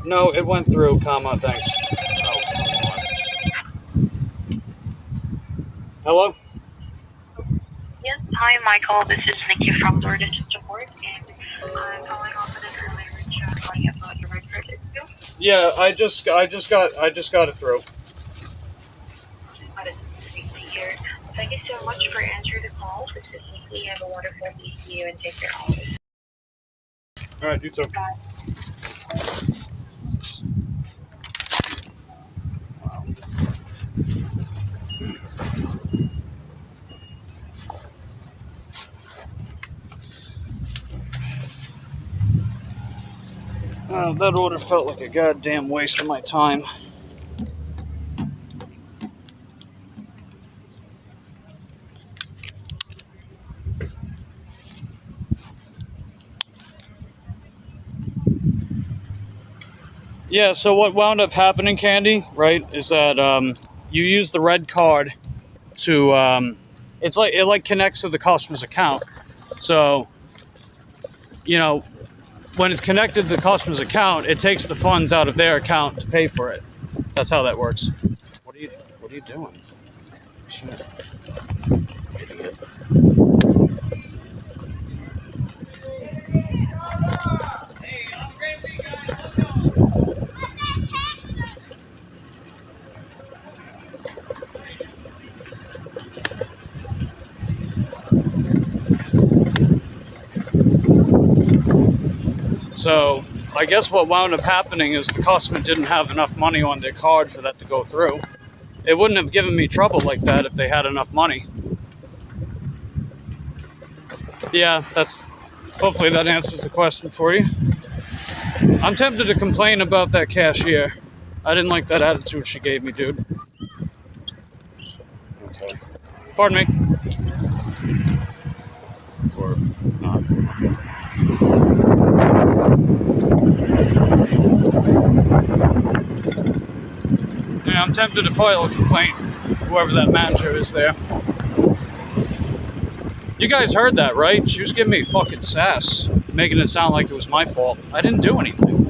No, it went through, thanks. Oh, come on. Hello?
Yes, hi Michael, this is Nikki from DoorDash support, and I'm calling off of an earlier chat calling about your red credit bill.
Yeah, I just got it through.
What is it here? Thank you so much for answering the call. This is Nikki. Have a wonderful day to you and take care of it.
Alright, you too.
Bye.
That order felt like a goddamn waste of my time. Yeah, so what wound up happening, Candy, right, is that you use the red card to, it's like, it connects to the customer's account. So, you know, when it's connected to the customer's account, it takes the funds out of their account to pay for it. That's how that works. What are you doing? Shit. Idiot. So I guess what wound up happening is the customer didn't have enough money on their card for that to go through. It wouldn't have given me trouble like that if they had enough money. Yeah, hopefully that answers the question for you. I'm tempted to complain about that cashier. I didn't like that attitude she gave me, dude. Okay. Pardon me. Or not. Yeah, I'm tempted to file a complaint, whoever that manager is there. You guys heard that, right? She was giving me fucking sass, making it sound like it was my fault. I didn't do anything.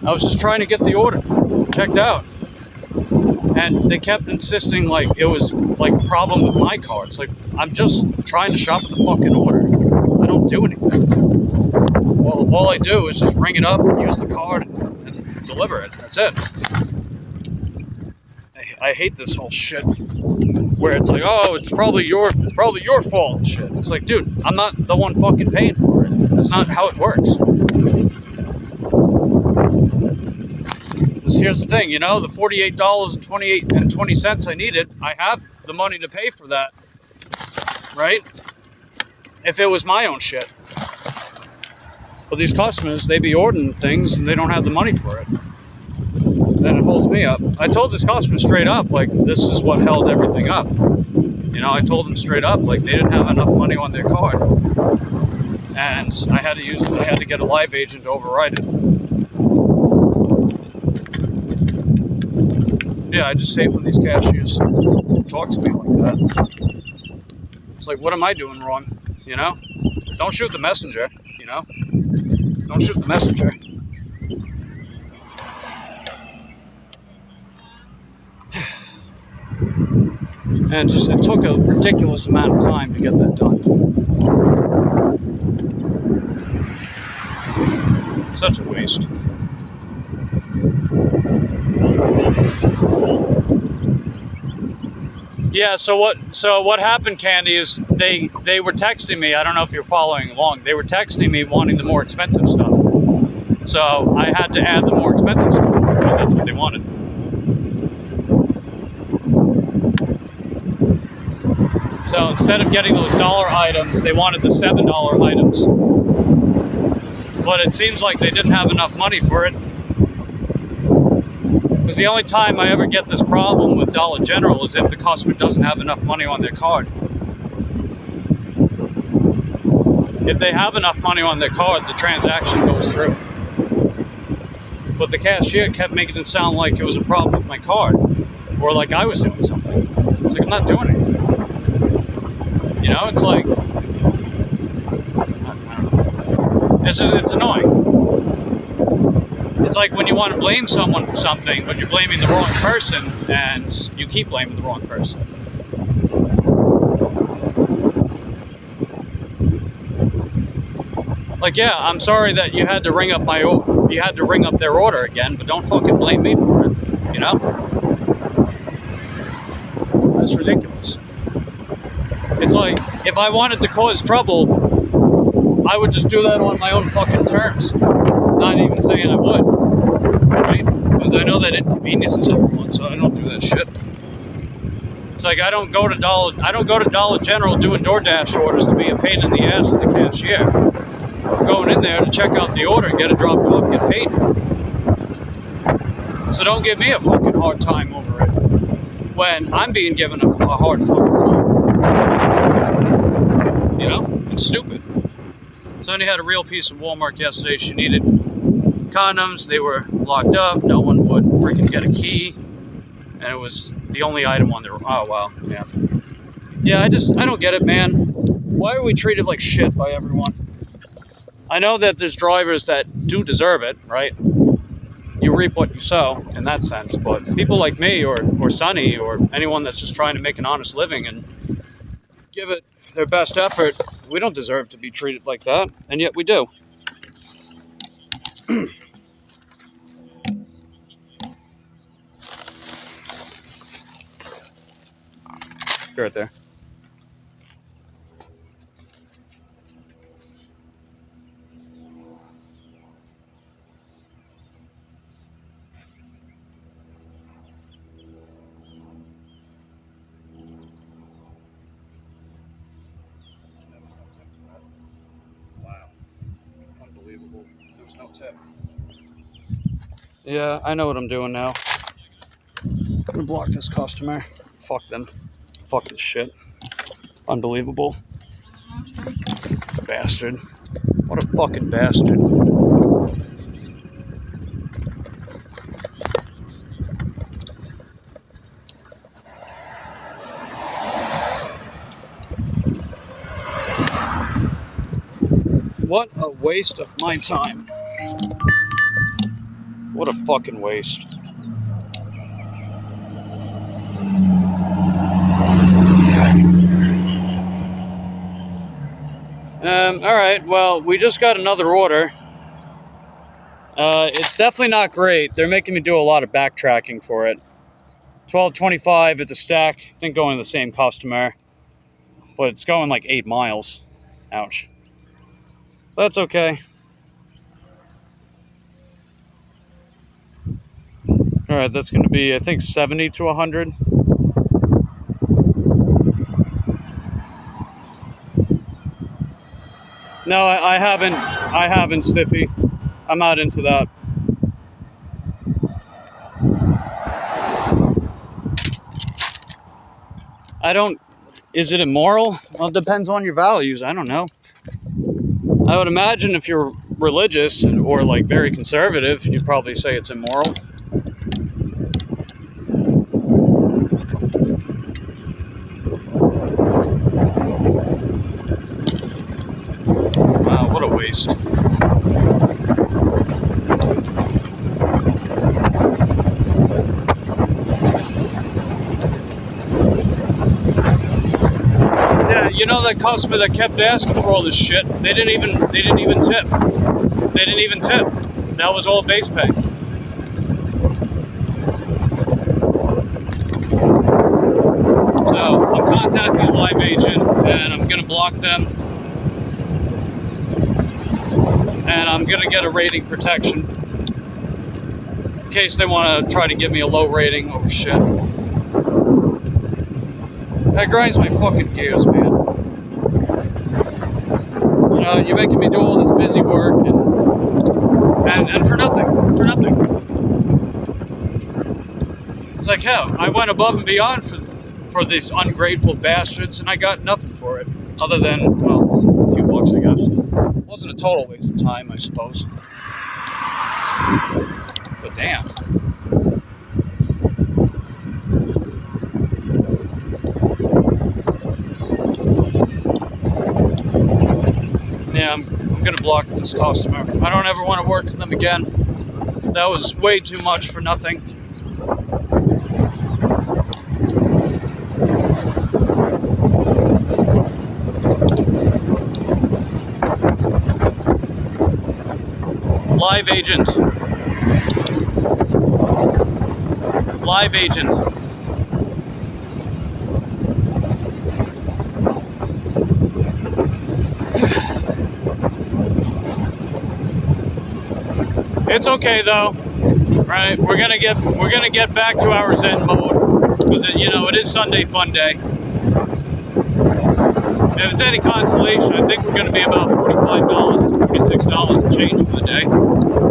I was just trying to get the order checked out. And they kept insisting like it was like a problem with my cards. Like, I'm just trying to shop at the fucking order. I don't do anything. Well, all I do is just ring it up, use the card, and deliver it. That's it. I hate this whole shit where it's like, oh, it's probably your fault and shit. It's like, dude, I'm not the one fucking paying for it. That's not how it works. Here's the thing, you know, the $48.20 I needed, I have the money to pay for that, right? If it was my own shit. But these customers, they be ordering things and they don't have the money for it. Then it holds me up. I told this customer straight up, like, this is what held everything up. You know, I told them straight up, like, they didn't have enough money on their card. And I had to get a live agent to override it. Yeah, I just hate when these cashiers talk to me like that. It's like, what am I doing wrong? You know? Don't shoot the messenger, you know? Don't shoot the messenger. And it took a ridiculous amount of time to get that done. Such a waste. Yeah, so what happened, Candy, is they were texting me. I don't know if you're following along. They were texting me wanting the more expensive stuff. So I had to add the more expensive stuff because that's what they wanted. So instead of getting those dollar items, they wanted the $7 items. But it seems like they didn't have enough money for it. Because the only time I ever get this problem with Dollar General is if the customer doesn't have enough money on their card. If they have enough money on their card, the transaction goes through. But the cashier kept making it sound like it was a problem with my card, or like I was doing something. It's like, I'm not doing anything. You know, it's like, it's annoying. It's like when you want to blame someone for something, but you're blaming the wrong person, and you keep blaming the wrong person. Like, yeah, I'm sorry that you had to ring up their order again, but don't fucking blame me for it. You know? That's ridiculous. It's like, if I wanted to cause trouble, I would just do that on my own fucking terms. Not even saying I would, right? Because I know that inconveniences everyone, so I don't do that shit. It's like I don't go to Dollar General doing DoorDash orders to be a pain in the ass to the cashier. I'm going in there to check out the order, get it dropped off, get paid. So don't give me a fucking hard time over it when I'm being given a hard fucking time. You know, it's stupid. Sonny had a real piece of Walmart yesterday. She needed condoms. They were locked up. No one would freaking get a key. And it was the only item on their... Oh, wow. Yeah. Yeah, I don't get it, man. Why are we treated like shit by everyone? I know that there's drivers that do deserve it, right? You reap what you sow in that sense. But people like me or Sonny or anyone that's just trying to make an honest living and give it their best effort, we don't deserve to be treated like that, and yet we do. You're right there. Tip. Yeah, I know what I'm doing now. I'm gonna block this customer. Fuck them. Fucking shit. Unbelievable. The bastard. What a fucking bastard. What a waste of my time. What a fucking waste. Alright, well, we just got another order. It's definitely not great. They're making me do a lot of backtracking for it. $12.25, it's a stack. I think going to the same customer. But it's going like 8 miles. Ouch. But that's okay. Alright, that's going to be, I think, 70 to 100. No, I haven't, Stiffy. I'm not into that. Is it immoral? Well, it depends on your values. I don't know. I would imagine if you're religious or like very conservative, you'd probably say it's immoral. customer that kept asking for all this shit, they didn't even tip. They didn't even tip. That was all base pay. So I'm contacting a live agent and I'm gonna block them. And I'm gonna get a rating protection in case they want to try to give me a low rating over shit. That grinds my fucking gears, man. You know, you're making me do all this busy work and for nothing. For nothing. It's like, hell, I went above and beyond for these ungrateful bastards and I got nothing for it. Other than, well, a few bucks, I guess. It wasn't a total waste of time, I suppose. But damn. Yeah, I'm gonna block this customer. I don't ever want to work with them again. That was way too much for nothing. Live agent. Live agent. It's okay though, right? We're gonna get back to our Zen mode because it is Sunday Fun Day. If it's any consolation, I think we're gonna be about $45, $46 and change for the day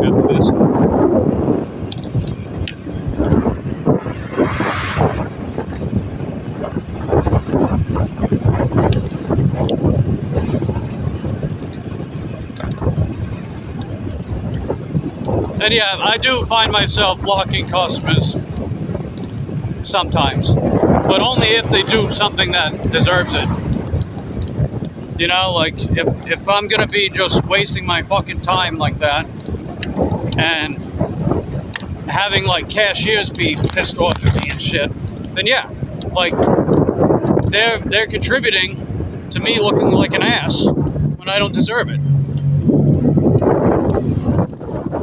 after this. And yeah, I do find myself blocking customers sometimes, but only if they do something that deserves it. You know, like if I'm gonna be just wasting my fucking time like that and having like cashiers be pissed off at me and shit, then yeah, like they're contributing to me looking like an ass when I don't deserve it.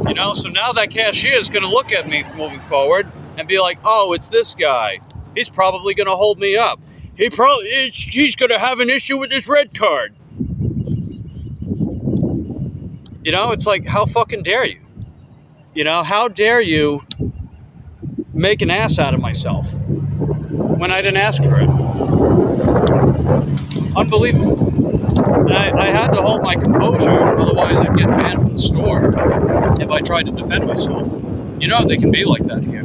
You know, so now that cashier is going to look at me moving forward and be like, oh, it's this guy. He's probably going to hold me up. He's going to have an issue with his red card. You know, it's like, how fucking dare you? You know, how dare you make an ass out of myself when I didn't ask for it? Unbelievable. And I had to hold my composure, otherwise I'd get banned from the store if I tried to defend myself. You know, they can be like that here.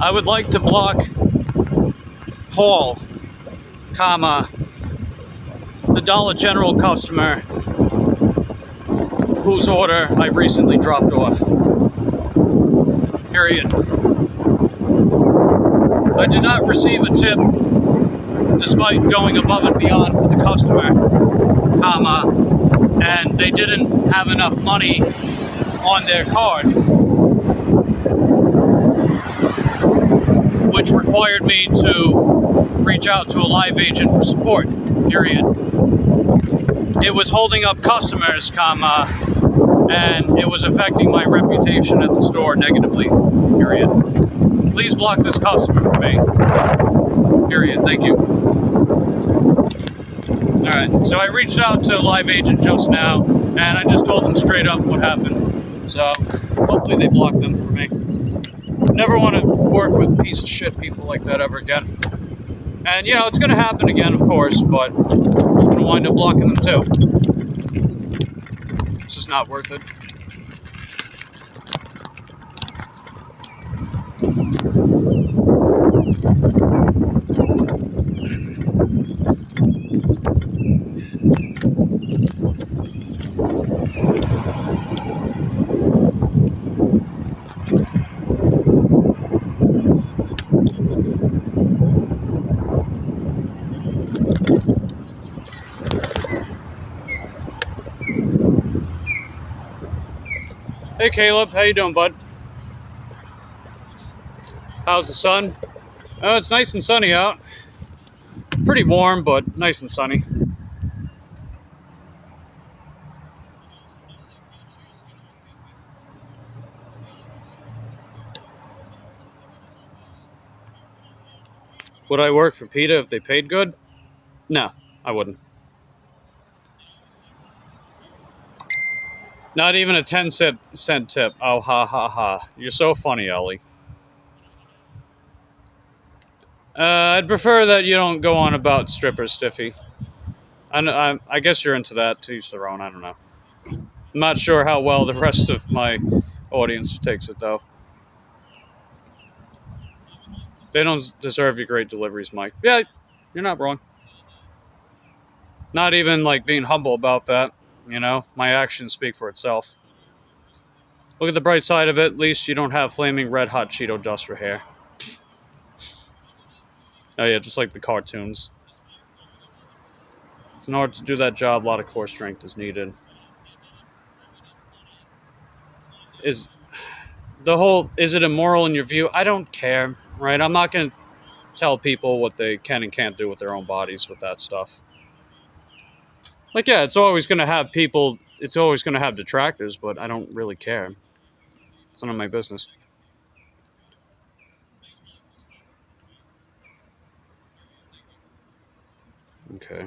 I would like to block Paul, comma, the Dollar General customer whose order I recently dropped off. Period. I did not receive a tip despite going above and beyond for the customer, comma, and they didn't have enough money on their card, which required me to reach out to a live agent for support, period. It was holding up customers, comma, and it was affecting my reputation at the store negatively, period. Please block this customer for me. Period. Thank you. Alright, so I reached out to a live agent just now, and I just told them straight up what happened. So, hopefully they block them for me. Never want to work with piece of shit people like that ever again. And, you know, it's going to happen again, of course, but I'm going to wind up blocking them too. It's just not worth it. Hey Caleb, how you doing, bud? How's the sun? Oh, it's nice and sunny out. pretty warm, but nice and sunny. Would I work for PETA if they paid good? No, I wouldn't. Not even a 10-cent tip. Oh, ha, ha, ha. You're so funny, Ellie. I'd prefer that you don't go on about strippers, Stiffy. I guess you're into that, to each their own, I don't know. I'm not sure how well the rest of my audience takes it, though. They don't deserve your great deliveries, Mike. Yeah, you're not wrong. Not even, like, being humble about that, you know? My actions speak for itself. Look at the bright side of it. At least you don't have flaming red hot Cheeto dust for hair. Oh, yeah, just like the cartoons. In order to do that job, a lot of core strength is needed. Is it immoral in your view? I don't care, right? I'm not going to tell people what they can and can't do with their own bodies with that stuff. Like, yeah, it's always going to have people, it's always going to have detractors, but I don't really care. It's none of my business. Okay.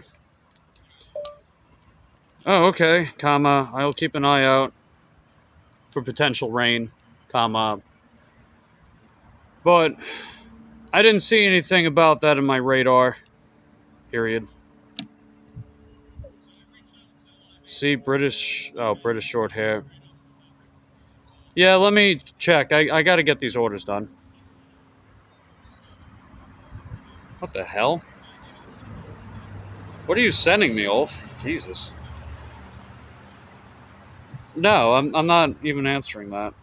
Oh, okay, comma, I'll keep an eye out for potential rain, comma. But I didn't see anything about that in my radar, period. See, British short hair. Yeah, let me check. I gotta get these orders done. What the hell? What are you sending me, Ulf? Jesus. No, I'm not even answering that.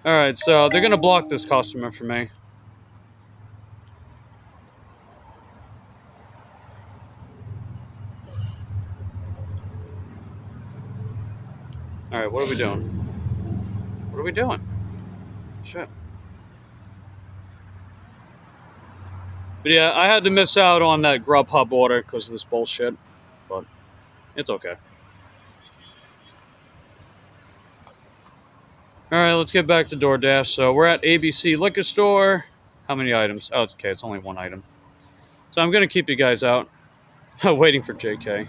Alright, so they're gonna block this customer for me. Alright, what are we doing? What are we doing? Shit. But yeah, I had to miss out on that Grubhub order because of this bullshit. But it's okay. Alright, let's get back to DoorDash. So we're at ABC Liquor Store. How many items? Oh, it's okay. It's only one item. So I'm going to keep you guys out. Waiting for JK.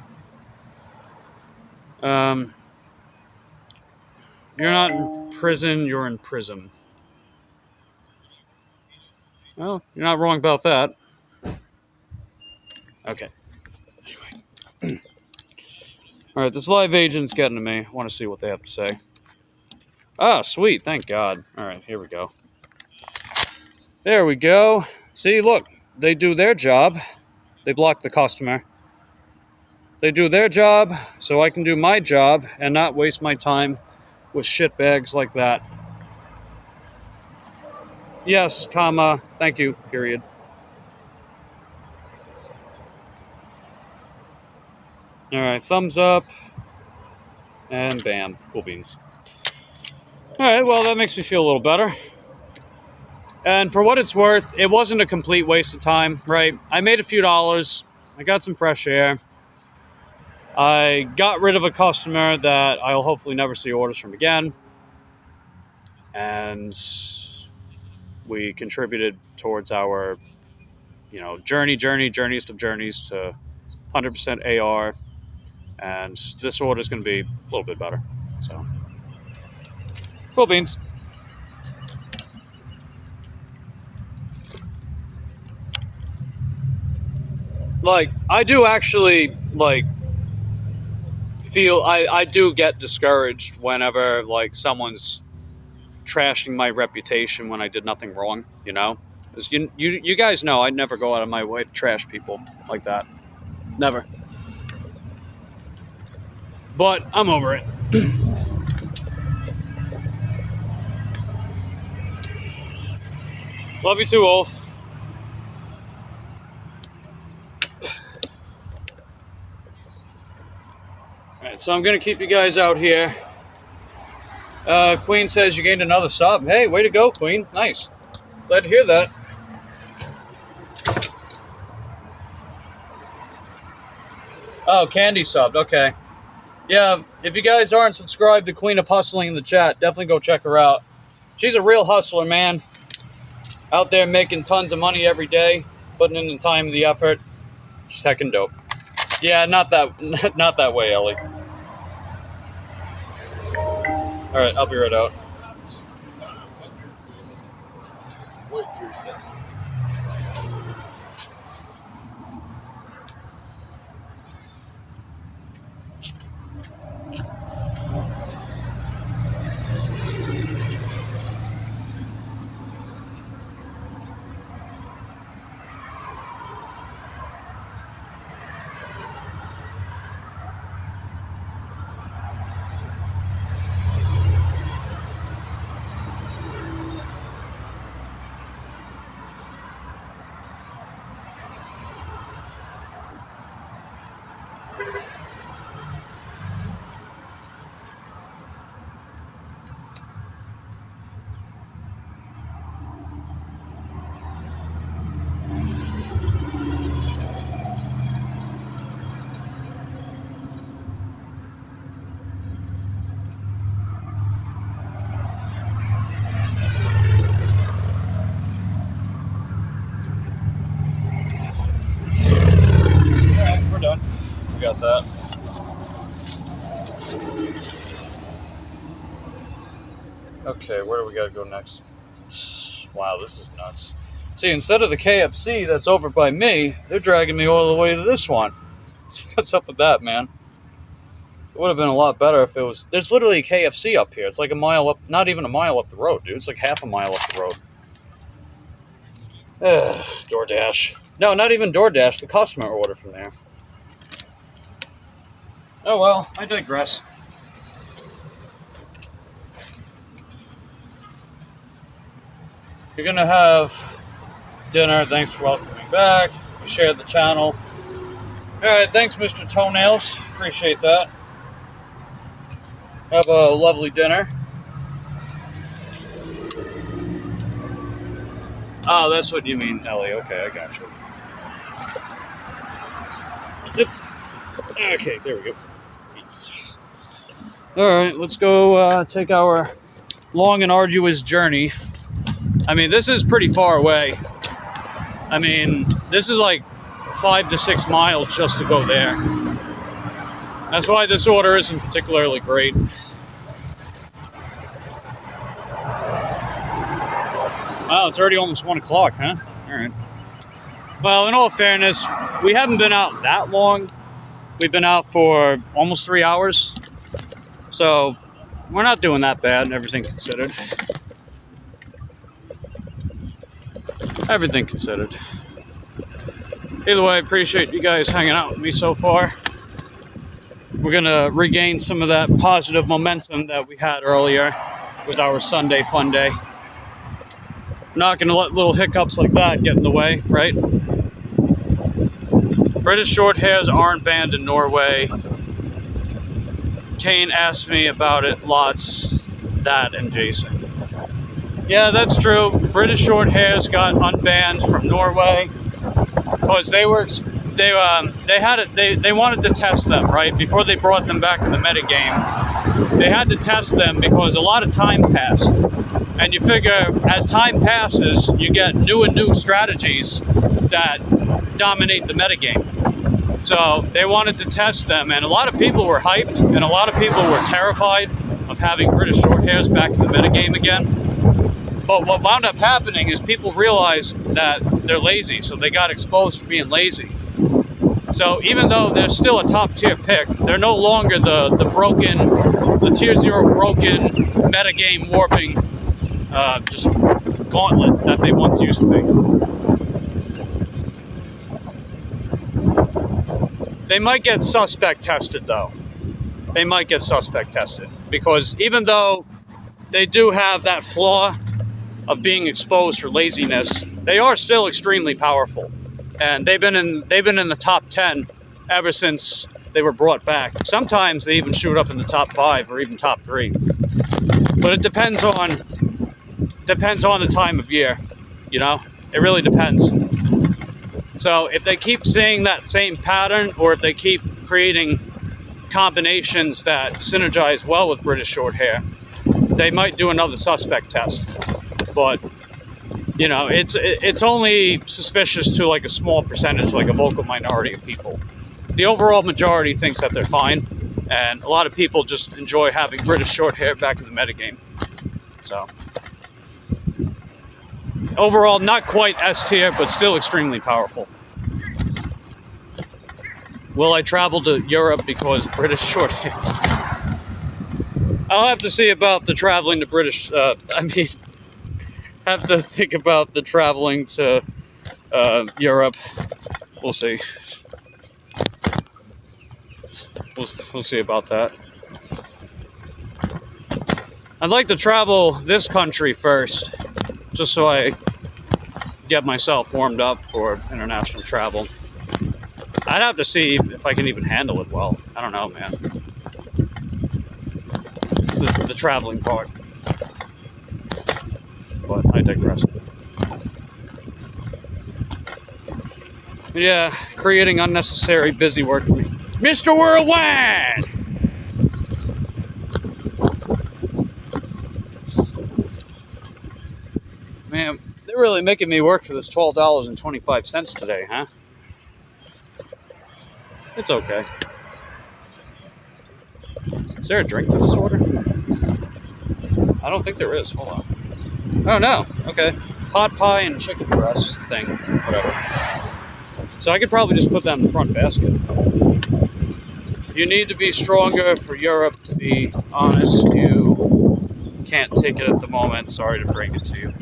You're not in prison. You're in prison. Well, you're not wrong about that. Okay. Anyway. Alright, this live agent's getting to me. I want to see what they have to say. Ah, sweet. Thank God. Alright, here we go. There we go. See, look. They do their job. They block the customer. They do their job, so I can do my job and not waste my time with shitbags like that. Yes, comma. Thank you, period. Alright, thumbs up. And bam. Cool beans. Alright, well, that makes me feel a little better. And for what it's worth, it wasn't a complete waste of time, right? I made a few dollars. I got some fresh air. I got rid of a customer that I'll hopefully never see orders from again. And we contributed towards our, journeys of journeys to 100% AR. And this order is going to be a little bit better. So, cool beans. Like, I do actually, feel, I do get discouraged whenever, someone's trashing my reputation when I did nothing wrong, you know? Because you guys know I'd never go out of my way to trash people like that. Never. But I'm over it. Love you too, Wolf. Alright, so I'm going to keep you guys out here. Queen says you gained another sub. Hey, way to go, Queen. Nice. Glad to hear that. Oh, Candy subbed. Okay. Yeah, if you guys aren't subscribed to Queen of Hustling in the chat, definitely go check her out. She's a real hustler, man. Out there making tons of money every day, putting in the time and the effort. She's heckin' dope. Yeah, not that way, Ellie. All right, I'll be right out.
What you're saying.
We're done. We got that. Okay, where do we gotta go next? Wow, this is nuts. See, instead of the KFC that's over by me, they're dragging me all the way to this one. What's up with that, man? It would have been a lot better if it was... There's literally a KFC up here. It's like a mile up... Not even a mile up the road, dude. It's like half a mile up the road. DoorDash. No, not even DoorDash. The customer ordered from there. Oh, well. I digress. You're going to have dinner. Thanks for welcoming back. You shared the channel. All right. Thanks, Mr. Toenails. Appreciate that. Have a lovely dinner. Oh, that's what you mean, Ellie. Okay, I got you. Yep. Okay, there we go. Peace. All right, let's go take our long and arduous journey. I mean, this is pretty far away. I mean, this is like 5 to 6 miles just to go there. That's why this order isn't particularly great. Wow, it's already almost 1 o'clock, huh? All right. Well, in all fairness, we haven't been out that long. We've been out for almost 3 hours. So, we're not doing that bad, everything considered. Everything considered. Either way, I appreciate you guys hanging out with me so far. We're going to regain some of that positive momentum that we had earlier with our Sunday fun day. Not going to let little hiccups like that get in the way, right? British short hairs aren't banned in Norway. Kane asked me about it lots, that and Jason. Yeah, that's true. British short hairs got unbanned from Norway because they wanted to test them, right? Before they brought them back in the metagame. They had to test them because a lot of time passed. And you figure as time passes, you get new and new strategies that dominate the metagame. So they wanted to test them, and a lot of people were hyped, and a lot of people were terrified of having British short hairs back in the metagame again. But what wound up happening is people realized that they're lazy, so they got exposed for being lazy. So even though they're still a top tier pick, they're no longer the tier 0 broken metagame warping just gauntlet that they once used to be. They might get suspect tested though. They might get suspect tested because even though they do have that flaw of being exposed for laziness, they are still extremely powerful. And they've been in the top 10 ever since they were brought back. Sometimes they even shoot up in the top 5 or even top 3. But it depends on the time of year, you know? It really depends. So if they keep seeing that same pattern, or if they keep creating combinations that synergize well with British short hair, they might do another suspect test. But you know, it's only suspicious to like a small percentage, like a vocal minority of people. The overall majority thinks that they're fine, and a lot of people just enjoy having British short hair back in the metagame. So overall, not quite S tier, but still extremely powerful. Will I travel to Europe because British short hair? I'll have to see about the traveling to British, have to think about the traveling to Europe. We'll see. We'll see about that. I'd like to travel this country first, just so I get myself warmed up for international travel. I'd have to see if I can even handle it well. I don't know, man. The traveling part. But I digress. Yeah, creating unnecessary busy work for me. Mr. Worldwide! Man, they're really making me work for this $12.25 today, huh? It's okay. Is there a drink for this order? I don't think there is. Hold on. Oh, no. Okay. Pot pie and chicken breast thing. Whatever. So I could probably just put that in the front basket. You need to be stronger for Europe, to be honest. You can't take it at the moment. Sorry to bring it to you.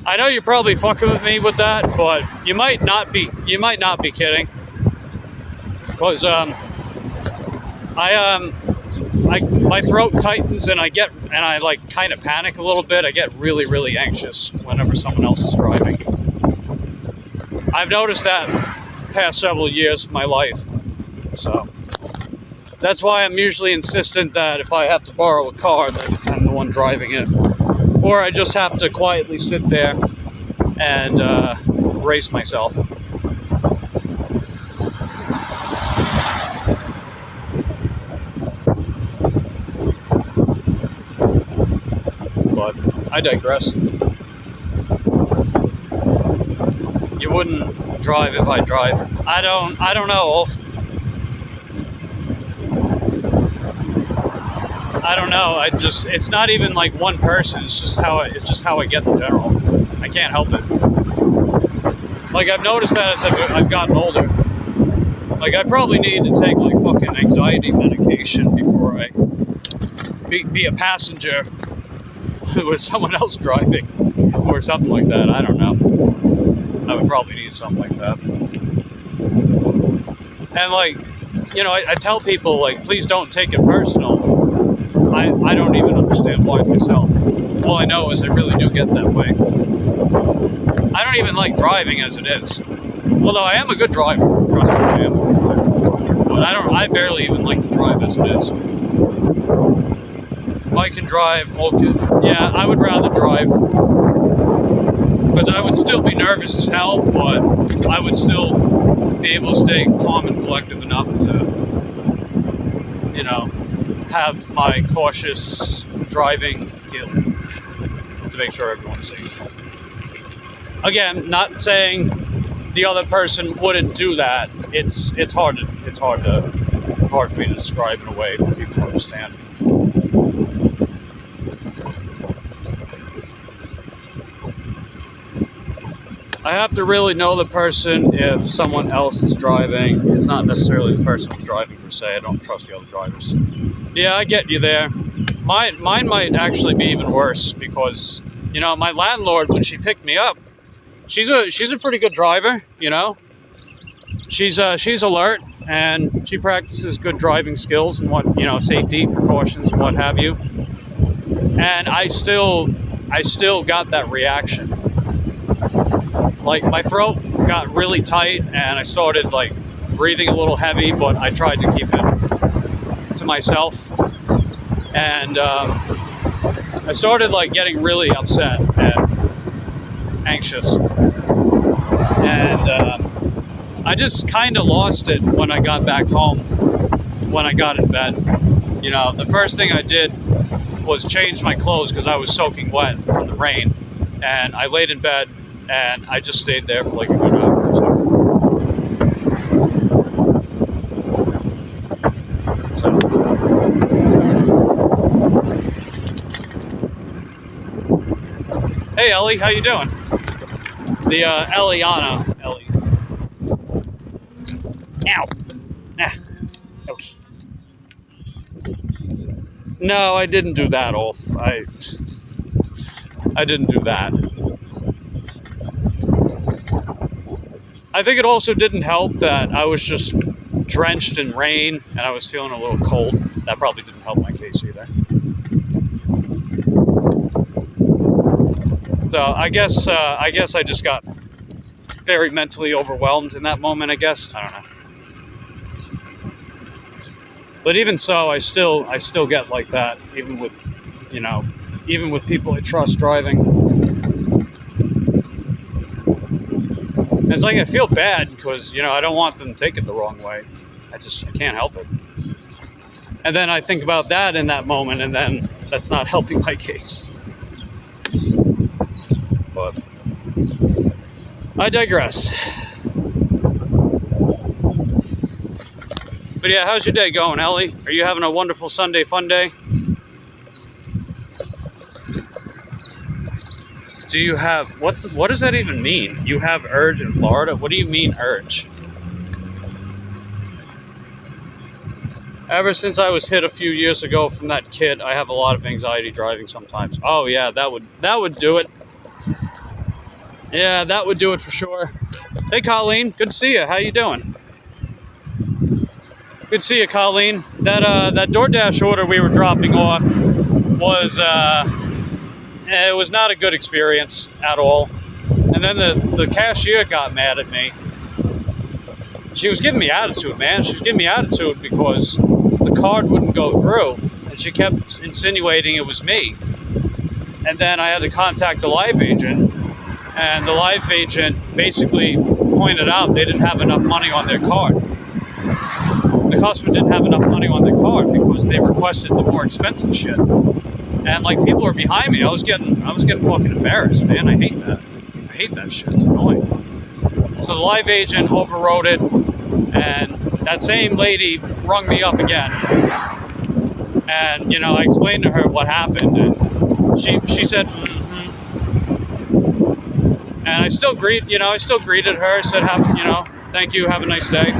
I know you're probably fucking with me with that, but you might not be kidding. Because my throat tightens and I like kind of panic a little bit. I get really, really anxious whenever someone else is driving. I've noticed that past several years of my life. So that's why I'm usually insistent that if I have to borrow a car, that I'm the one driving it. Or I just have to quietly sit there and brace myself. But I digress. You wouldn't drive if I drive. I don't know, Ulf. I don't know. It's not even like one person. It's just how I get in general. I can't help it. Like I've noticed that as I've gotten older. Like I probably need to take like fucking anxiety medication before I be a passenger with someone else driving or something like that. I don't know. I would probably need something like that. And like, you know, I tell people like, please don't take it personal. I don't even understand why myself. All I know is I really do get that way. I don't even like driving as it is. Although I am a good driver. Trust me, I am a good driver. But I barely even like to drive as it is. If I can drive, okay. Yeah, I would rather drive. Because I would still be nervous as hell, but I would still be able to stay calm and collective enough to, you know, have my cautious driving skills to make sure everyone's safe. Again, not saying the other person wouldn't do that. It's hard for me to describe in a way for people to understand. I have to really know the person if someone else is driving. It's not necessarily the person who's driving per se. I don't trust the other drivers. Yeah, I get you there. Mine might actually be even worse because, you know, my landlord, when she picked me up, she's a pretty good driver, you know. She's alert and she practices good driving skills and what, you know, safety precautions and what have you. And I still got that reaction. Like my throat got really tight and I started like breathing a little heavy, but I tried to keep it to myself. And I started like getting really upset and anxious. And I just kind of lost it when I got back home. when I got in bed. You know, the first thing I did was change my clothes because I was soaking wet from the rain. And I laid in bed and I just stayed there for like a good hour or so. Hey Ellie, how you doing? The Eliana, Ellie. Ow. Ah. Okay. No, I didn't do that, Ulf. I didn't do that. I think it also didn't help that I was just drenched in rain and I was feeling a little cold. That probably didn't help my case either. So I guess I just got very mentally overwhelmed in that moment, I guess. I don't know. But even so, I still get like that, even with, you know, even with people I trust driving. And it's like I feel bad because, you know, I don't want them to take it the wrong way. I can't help it. And then I think about that in that moment, and then that's not helping my case. But I digress. But yeah, how's your day going, Ellie? Are you having a wonderful Sunday fun day? Do you have, what does that even mean? You have urge in Florida? What do you mean urge? Ever since I was hit a few years ago from that kid, I have a lot of anxiety driving sometimes. Oh yeah, that would do it. Yeah, that would do it for sure. Hey Colleen, good to see you. How you doing? Good to see you, Colleen. That DoorDash order we were dropping off was it was not a good experience at all. And then the cashier got mad at me. She was giving me attitude, man. She was giving me attitude because the card wouldn't go through, and she kept insinuating it was me. And then I had to contact the live agent, and the live agent basically pointed out they didn't have enough money on their card. The customer didn't have enough money on their card because they requested the more expensive shit. And like people were behind me, I was getting fucking embarrassed, man. I hate that. I hate that shit. It's annoying. So the live agent overrode it, and that same lady rung me up again. And you know, I explained to her what happened, and she said, mm-hmm. And I still greeted her. I said, thank you, have a nice day.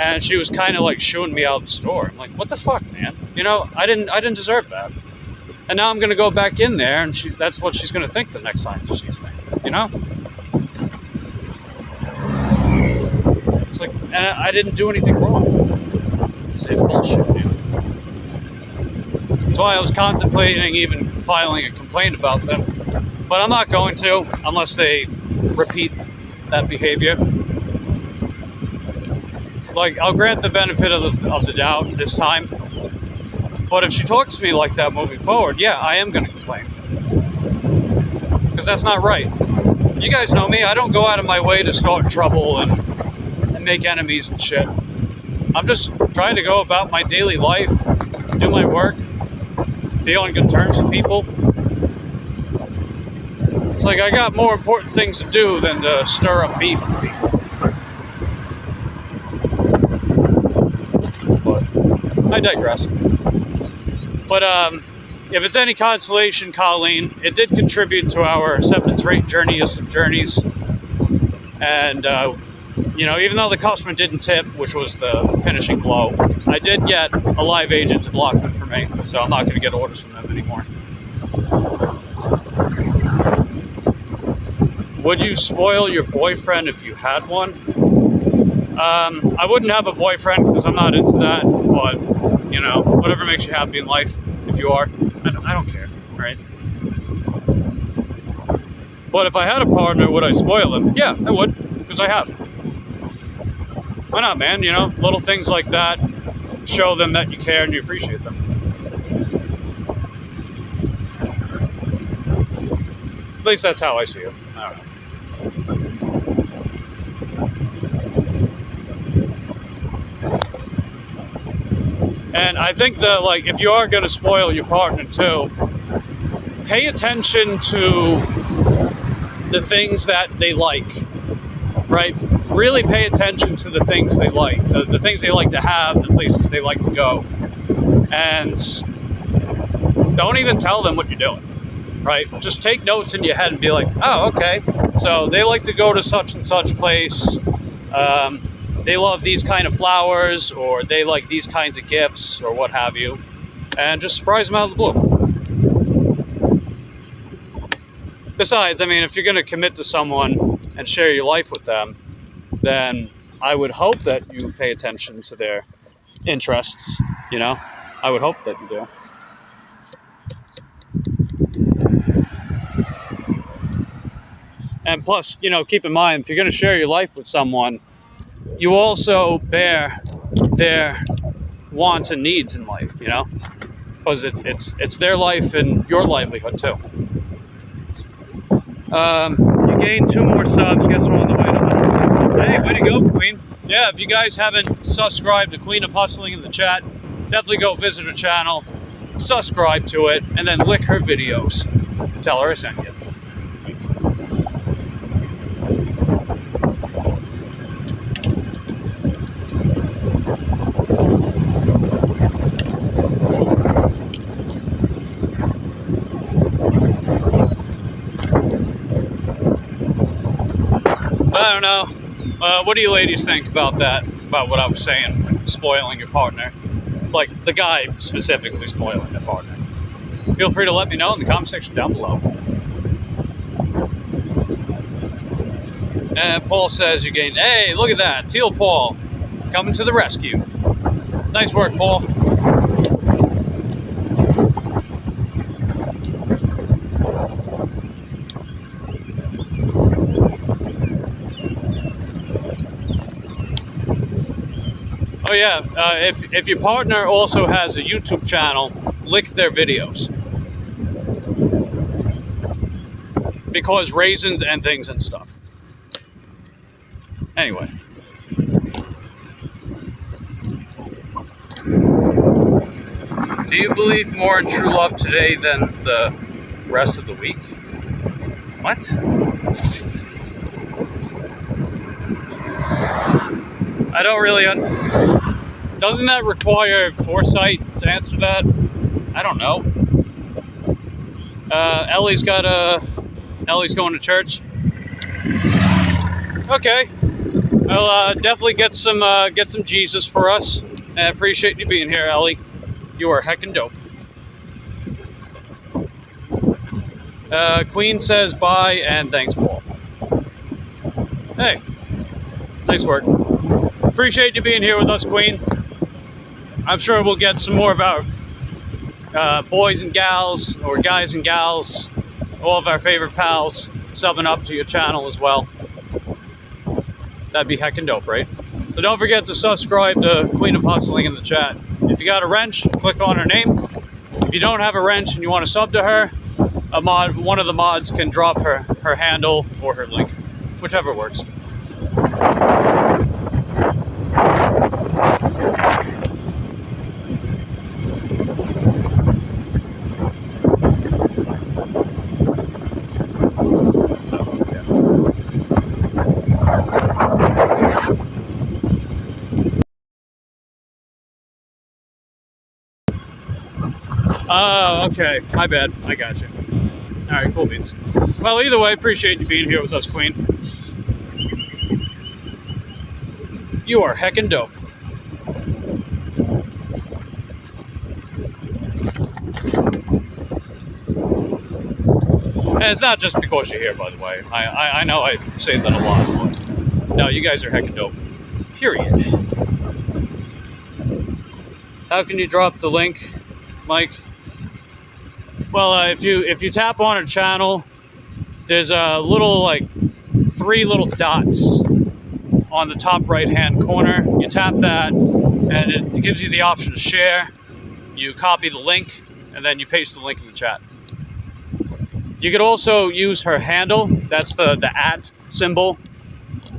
And she was kind of like shooing me out of the store. I'm like, what the fuck, man? You know, I didn't deserve that. And now I'm gonna go back in there, and that's what she's gonna think the next time she sees me. You know? It's like, and I didn't do anything wrong. It's bullshit, man. That's why I was contemplating even filing a complaint about them. But I'm not going to unless they repeat that behavior. Like, I'll grant the benefit of the doubt this time. But if she talks to me like that moving forward, yeah, I am going to complain. Because that's not right. You guys know me. I don't go out of my way to start trouble and make enemies and shit. I'm just trying to go about my daily life, do my work, be on good terms with people. It's like I got more important things to do than to stir up beef with people. But I digress. But if it's any consolation, Colleen, it did contribute to our acceptance rate journeyest of journeys. And, even though the customer didn't tip, which was the finishing blow, I did get a live agent to block them for me. So I'm not going to get orders from them anymore. Would you spoil your boyfriend if you had one? I wouldn't have a boyfriend because I'm not into that, but, whatever makes you happy in life, if you are, I don't care, right? But if I had a partner, would I spoil him? Yeah, I would, because I have. Why not, man? Little things like that show them that you care and you appreciate them. At least that's how I see it. I don't know. And I think that, like, if you are going to spoil your partner too, pay attention to the things that they like, right? Really pay attention to the things they like, the things they like to have, the places they like to go. And don't even tell them what you're doing, right? Just take notes in your head and be like, oh, okay. So they like to go to such and such place. They love these kind of flowers, or they like these kinds of gifts, or what have you. And just surprise them out of the blue. Besides, I mean, if you're going to commit to someone and share your life with them, then I would hope that you pay attention to their interests, you know? I would hope that you do. And plus, you know, keep in mind, if you're going to share your life with someone, you also bear their wants and needs in life, you know? Because it's their life and your livelihood, too. You gained 2 more subs, guess we're on the way to 120 subs. Hey, way to go, Queen. Yeah, if you guys haven't subscribed to Queen of Hustling in the chat, definitely go visit her channel, subscribe to it, and then lick her videos. Tell her I sent you. I don't know. What do you ladies think about that? About what I was saying, spoiling your partner? Like, the guy specifically spoiling their partner. Feel free to let me know in the comment section down below. And Paul says you gained... Hey, look at that. Teal Paul coming to the rescue. Nice work, Paul. Oh yeah, if your partner also has a YouTube channel, lick their videos. Because raisins and things and stuff. Anyway. Do you believe more in true love today than the rest of the week? What? I don't really... Doesn't that require foresight to answer that? I don't know. Ellie's going to church. Okay. I'll definitely get some Jesus for us. I appreciate you being here, Ellie. You are heckin' dope. Queen says bye and thanks, Paul. Hey, nice work. Appreciate you being here with us, Queen. I'm sure we'll get some more of our boys and gals, or guys and gals, all of our favorite pals, subbing up to your channel as well. That'd be heckin' dope, right? So don't forget to subscribe to Queen of Hustling in the chat. If you got a wrench, click on her name. If you don't have a wrench and you want to sub to her, one of the mods can drop her handle or her link, whichever works. Oh, okay. My bad. I got you. All right, cool beans. Well, either way, appreciate you being here with us, Queen. You are heckin' dope. And it's not just because you're here, by the way. I know I say that a lot, but no, you guys are heckin' dope. Period. How can you drop the link, Mike? Well, if you tap on her channel, there's a little, like, 3 little dots on the top right-hand corner. You tap that, and it gives you the option to share. You copy the link, and then you paste the link in the chat. You could also use her handle. That's the @ symbol.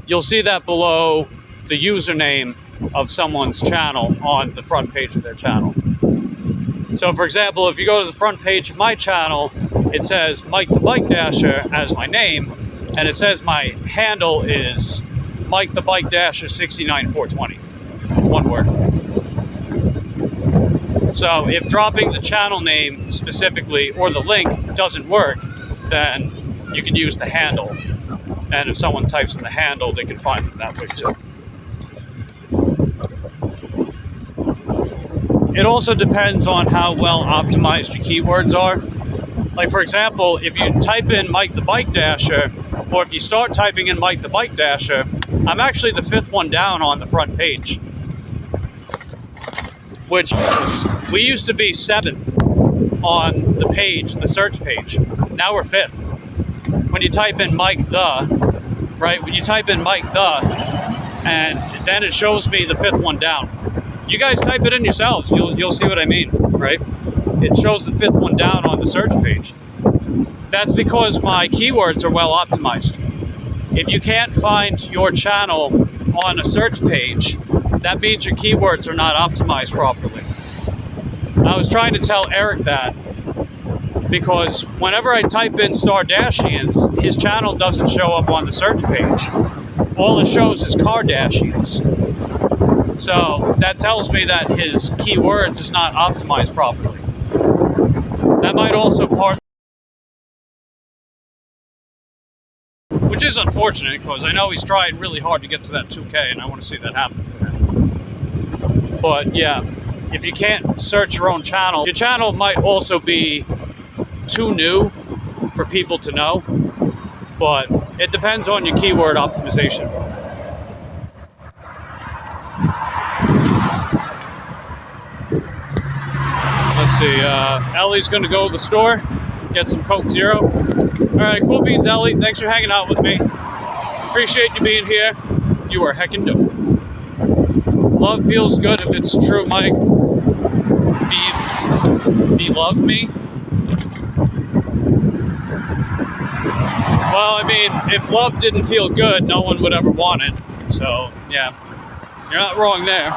You'll see that below the username of someone's channel on the front page of their channel. So for example, if you go to the front page of my channel, it says Mike the Bike Dasher as my name, and it says my handle is Mike the Bike Dasher 69420. One word. So if dropping the channel name specifically or the link doesn't work, then you can use the handle. And if someone types in the handle, they can find it that way too. It also depends on how well optimized your keywords are. Like for example, if you type in Mike the Bike Dasher, or if you start typing in Mike the Bike Dasher, I'm actually the 5th one down on the front page. Which is, we used to be 7th on the page, the search page. Now we're 5th. When you type in Mike the, right? When you type in Mike the, and then it shows me the 5th one down. You guys type it in yourselves, you'll see what I mean, right? It shows the 5th one down on the search page. That's because my keywords are well optimized. If you can't find your channel on a search page, that means your keywords are not optimized properly. I was trying to tell Eric that because whenever I type in Stardashians, his channel doesn't show up on the search page. All it shows is Kardashians. So that tells me that his keywords is not optimized properly. That might also which is unfortunate because I know he's trying really hard to get to that 2K and I want to see that happen for him. But yeah, if you can't search your own channel, your channel might also be too new for people to know, but it depends on your keyword optimization. Let's see, Ellie's gonna go to the store, get some Coke Zero. All right, cool beans, Ellie. Thanks for hanging out with me. Appreciate you being here. You are heckin' dope. Love feels good if it's true, Mike. Be love me. Well, I mean, if love didn't feel good, no one would ever want it. So, yeah, you're not wrong there.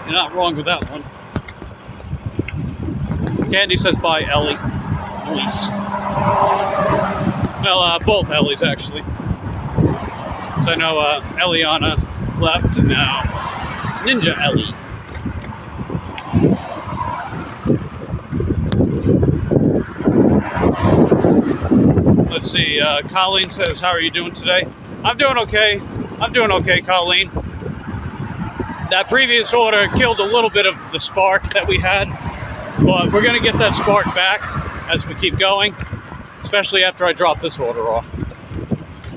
You're not wrong with that one. Candy says bye, Ellie. Elise. Well, both Ellies, actually. So I know Eliana left, and now Ninja Ellie. Let's see, Colleen says, how are you doing today? I'm doing okay. I'm doing okay, Colleen. That previous order killed a little bit of the spark that we had, but we're going to get that spark back as we keep going, especially after I drop this order off.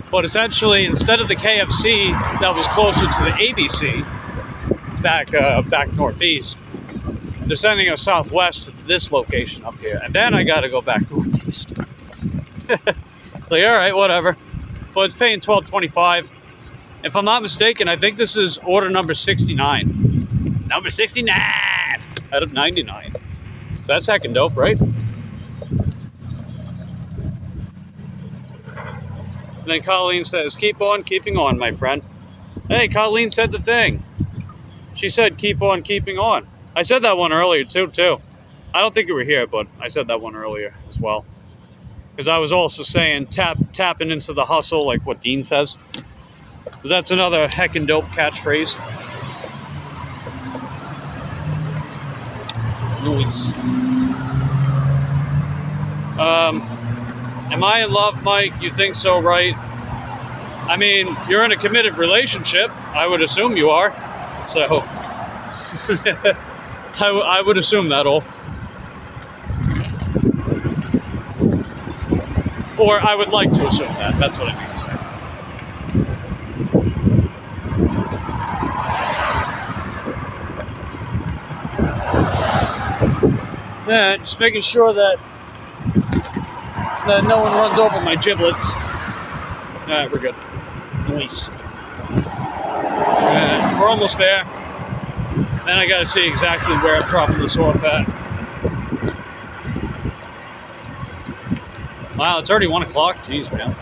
But essentially, instead of the KFC that was closer to the ABC back northeast, they're sending us southwest to this location up here, and then I got to go back northeast. It's like, all right, whatever. But it's paying $12.25. If I'm not mistaken, I think this is order number 69. Number 69 out of 99. So that's heckin' dope, right? And then Colleen says, keep on keeping on, my friend. Hey, Colleen said the thing. She said, keep on keeping on. I said that one earlier, too. I don't think you were here, but I said that one earlier as well. Because I was also saying, tapping into the hustle, like what Dean says. Because that's another heckin' dope catchphrase. Noise. Am I in love, Mike? You think so, right? I mean, you're in a committed relationship. I would assume you are. So, I would assume that all. Or I would like to assume that. That's what I mean to say. Yeah, just making sure that no one runs over my giblets. Alright, we're good. Nice. We're almost there. Then I gotta see exactly where I'm dropping this off at. Wow, it's already 1 o'clock. Jeez, man.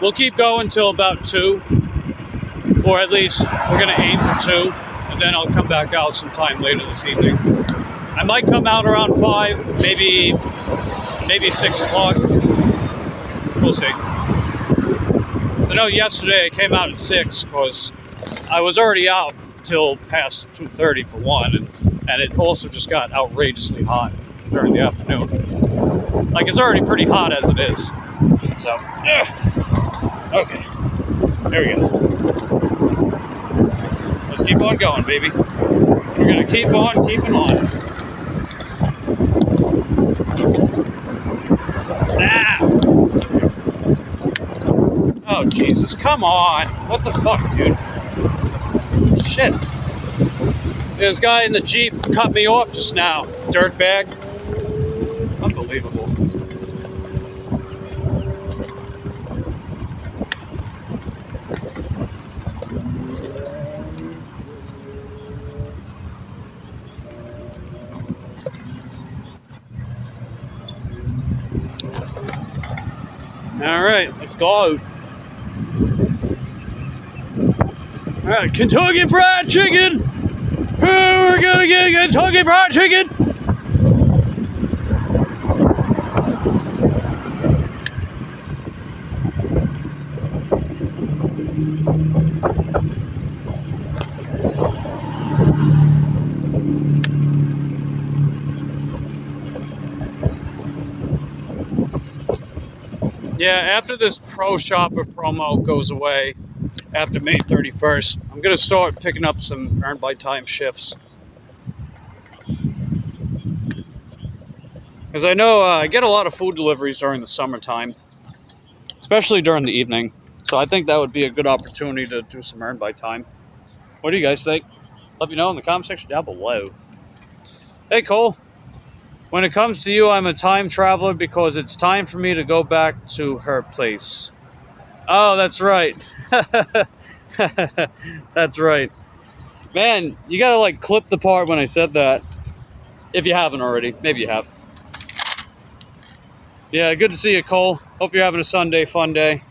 we'll keep going till about 2, or at least we're gonna aim for 2, and then I'll come back out sometime later this evening. I might come out around 5, maybe 6 o'clock. We'll see. I know yesterday I came out at 6 because I was already out till past 2:30 for one, and it also just got outrageously hot during the afternoon. Like, it's already pretty hot as it is. So, okay, there we go. Let's keep on going, baby. We're gonna keep on keeping on. Ah! Oh, Jesus, come on. What the fuck, dude? Shit. This guy in the Jeep cut me off just now. Dirtbag. Unbelievable. All right, let's go. All right, Kentucky Fried Chicken. Oh, we're gonna get Kentucky Fried Chicken. Yeah, after this Pro Shopper promo goes away, after May 31st, I'm going to start picking up some earned by time shifts. Because I know I get a lot of food deliveries during the summertime, especially during the evening. So I think that would be a good opportunity to do some earned by time. What do you guys think? Let me know in the comment section down below. Hey, Cole. When it comes to you, I'm a time traveler because it's time for me to go back to her place. Oh, that's right. That's right. Man, you gotta like clip the part when I said that. If you haven't already. Maybe you have. Yeah, good to see you, Cole. Hope you're having a Sunday fun day.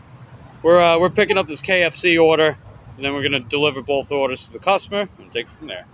We're picking up this KFC order, and then we're gonna deliver both orders to the customer and take it from there.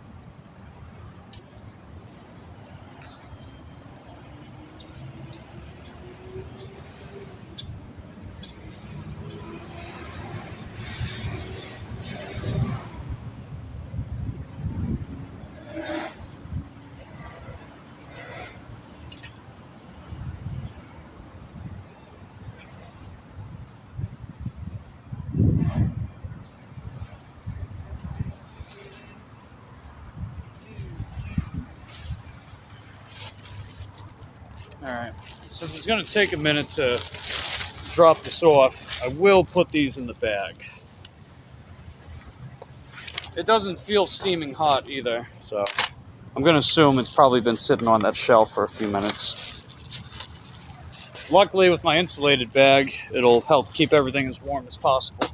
Alright, since it's going to take a minute to drop this off, I will put these in the bag. It doesn't feel steaming hot either, so I'm going to assume it's probably been sitting on that shelf for a few minutes. Luckily, with my insulated bag, it'll help keep everything as warm as possible.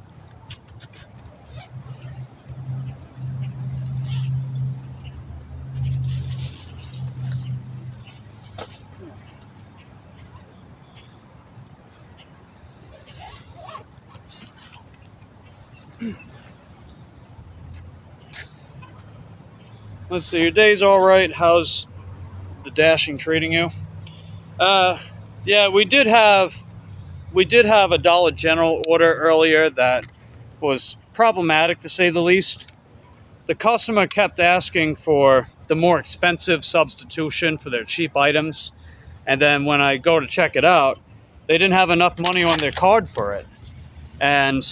Let's see, your day's all right. How's the dashing treating you? Yeah, we did have a Dollar General order earlier that was problematic, to say the least. The customer kept asking for the more expensive substitution for their cheap items, and then when I go to check it out, they didn't have enough money on their card for it. And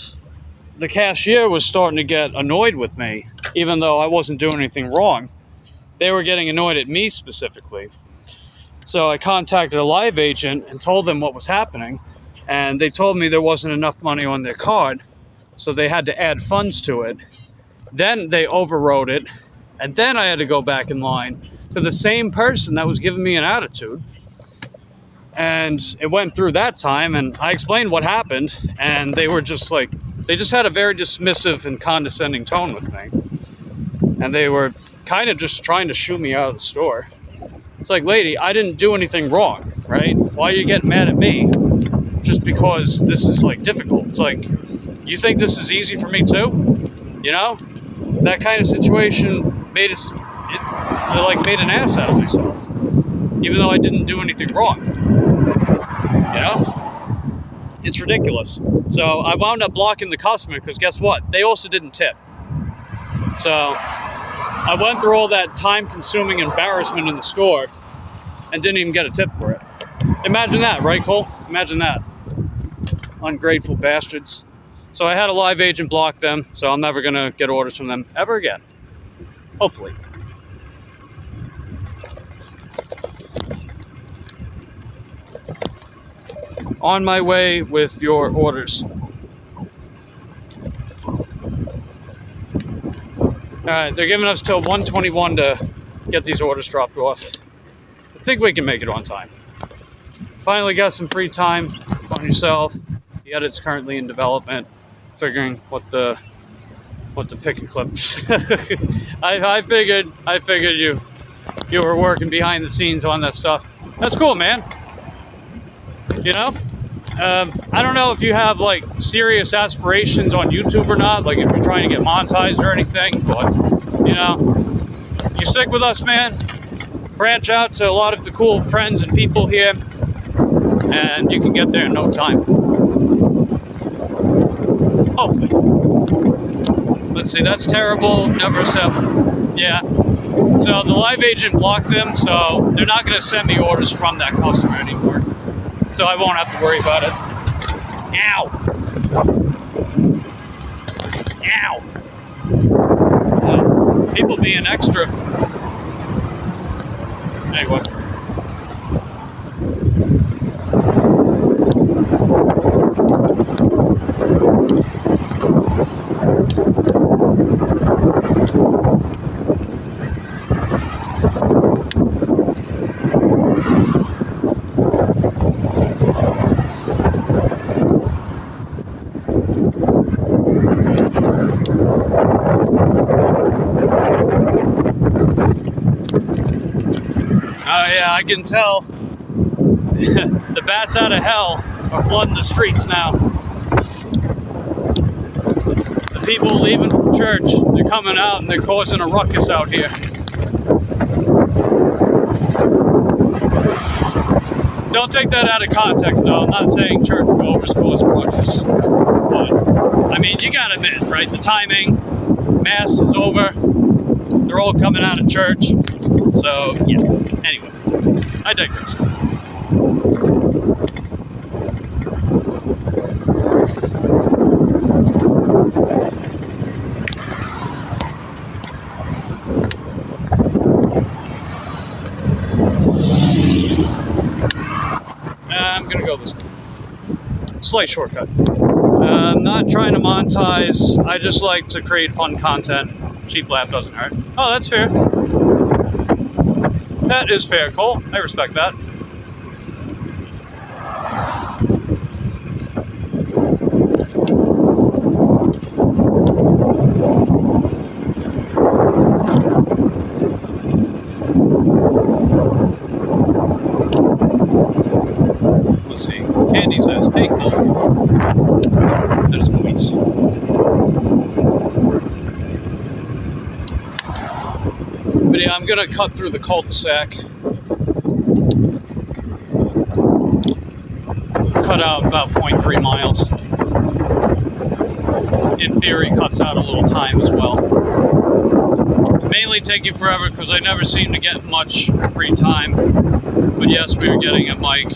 the cashier was starting to get annoyed with me, even though I wasn't doing anything wrong. They were getting annoyed at me specifically. So I contacted a live agent and told them what was happening, and they told me there wasn't enough money on their card, so they had to add funds to it. Then they overrode it, and then I had to go back in line to the same person that was giving me an attitude. And it went through that time, and I explained what happened, and they were just like, they just had a very dismissive and condescending tone with me. And they were kind of just trying to shoo me out of the store. It's like, lady, I didn't do anything wrong, right? Why are you getting mad at me just because this is like difficult? It's like, you think this is easy for me too? You know? That kind of situation made made an ass out of myself. Even though I didn't do anything wrong. You know? It's ridiculous. So I wound up blocking the customer because guess what? They also didn't tip. So I went through all that time-consuming embarrassment in the store and didn't even get a tip for it. Imagine that, right, Cole? Imagine that. Ungrateful bastards. So I had a live agent block them, so I'm never going to get orders from them ever again. Hopefully. On my way with your orders. Alright, they're giving us till 1:21 to get these orders dropped off. I think we can make it on time. Finally got some free time on yourself. The edit's currently in development. Figuring what to pick and clip. I figured you were working behind the scenes on that stuff. That's cool, man. You know? I don't know if you have like serious aspirations on YouTube or not, like if you're trying to get monetized or anything, but you know, you stick with us, man. Branch out to a lot of the cool friends and people here, and you can get there in no time. Hopefully. Let's see, that's terrible. Never accept. Yeah. So the live agent blocked them, so they're not going to send me orders from that customer anymore. So I won't have to worry about it. Ow! Ow! People being extra. Anyway. I can tell the bats out of hell are flooding the streets now. The people leaving from church, they're coming out and they're causing a ruckus out here. Don't take that out of context though. I'm not saying church goers cause a ruckus. But, I mean, you gotta admit, right? The timing, Mass is over. They're all coming out of church. So, yeah. Anyway, I digress. I'm going to go this way. Slight shortcut. I'm not trying to monetize. I just like to create fun content. Cheap laugh doesn't hurt. Oh, that's fair. That is fair, Cole. I respect that. Let's see. Candy says, hey, Cole. There's movies. But yeah, I'm gonna cut through the cul-de-sac. Cut out about 0.3 miles. In theory, cuts out a little time as well. Mainly taking forever because I never seem to get much free time. But yes, we were getting a mic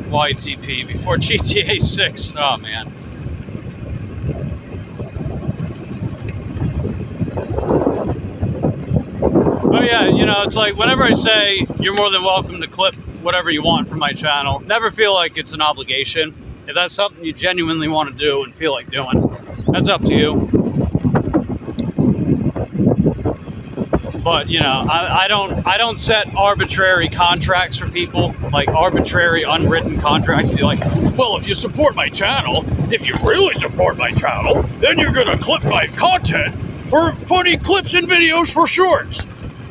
YTP before GTA 6. Oh man. Oh yeah, you know, it's like whenever I say you're more than welcome to clip whatever you want from my channel, never feel like it's an obligation. If that's something you genuinely want to do and feel like doing, that's up to you. But you know, I don't set arbitrary contracts for people, like arbitrary unwritten contracts. Be like, well, if you support my channel, if you really support my channel, then you're gonna clip my content for funny clips and videos for shorts,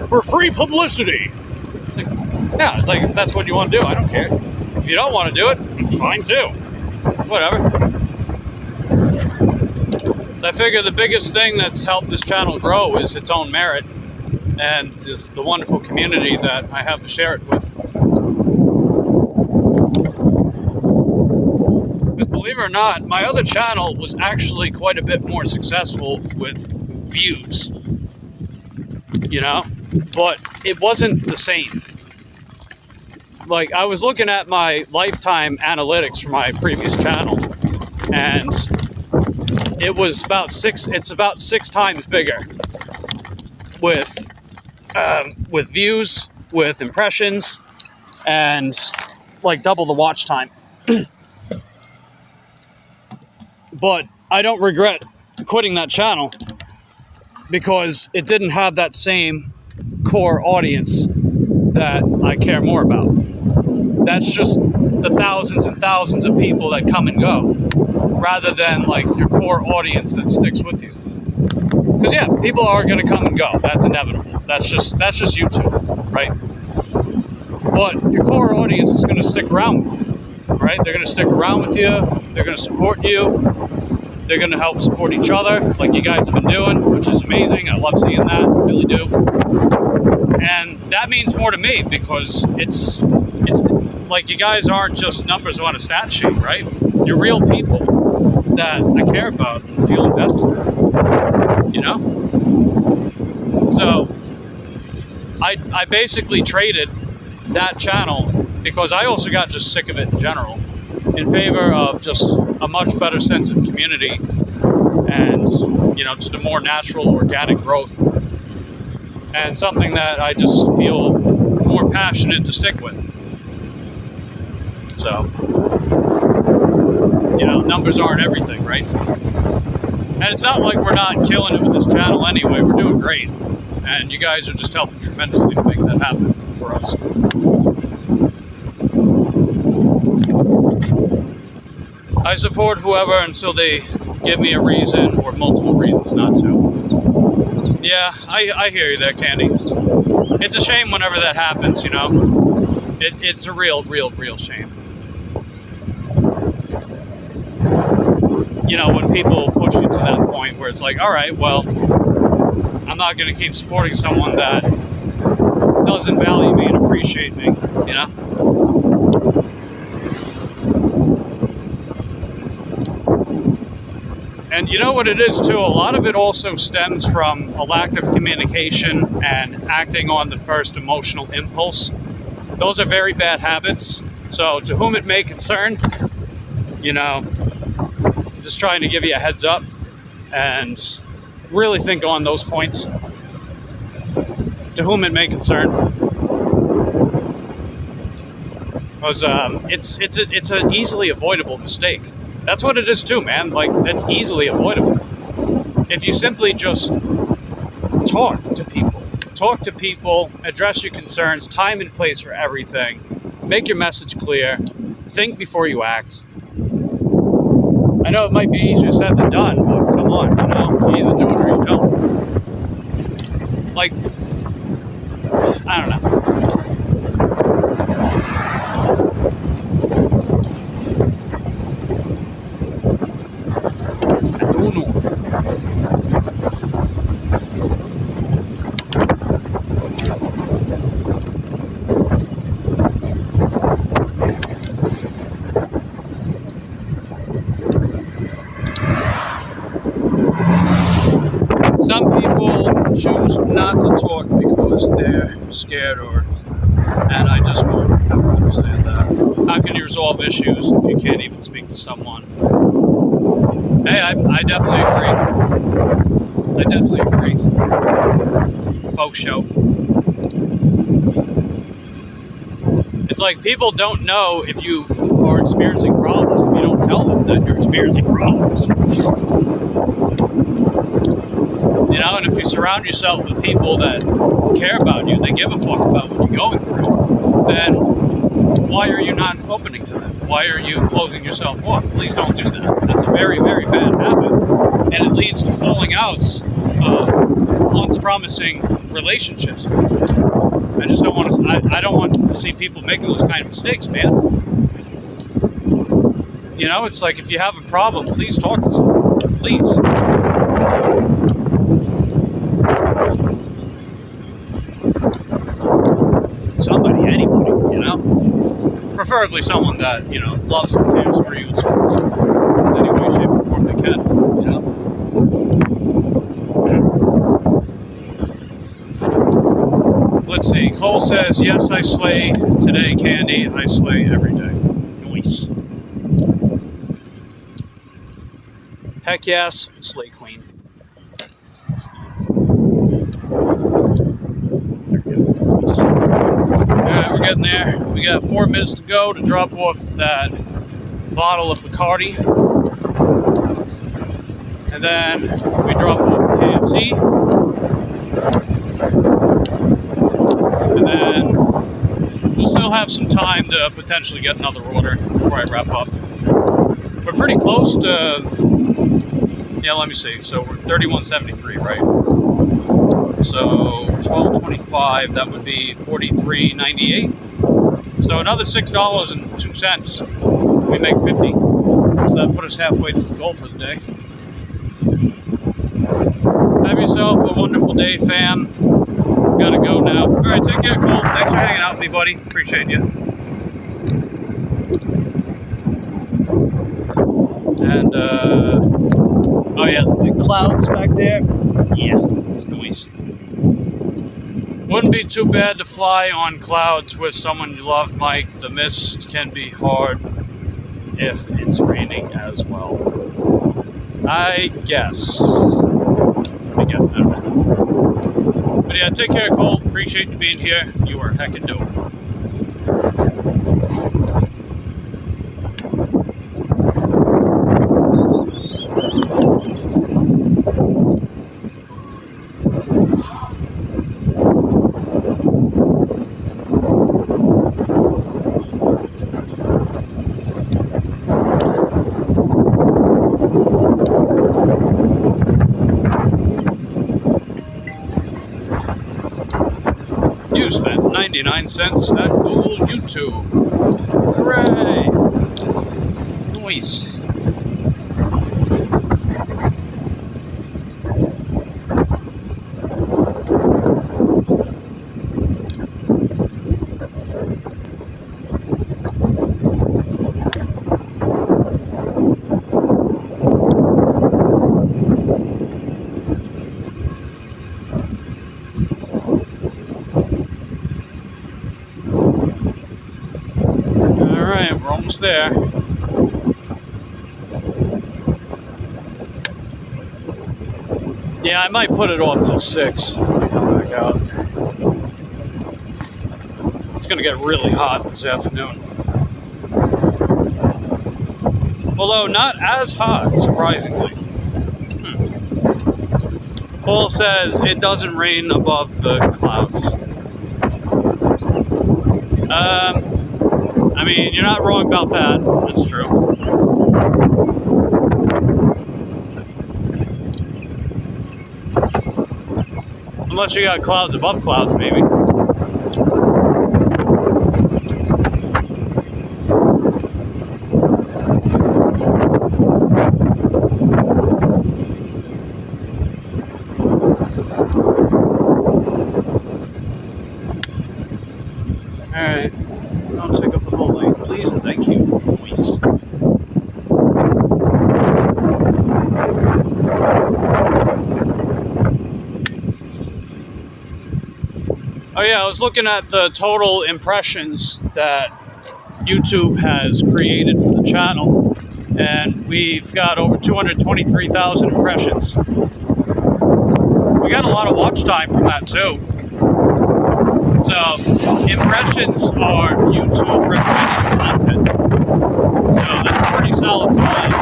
for free publicity. It's like, yeah, it's like if that's what you want to do, I don't care. If you don't want to do it, it's fine too. Whatever. I figure the biggest thing that's helped this channel grow is its own merit and the wonderful community that I have to share it with. Because believe it or not, my other channel was actually quite a bit more successful with views, you know, but it wasn't the same. Like, I was looking at my lifetime analytics for my previous channel, and it was it's about 6 times bigger with views, with impressions, and like double the watch time. But I don't regret quitting that channel because it didn't have that same core audience that I care more about. That's just the thousands and thousands of people that come and go, rather than like your core audience that sticks with you. Because yeah, people are going to come and go. That's inevitable. That's just YouTube, right? But your core audience is going to stick around with you, right? They're going to stick around with you. They're going to support you. They're going to help support each other, like you guys have been doing, which is amazing. I love seeing that, I really do. And that means more to me because it's like you guys aren't just numbers on a stat sheet, right? You're real people that I care about and feel invested in, you know? So I basically traded that channel because I also got just sick of it in general, in favor of just a much better sense of community and, you know, just a more natural, organic growth and something that I just feel more passionate to stick with. So, you know, numbers aren't everything, right? And it's not like we're not killing it with this channel anyway. We're doing great. And you guys are just helping tremendously to make that happen for us. I support whoever until they give me a reason or multiple reasons not to. Yeah, I hear you there, Candy. It's a shame whenever that happens, you know? It's a real shame. You know, when people push you to that point where it's like, all right, well, I'm not going to keep supporting someone that doesn't value me and appreciate me, you know? And you know what it is too? A lot of it also stems from a lack of communication and acting on the first emotional impulse. Those are very bad habits. So to whom it may concern, you know, just trying to give you a heads up and really think on those points. To whom it may concern. Because it's an easily avoidable mistake. That's what it is too, man. Like, that's easily avoidable. If you simply just talk to people, address your concerns, time and place for everything, make your message clear, think before you act. I know it might be easier said than done, but come on, you know, you either do it or you don't. Like, I don't know. Some people choose not to talk because they're scared and I just won't ever understand that. How can you resolve issues if you can't even speak to someone? Hey, I definitely agree. Faux show. It's like people don't know if you are experiencing problems if you don't tell them that you're experiencing problems. You know, and if you surround yourself with people that care about you, they give a fuck about what you're going through, then why are you not opening to them? Why are you closing yourself off? Please don't do that. That's a very, very bad habit. And it leads to falling outs of once promising relationships. I just don't want to, I don't want to see people making those kind of mistakes, man. You know, it's like if you have a problem, please talk to someone. Please. preferably someone that, you know, loves and cares for you in sports in any way, shape, or form they can, you know? Let's see. Cole says, yes, I slay today, Candy. I slay every day. Nice. Heck yes, slay queen. Alright, we're getting there. We got 4 minutes to go to drop off that bottle of Bacardi. And then we drop off KFC. And then we'll still have some time to potentially get another order before I wrap up. We're pretty close to, yeah, let me see. So we're 31.73, right? So 12.25, that would be 43.98. So another $6.02. We make 50. So that put us halfway to the goal for the day. Have yourself a wonderful day, fam. Gotta go now. All right, take care, Cole. Thanks for hanging out with me, buddy. Appreciate you. And, oh yeah, the clouds back there. Yeah, it's noisy. Wouldn't be too bad to fly on clouds with someone you love, Mike. The mist can be hard if it's raining as well. I guess. I don't know. But yeah, take care, Cole. Appreciate you being here. You are heckin' dope. You spent 99 cents at Google YouTube. Hooray! Nice. We're almost there. Yeah, I might put it off till 6 when I come back out. It's gonna get really hot this afternoon. Although not as hot, surprisingly. Paul says it doesn't rain above the clouds. I mean, you're not wrong about that. That's true. Unless you got clouds above clouds, maybe. Alright. Don't take up the whole lane, please, and thank you. Please. Oh yeah, I was looking at the total impressions that YouTube has created for the channel, and we've got over 223,000 impressions. We got a lot of watch time from that too. So, impressions are YouTube recommended content. So that's a pretty solid sign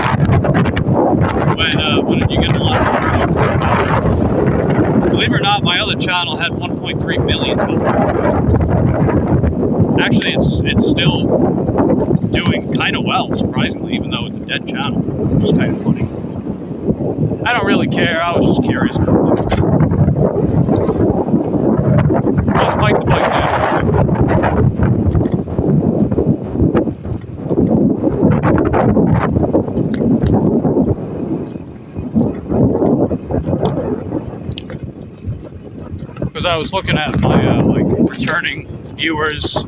when you get a lot of impressions like that. Believe it or not, my other channel had 1.3 million total. Actually, it's still doing kind of well, surprisingly, even though it's a dead channel, which is kind of funny. I don't really care. I was just curious. Let's Mike the Bike Dash. Because I was looking at my like returning viewers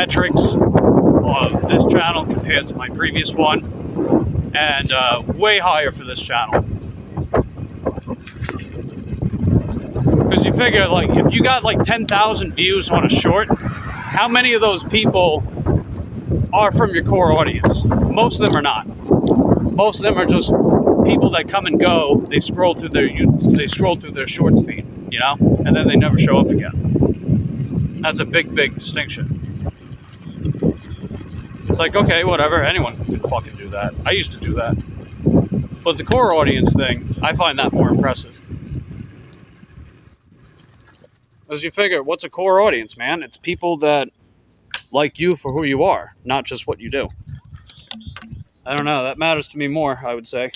metrics of this channel compared to my previous one, and way higher for this channel. Because you figure, like, if you got like 10,000 views on a short, how many of those people are from your core audience? Most of them are not. Most of them are just people that come and go. They scroll through their shorts feed, you know, and then they never show up again. That's a big, big distinction. It's like, okay, whatever. Anyone can fucking do that. I used to do that. But the core audience thing, I find that more impressive. As you figure, what's a core audience, man? It's people that like you for who you are, not just what you do. I don't know. That matters to me more, I would say.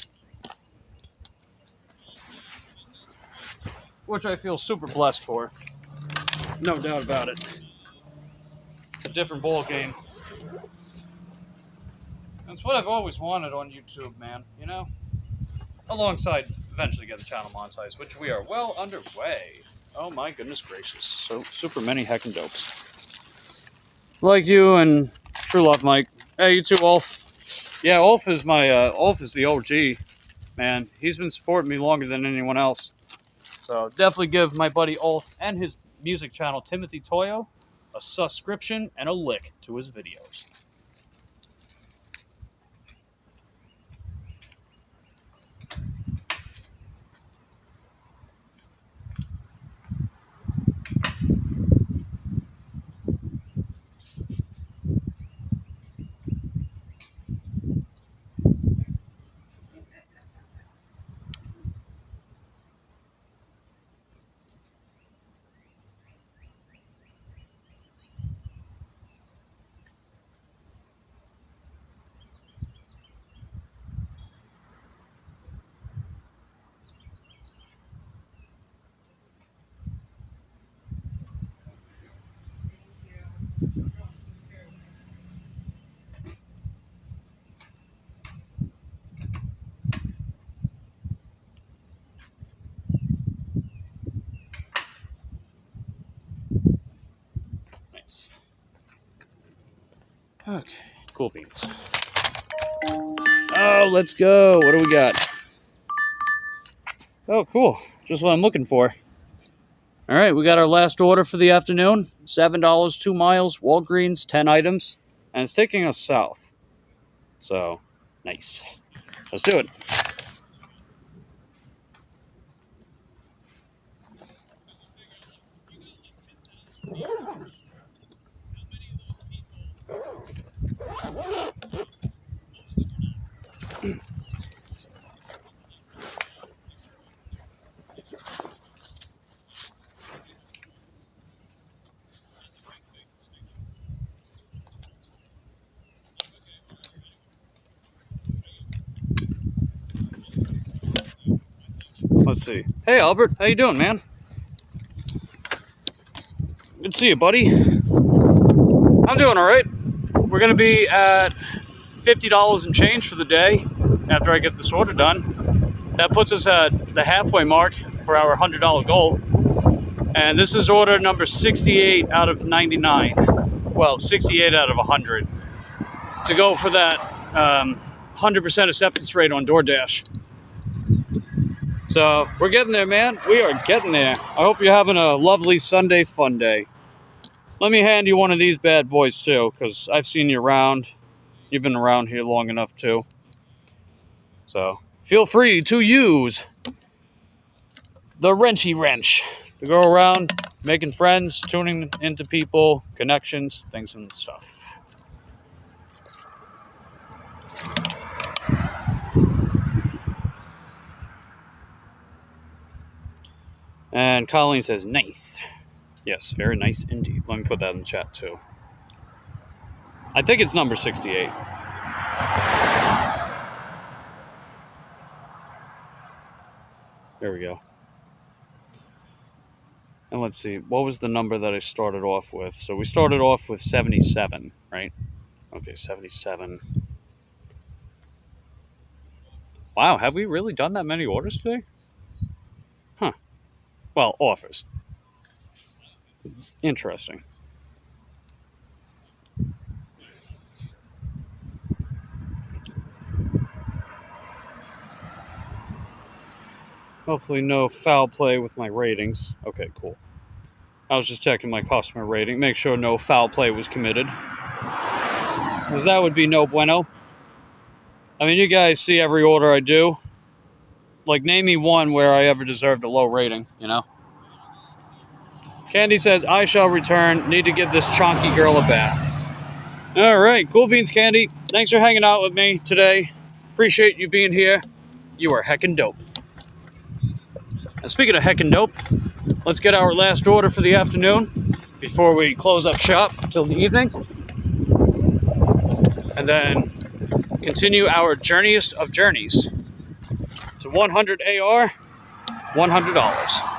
Which I feel super blessed for. No doubt about it. It's a different ball game. That's what I've always wanted on YouTube, man, you know? Alongside eventually get the channel monetized, which we are well underway. Oh my goodness gracious. So super many heckin' dopes. Like you and True Love Mike. Hey, you too, Ulf. Yeah, Ulf is the OG, man. He's been supporting me longer than anyone else. So definitely give my buddy Ulf and his music channel, Timothy Toyo, a subscription and a lick to his videos. Nice. Okay, cool beans. Oh, let's go. What do we got? Oh, cool. Just what I'm looking for. All right, we got our last order for the afternoon. $7, 2 miles, Walgreens, 10 items. And it's taking us south. So, nice. Let's do it. Let's see. Hey, Albert. How you doing, man? Good to see you, buddy. I'm doing all right. We're going to be at $50 and change for the day after I get this order done. That puts us at the halfway mark for our $100 goal. And this is order number 68 out of 99. Well, 68 out of 100. To go for that 100% acceptance rate on DoorDash. So, we're getting there, man. We are getting there. I hope you're having a lovely Sunday fun day. Let me hand you one of these bad boys, too, because I've seen you around. You've been around here long enough, too. So, feel free to use the Wrenchy Wrench to go around making friends, tuning into people, connections, things and stuff. And Colleen says, nice. Yes, very nice indeed. Let me put that in the chat, too. I think it's number 68. There we go. And let's see, what was the number that I started off with? So we started off with 77, right? Okay, 77. Wow, have we really done that many orders today? Huh. Well, offers. Interesting. Hopefully no foul play with my ratings. Okay, cool. I was just checking my customer rating. Make sure no foul play was committed. Because that would be no bueno. I mean, you guys see every order I do. Like, name me one where I ever deserved a low rating, you know? Candy says, I shall return. Need to give this chonky girl a bath. All right, cool beans, Candy. Thanks for hanging out with me today. Appreciate you being here. You are heckin' dope. And speaking of heckin' dope, let's get our last order for the afternoon before we close up shop till the evening. And then continue our journeyest of journeys to 100 AR, $100.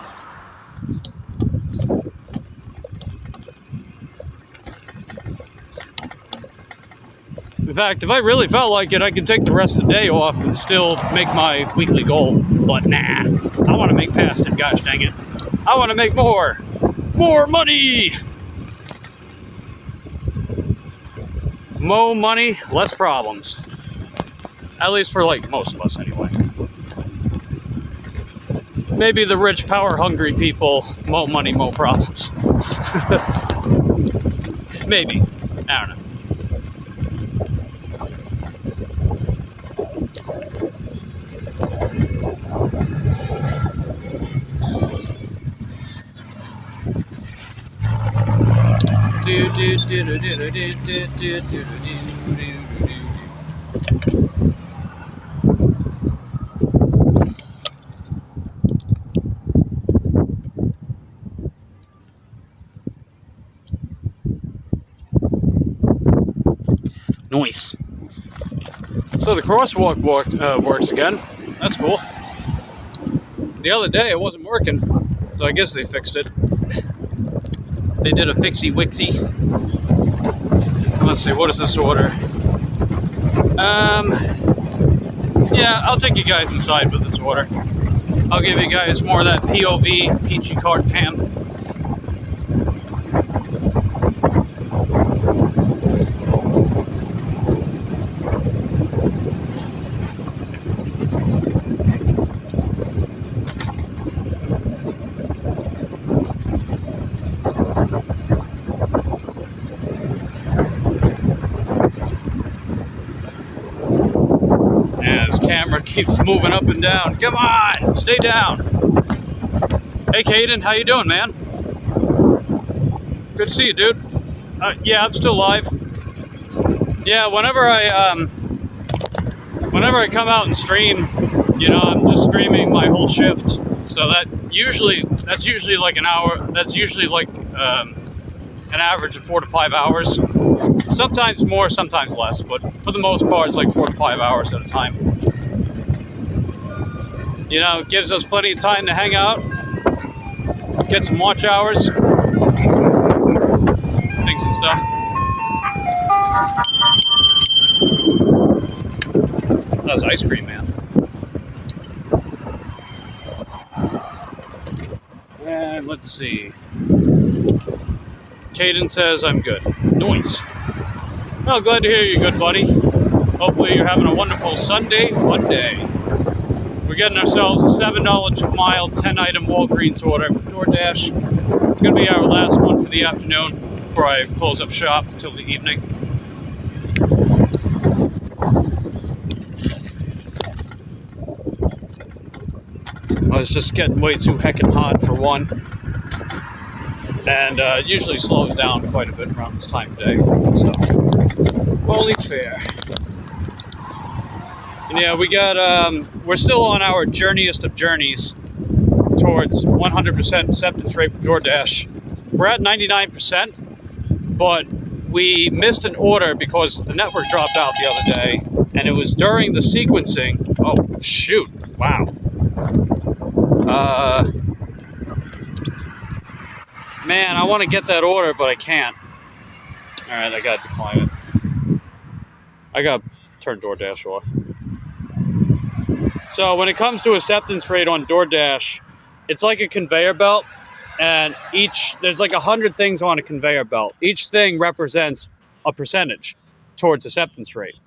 In fact, if I really felt like it, I could take the rest of the day off and still make my weekly goal. But nah, I want to make past it, gosh dang it. I want to make more. More money! More money, less problems. At least for, like, most of us, anyway. Maybe the rich, power-hungry people, more money, more problems. Maybe. I don't know. Nice. So the crosswalk works again. That's cool. The other day it wasn't working, so I guess they fixed it. They did a fixie-wixie. Let's see, what is this order? Yeah, I'll take you guys inside with this order. I'll give you guys more of that POV, peachy card cam. Keeps moving up and down. Come on, stay down. Hey, Caden, how you doing, man? Good to see you, dude. Yeah, I'm still live. Yeah, whenever I come out and stream, you know, I'm just streaming my whole shift. So that's usually like an hour. That's usually like an average of 4 to 5 hours. Sometimes more, sometimes less, but for the most part, it's like 4 to 5 hours at a time. You know, it gives us plenty of time to hang out, get some watch hours, things and stuff. That was ice cream, man. And let's see. Caden says I'm good. Nice. Well, glad to hear you're good, buddy. Hopefully you're having a wonderful Sunday fun day. We're getting ourselves a $7 2-mile, 10-item Walgreens order with DoorDash. It's going to be our last one for the afternoon before I close up shop until the evening. Well, it's just getting way too heckin' hot for one. And it usually slows down quite a bit around this time of day. So, only fair. And yeah, we got, we're still on our journeyest of journeys towards 100% acceptance rate with DoorDash. We're at 99%, but we missed an order because the network dropped out the other day, and it was during the sequencing. Oh, shoot. Wow. Man, I want to get that order, but I can't. All right, I got to decline it. I got to turn DoorDash off. So when it comes to acceptance rate on DoorDash, it's like a conveyor belt, and there's like 100 things on a conveyor belt. Each thing represents a percentage towards acceptance rate.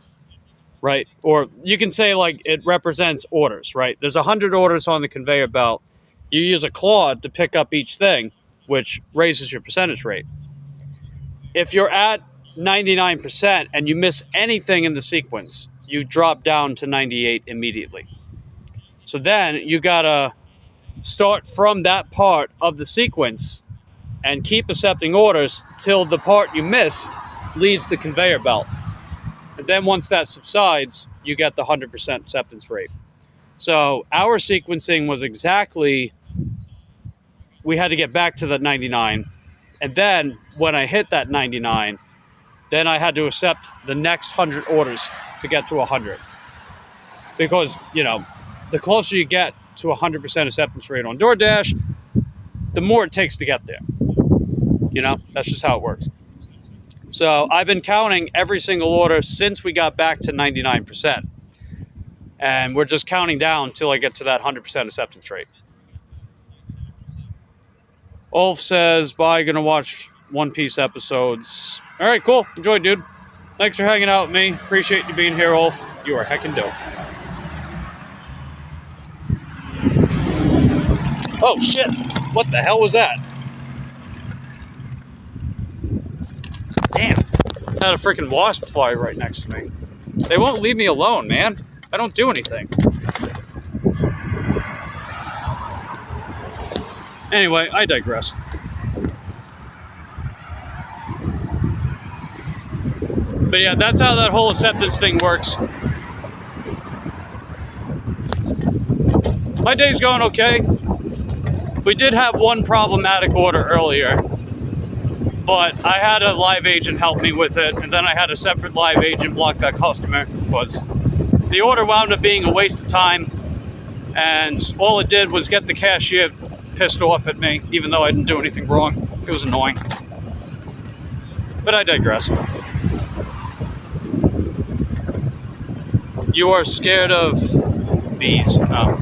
right? Or you can say like it represents orders, right? There's 100 orders on the conveyor belt. You use a claw to pick up each thing, which raises your percentage rate. If you're at 99% and you miss anything in the sequence, you drop down to 98 immediately. So then you gotta start from that part of the sequence and keep accepting orders till the part you missed leaves the conveyor belt. And then once that subsides, you get the 100% acceptance rate. So our sequencing was exactly, we had to get back to that 99. And then when I hit that 99, then I had to accept the next 100 orders to get to 100. Because, you know, the closer you get to 100% acceptance rate on DoorDash, the more it takes to get there. You know, that's just how it works. So I've been counting every single order since we got back to 99%. And we're just counting down till I get to that 100% acceptance rate. Ulf says, bye, gonna watch One Piece episodes. All right, cool. Enjoy, dude. Thanks for hanging out with me. Appreciate you being here, Ulf. You are heckin' dope. Oh, shit. What the hell was that? Damn. I had a freaking wasp fly right next to me. They won't leave me alone, man. I don't do anything. Anyway, I digress. But yeah, that's how that whole acceptance thing works. My day's going okay. We did have one problematic order earlier, but I had a live agent help me with it, and then I had a separate live agent block that customer because the order wound up being a waste of time, and all it did was get the cashier pissed off at me, even though I didn't do anything wrong. It was annoying. But I digress. You are scared of bees? No.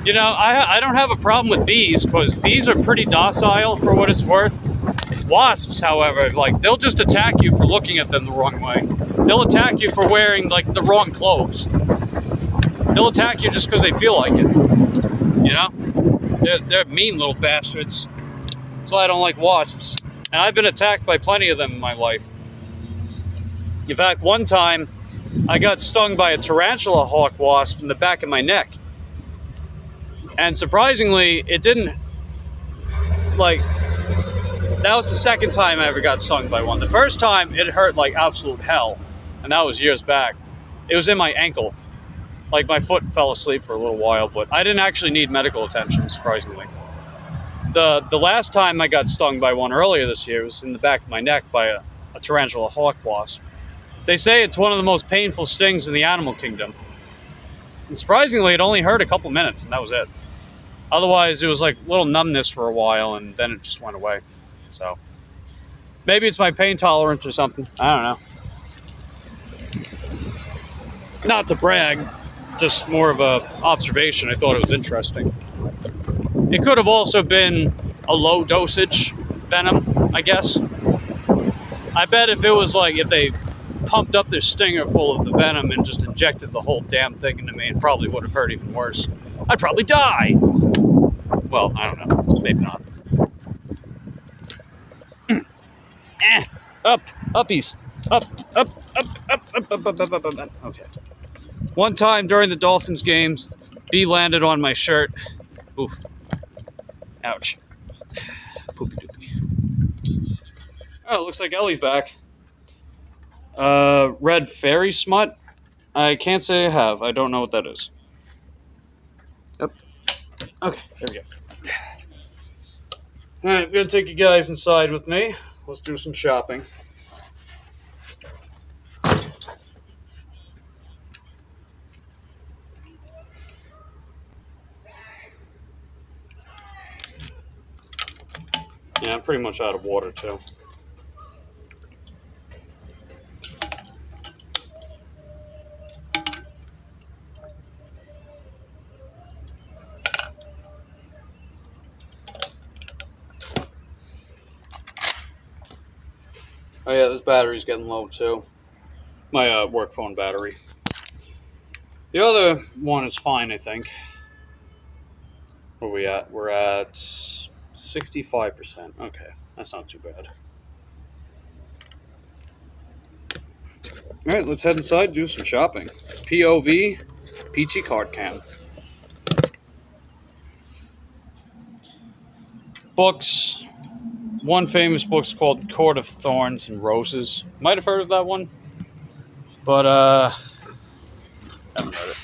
You know, I don't have a problem with bees because bees are pretty docile for what it's worth. Wasps, however, like, they'll just attack you for looking at them the wrong way. They'll attack you for wearing, like, the wrong clothes. They'll attack you just because they feel like it. You know? They're mean little bastards. That's why I don't like wasps. And I've been attacked by plenty of them in my life. In fact, one time, I got stung by a tarantula hawk wasp in the back of my neck. And surprisingly, it didn't, like, that was the second time I ever got stung by one. The first time, it hurt like absolute hell. And that was years back. It was in my ankle. Like, my foot fell asleep for a little while, but I didn't actually need medical attention, surprisingly. The last time I got stung by one earlier this year was in the back of my neck by a tarantula hawk wasp. They say it's one of the most painful stings in the animal kingdom. And surprisingly, it only hurt a couple minutes, and that was it. Otherwise, it was like a little numbness for a while, and then it just went away. So, maybe it's my pain tolerance or something. I don't know. Not to brag, just more of a observation. I thought it was interesting. It could have also been a low dosage venom, I guess. I bet if it was like, if they pumped up their stinger full of the venom and just injected the whole damn thing into me, it probably would have hurt even worse. I'd probably die. Well, I don't know. Maybe not. Uppies. Up. Okay. One time during the Dolphins games, bee landed on my shirt. Oof. Ouch. Poopy doopy. Oh, looks like Ellie's back. Red fairy smut? I can't say I have. I don't know what that is. Yep. Okay, there we go. Alright, I'm gonna take you guys inside with me. Let's do some shopping. Yeah, I'm pretty much out of water, too. Oh yeah, this battery's getting low, too. My work phone battery. The other one is fine, I think. Where are we at? We're at 65%. Okay, that's not too bad. All right, let's head inside, do some shopping. POV, Peachy Card Cam. Books. One famous book's called Court of Thorns and Roses. Might have heard of that one, but haven't read it.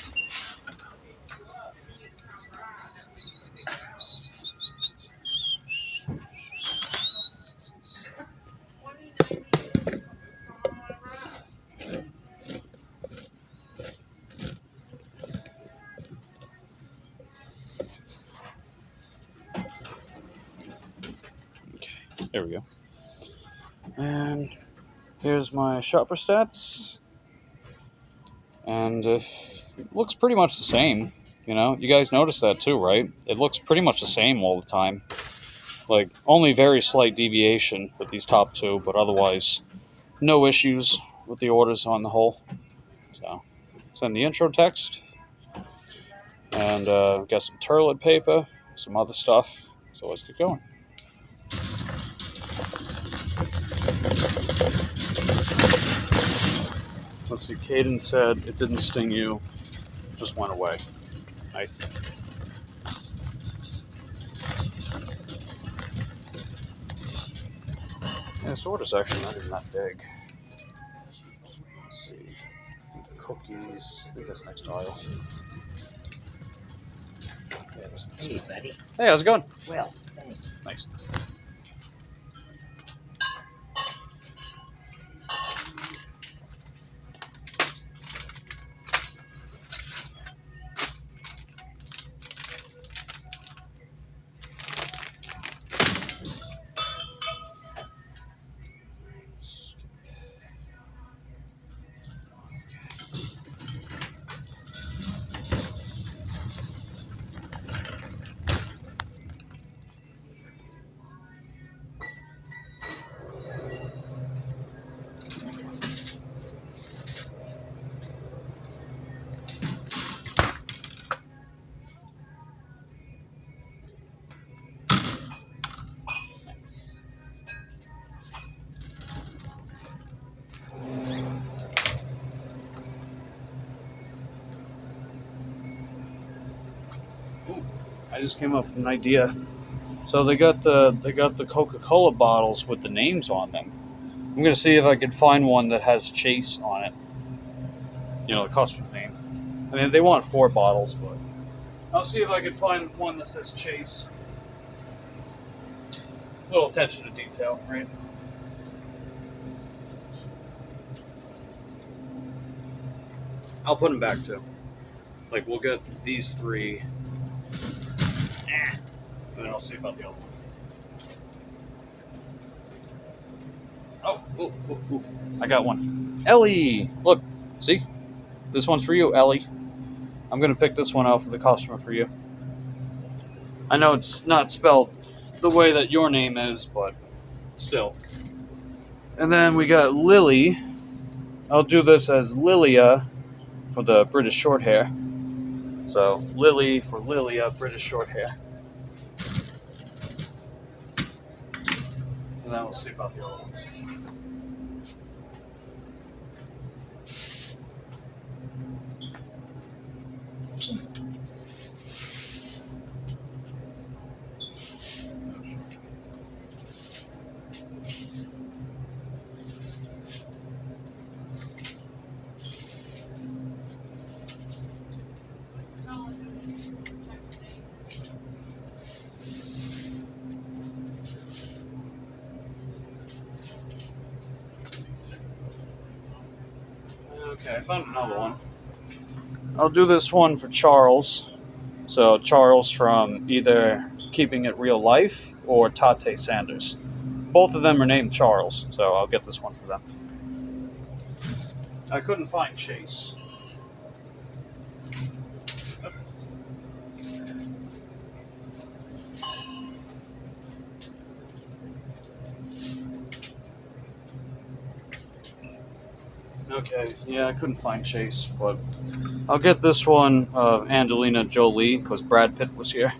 There we go. And here's my shopper stats. And it looks pretty much the same. You know, you guys noticed that too, right? It looks pretty much the same all the time. Like, only very slight deviation with these top two, but otherwise, no issues with the orders on the whole. So, send the intro text. And got some toilet paper, some other stuff. So let's get going. Let's see, Caden said it didn't sting you, just went away. Nice. Yeah, this order's actually not even that big. Let's see. I think the cookies. I think that's next aisle. Yeah,
Hey, buddy.
hey, how's it going?
Well, thanks.
Nice. I just came up with an idea. So they got the Coca-Cola bottles with the names on them. I'm gonna see if I can find one that has Chase on it. You know, the customer's name. I mean, they want 4 bottles, but I'll see if I can find one that says Chase. A little attention to detail, right? I'll put them back too. Like, we'll get these 3. And then I'll see about the other ones. Oh, I got one. Ellie! Look, see? This one's for you, Ellie. I'm going to pick this one out for the customer for you. I know it's not spelled the way that your name is, but still. And then we got Lily. I'll do this as Lilia for the British short hair. So, Lily for Lilia, British short hair. And then we'll see about the other ones. Okay, I found another one. I'll do this one for Charles. So Charles from either Keeping It Real Life or Tate Sanders. Both of them are named Charles, so I'll get this one for them. I couldn't find Chase. Okay, yeah, I couldn't find Chase, but I'll get this one of Angelina Jolie because Brad Pitt was here.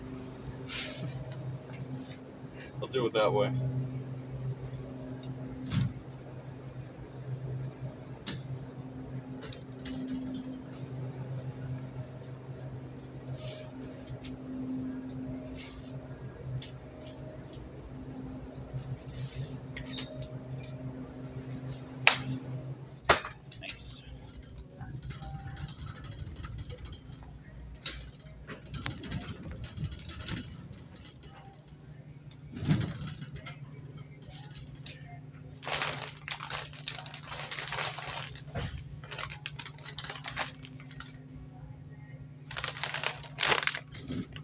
I'll do it that way. Nice.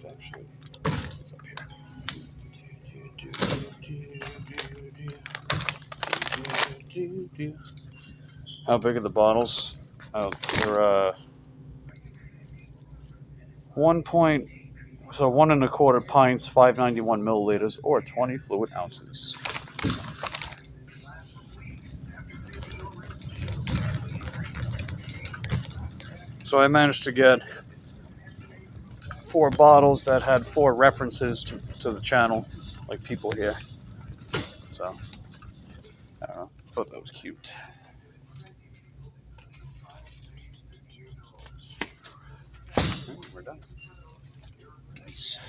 Actually, it's up here. How big are the bottles? Oh, they're 1.25 pints, 591 milliliters, or 20 fluid ounces. So I managed to get 4 bottles that had 4 references to the channel, like people here. So I don't know. Thought that was cute. Okay, we're done. Nice.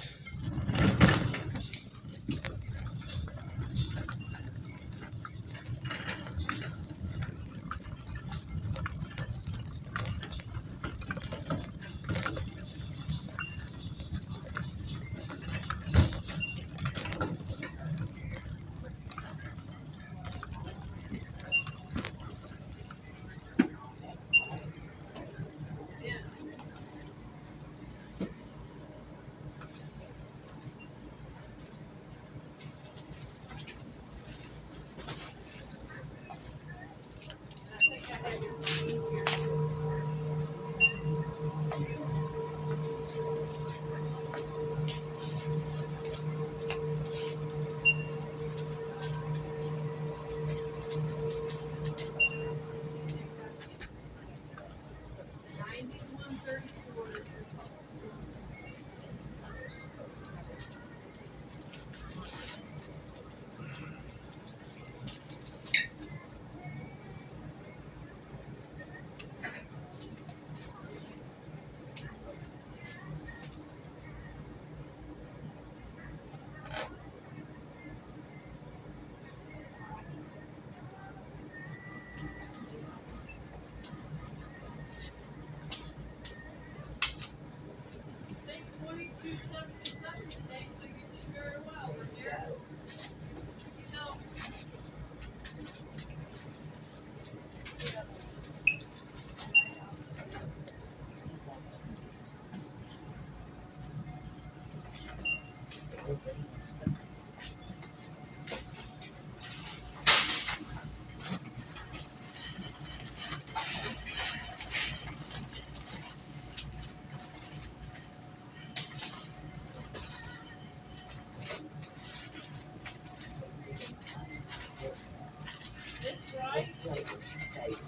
What flavor is your favorite?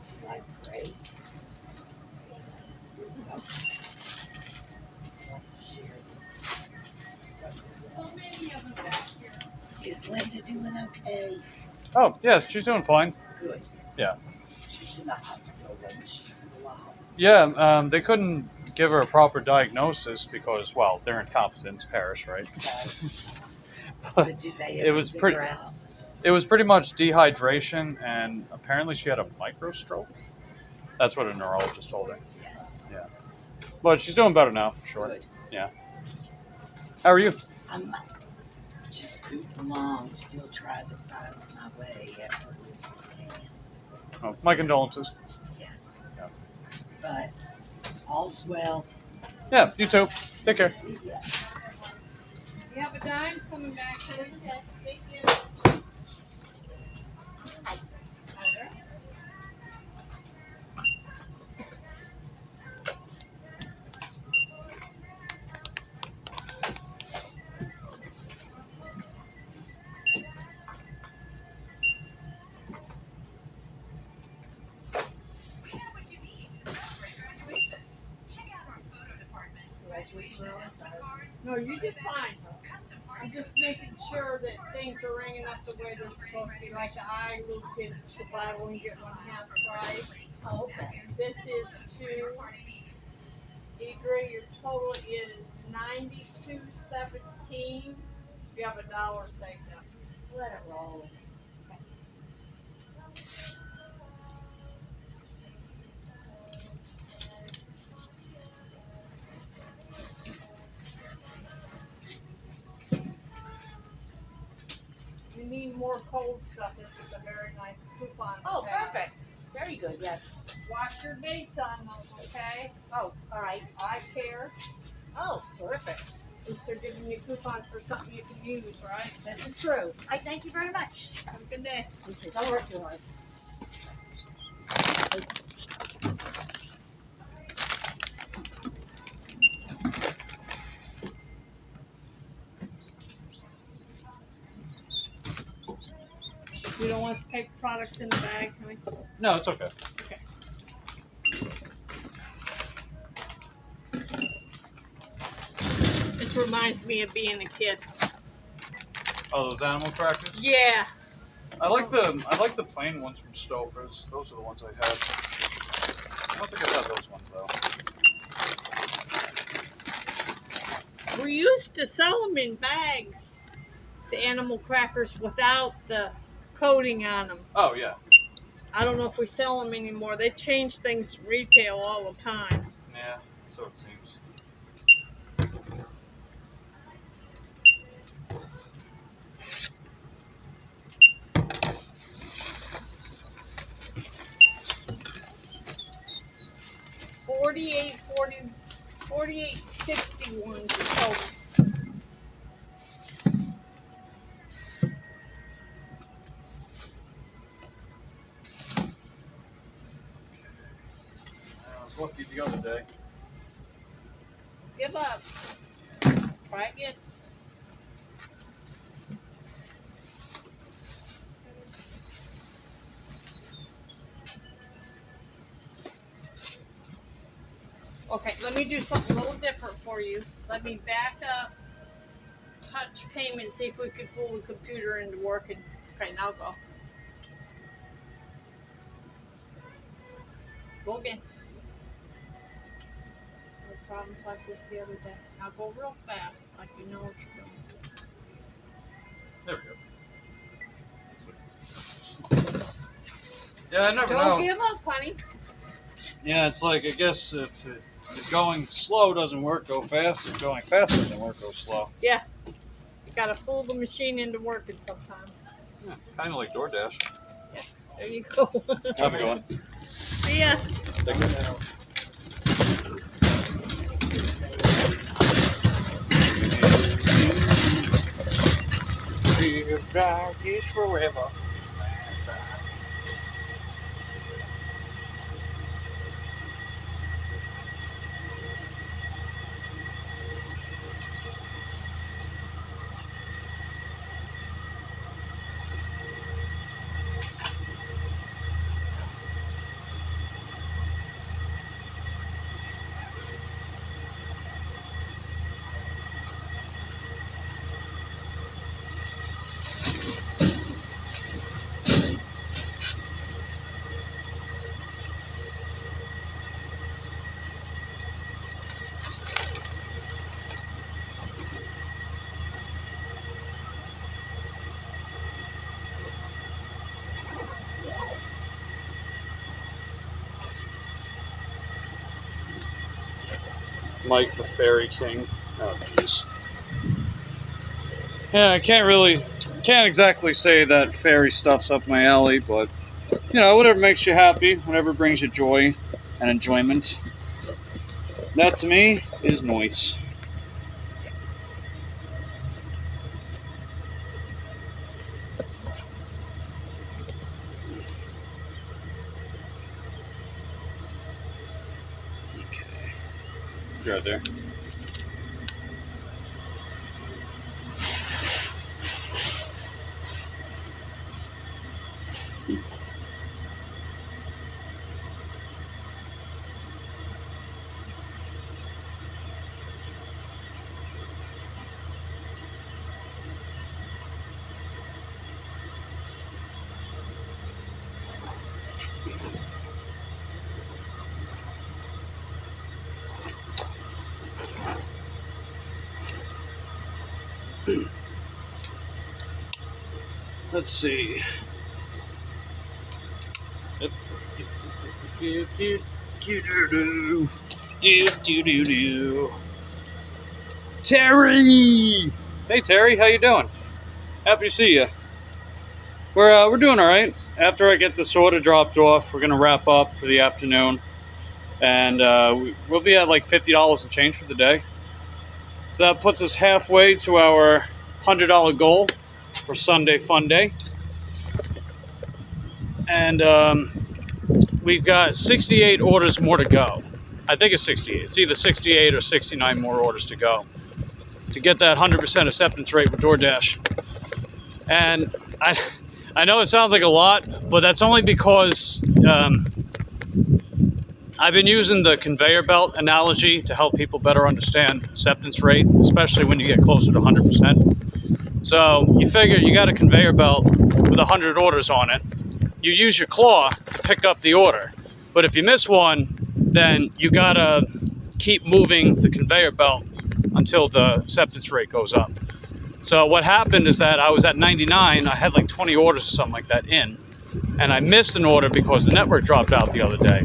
Do you like grape? Is Linda doing okay?
Oh, yeah, she's doing fine.
Good.
Yeah.
She's in the hospital, wasn't she, for a while?
Yeah, they couldn't give her a proper diagnosis because, well, they're in Compton's parish, right?
But did they
It
ever
was
figure
pretty.
out?
It was pretty much dehydration, and apparently she had a micro stroke. That's what a neurologist told her. Yeah, but she's doing better now, for sure.
Good.
Yeah. How are you?
I'm just pooping along, still trying to find my way after losing hands.
Oh, my condolences.
Yeah.
Yeah.
But all's well.
Yeah, you too. Take care.
See ya.
You have a dime coming back to the head. Thank you.
No, you did fine. I'm just making sure that things are ringing up the way they're supposed to be. Like I looked at the buy one get one half price.
Oh, okay.
This is 2. Idra, your total is $92.17. You have $1 saved up.
Let it roll.
You need more cold stuff. This is a very nice coupon.
Oh,
okay?
perfect. Very good, yes.
Watch your dates on those, okay?
Oh, all right.
I care.
Oh, terrific.
At least they're giving you a coupon for something you can use, right?
This is true. I thank you very much.
Have a good day.
You too. Don't work too hard.
You don't want the paper products in the bag, honey?
No, it's okay.
Okay. This reminds me of being a kid.
Oh, those animal crackers?
Yeah.
I like the plain ones from Stouffer's. Those are the ones I had. I don't think I had those ones though.
We used to sell them in bags, the animal crackers without the coating on them.
Oh yeah.
I don't know if we sell them anymore. They change things retail all the time.
Yeah, so it seems.
$48.61 total.
I was lucky the other day.
Give up. Try again. Okay, let me do something a little different for you. Let me back up, touch payment, see if we can fool the computer into working. Okay, now go. Go again. No problems like this the other day. Now go real fast, like you know what you're doing.
There we go. Yeah, I never know.
Don't give up, honey.
Yeah, it's like, I guess if going slow doesn't work, go fast. If going fast doesn't work, go slow.
Yeah. You gotta fool the machine into working sometimes.
Yeah, kind of like DoorDash.
Yeah, there you go.
Have a good one.
See ya.
Take care.
Live like it's forever.
Mike the Fairy King. Oh, jeez. Yeah, I can't exactly say that fairy stuff's up my alley, but, you know, whatever makes you happy, whatever brings you joy and enjoyment. That, to me, is nice. Okay. You're right there. Let's see. Terry! Hey Terry, how you doing? Happy to see you. We're doing all right. After I get this order dropped off, we're gonna wrap up for the afternoon, and we'll be at like $50 and change for the day. So that puts us halfway to our $100 goal for Sunday Fun Day, and we've got 68 orders more to go. I think it's 68. It's either 68 or 69 more orders to go to get that 100% acceptance rate with DoorDash. And I know it sounds like a lot, but that's only because I've been using the conveyor belt analogy to help people better understand acceptance rate, especially when you get closer to 100%. So you figure you got a conveyor belt with 100 orders on it. You use your claw to pick up the order. But if you miss one, then you gotta keep moving the conveyor belt until the acceptance rate goes up. So what happened is that I was at 99, I had like 20 orders or something like that in, and I missed an order because the network dropped out the other day.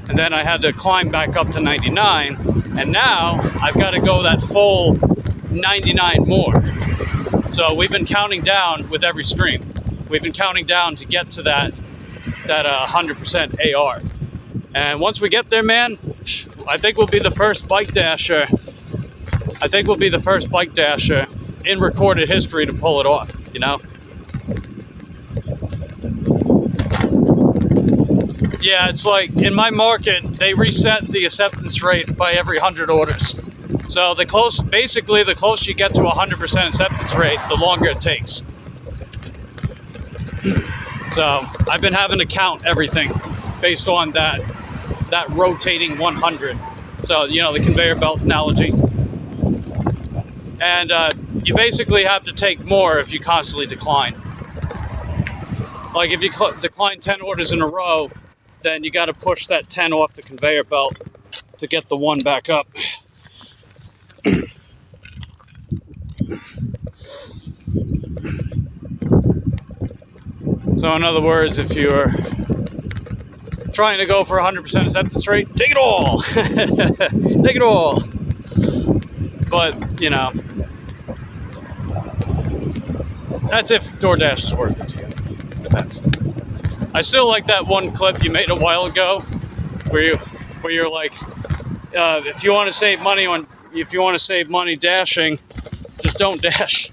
And then I had to climb back up to 99, and now I've got to go that full 99 more. So we've been counting down with every stream. We've been counting down to get to that 100% AR. And once we get there, man, I think we'll be the first bike dasher. I think we'll be the first bike dasher in recorded history to pull it off, you know? Yeah, it's like in my market, they reset the acceptance rate by every 100 orders. So the closer you get to 100% acceptance rate, the longer it takes. So I've been having to count everything based on that rotating 100. So, you know, the conveyor belt analogy. And you basically have to take more if you constantly decline. Like if you decline 10 orders in a row, then you got to push that 10 off the conveyor belt to get the one back up. So in other words, if you're trying to go for 100% acceptance rate, take it all. Take it all. But, you know, that's if DoorDash is worth it to you. Depends. I still like that one clip you made a while ago where you're like, if you want to save money dashing, just don't dash.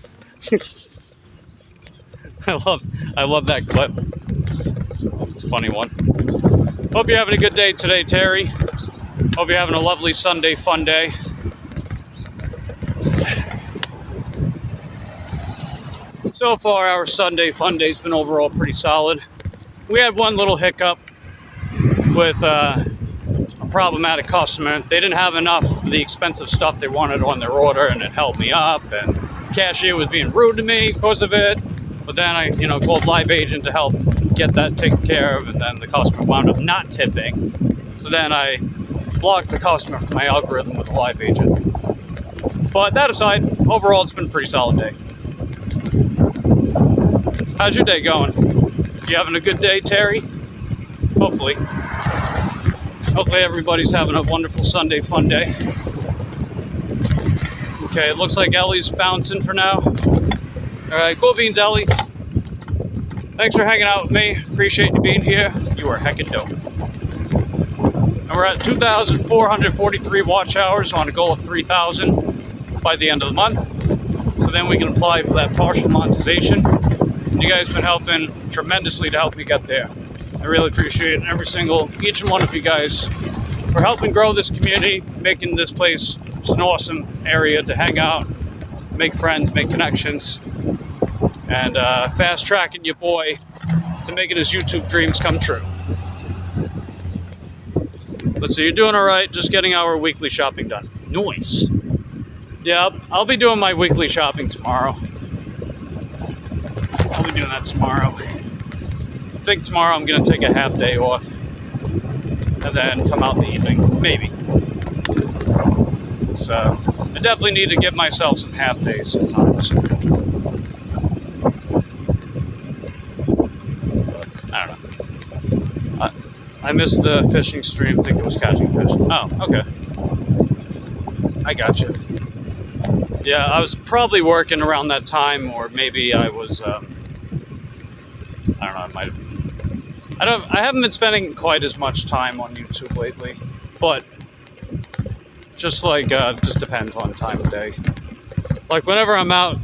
I love that clip. It's a funny one. Hope you're having a good day today, Terry. Hope you're having a lovely Sunday Fun Day. So far, our Sunday Fun Day's been overall pretty solid. We had one little hiccup with a problematic customer. They didn't have enough of the expensive stuff they wanted on their order, and it held me up, and cashier was being rude to me because of it. But then I, called Live Agent to help get that taken care of, and then the customer wound up not tipping. So then I blocked the customer from my algorithm with Live Agent. But that aside, overall it's been a pretty solid day. How's your day going? You having a good day, Terry? Hopefully. Hopefully everybody's having a wonderful Sunday Fun Day. Okay, it looks like Ellie's bouncing for now. Alright, cool beans, Ellie. Thanks for hanging out with me. Appreciate you being here. You are heckin' dope. And we're at 2,443 watch hours on a goal of 3,000 by the end of the month. So then we can apply for that partial monetization. You guys have been helping tremendously to help me get there. I really appreciate each and one of you guys for helping grow this community, making this place just an awesome area to hang out, make friends, make connections, and fast tracking your boy to making his YouTube dreams come true. Let's see, you're doing all right, just getting our weekly shopping done. Nice. Yeah, I'll be doing my weekly shopping tomorrow. I'll be doing that tomorrow. I think tomorrow I'm going to take a half day off and then come out in the evening, maybe. So I definitely need to give myself some half days sometimes. I don't know. I missed the fishing stream. I think it was catching fish. Oh, okay. I got you. Yeah, I was probably working around that time, or maybe I was. I don't know. I might have. I haven't been spending quite as much time on YouTube lately, but just just depends on time of day. Like whenever I'm out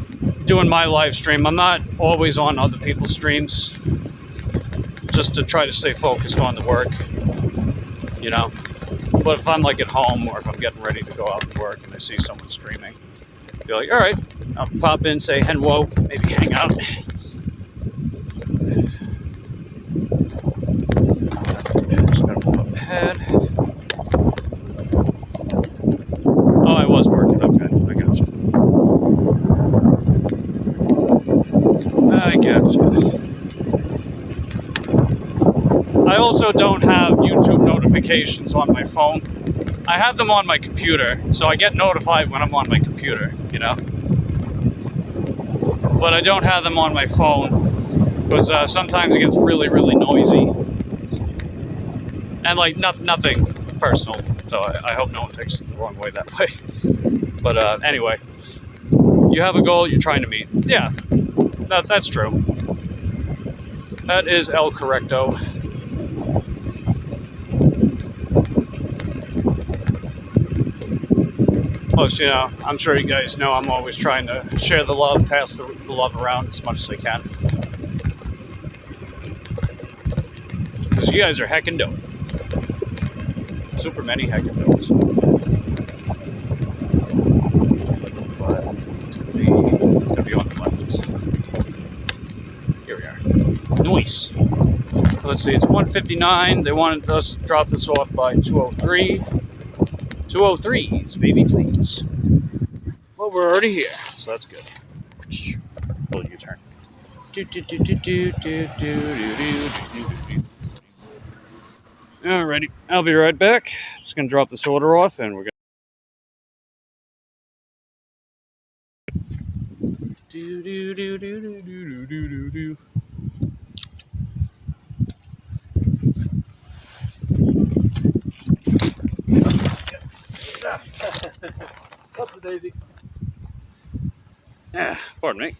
doing my live stream, I'm not always on other people's streams, just to try to stay focused on the work, you know. But if I'm like at home, or if I'm getting ready to go out and work and I see someone streaming, be like, all right, I'll pop in, say hello, maybe hang out. Just gotta pull up ahead. Oh, I was working. Okay, I got you. I got you. I also don't have YouTube notifications on my phone. I have them on my computer, so I get notified when I'm on my computer, you know? But I don't have them on my phone, because sometimes it gets really, really noisy. And like, nothing personal, so I hope no one takes it the wrong way that way. But anyway, you have a goal you're trying to meet. Yeah, that's true. That is el correcto. Plus, you know, I'm sure you guys know I'm always trying to share the love, pass the love around as much as I can. Because you guys are heckin' dope. Super many heckin' dopes. It's gonna be on the left. Here we are. Nice. Let's see, it's 1:59. They wanted us to drop this off by 2:03. 2:03s, baby, please. Well, we're already here, so that's good. Pull your turn. Alrighty, I'll be right back. Just gonna drop this order off, and we're gonna. What's the daisy? Pardon me.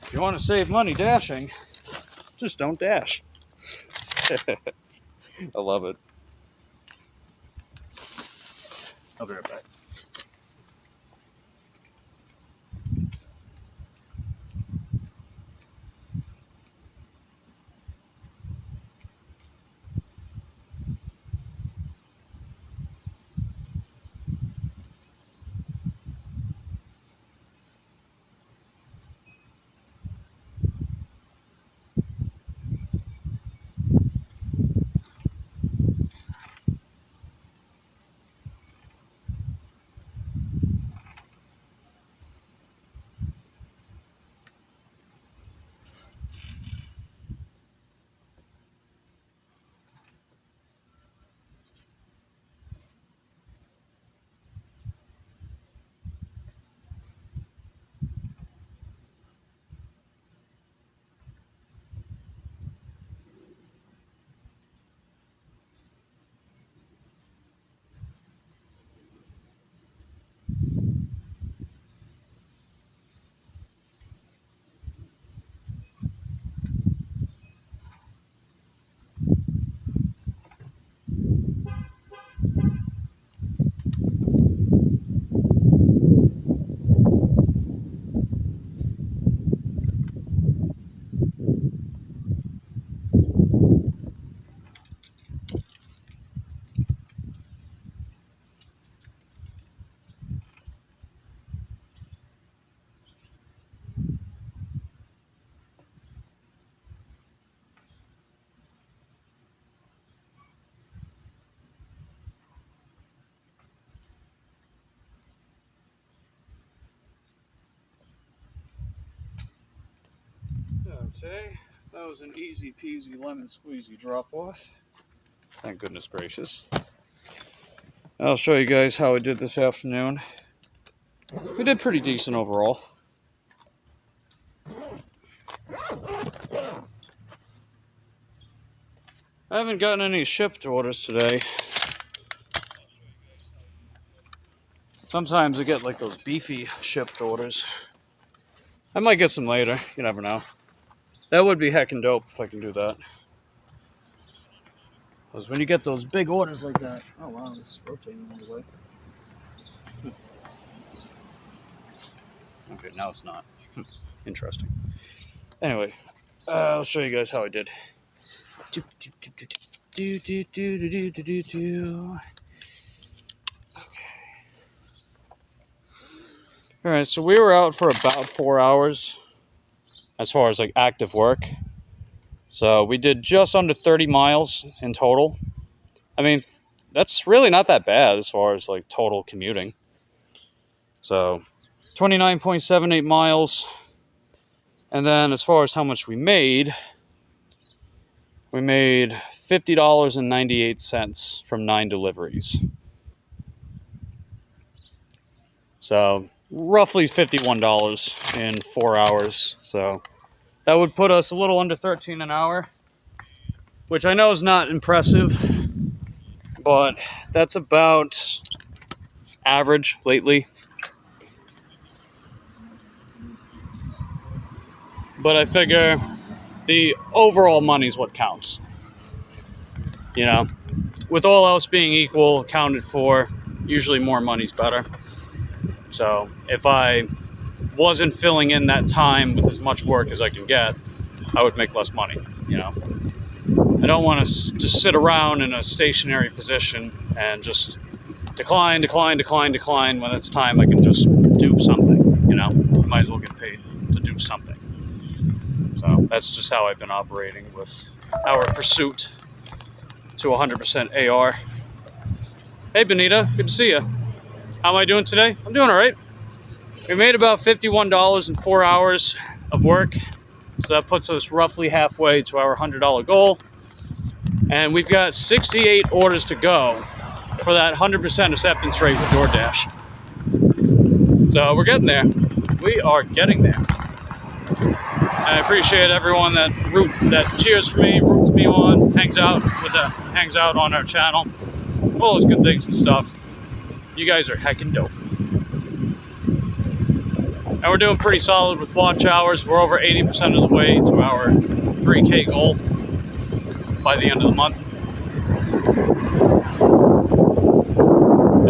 If you want to save money dashing, just don't dash. I love it. I'll be right back. Okay, that was an easy peasy lemon squeezy drop off. Thank goodness gracious. I'll show you guys how I did this afternoon. We did pretty decent overall. I haven't gotten any shipped orders today. Sometimes I get like those beefy shipped orders. I might get some later, you never know. That would be heckin' dope if I can do that. Because when you get those big orders like that... Oh wow, this is rotating all the way. Okay, now it's not. Interesting. Anyway, I'll show you guys how I did. Okay. Alright, so we were out for about 4 hours as far as like active work. So we did just under 30 miles in total. I mean, that's really not that bad as far as like total commuting. So 29.78 miles. And then as far as how much we made $50.98 from 9 deliveries. So roughly $51 in 4 hours. So that would put us a little under $13 an hour, which I know is not impressive, but that's about average lately. But I figure the overall money is what counts. You know, with all else being equal, accounted for, usually more money's better. So if I wasn't filling in that time with as much work as I can get, I would make less money, you know. I don't want to just sit around in a stationary position and just decline when it's time I can just do something, you know. Might as well get paid to do something. So that's just how I've been operating with our pursuit to 100% AR. Hey Benita, good to see you. How am I doing today? I'm doing all right. We made about $51 in 4 hours of work. So that puts us roughly halfway to our $100 goal. And we've got 68 orders to go for that 100% acceptance rate with DoorDash. So we're getting there. We are getting there. I appreciate everyone that cheers for me, roots me on, hangs out on our channel, all those good things and stuff. You guys are heckin' dope. And we're doing pretty solid with watch hours. We're over 80% of the way to our 3K goal by the end of the month.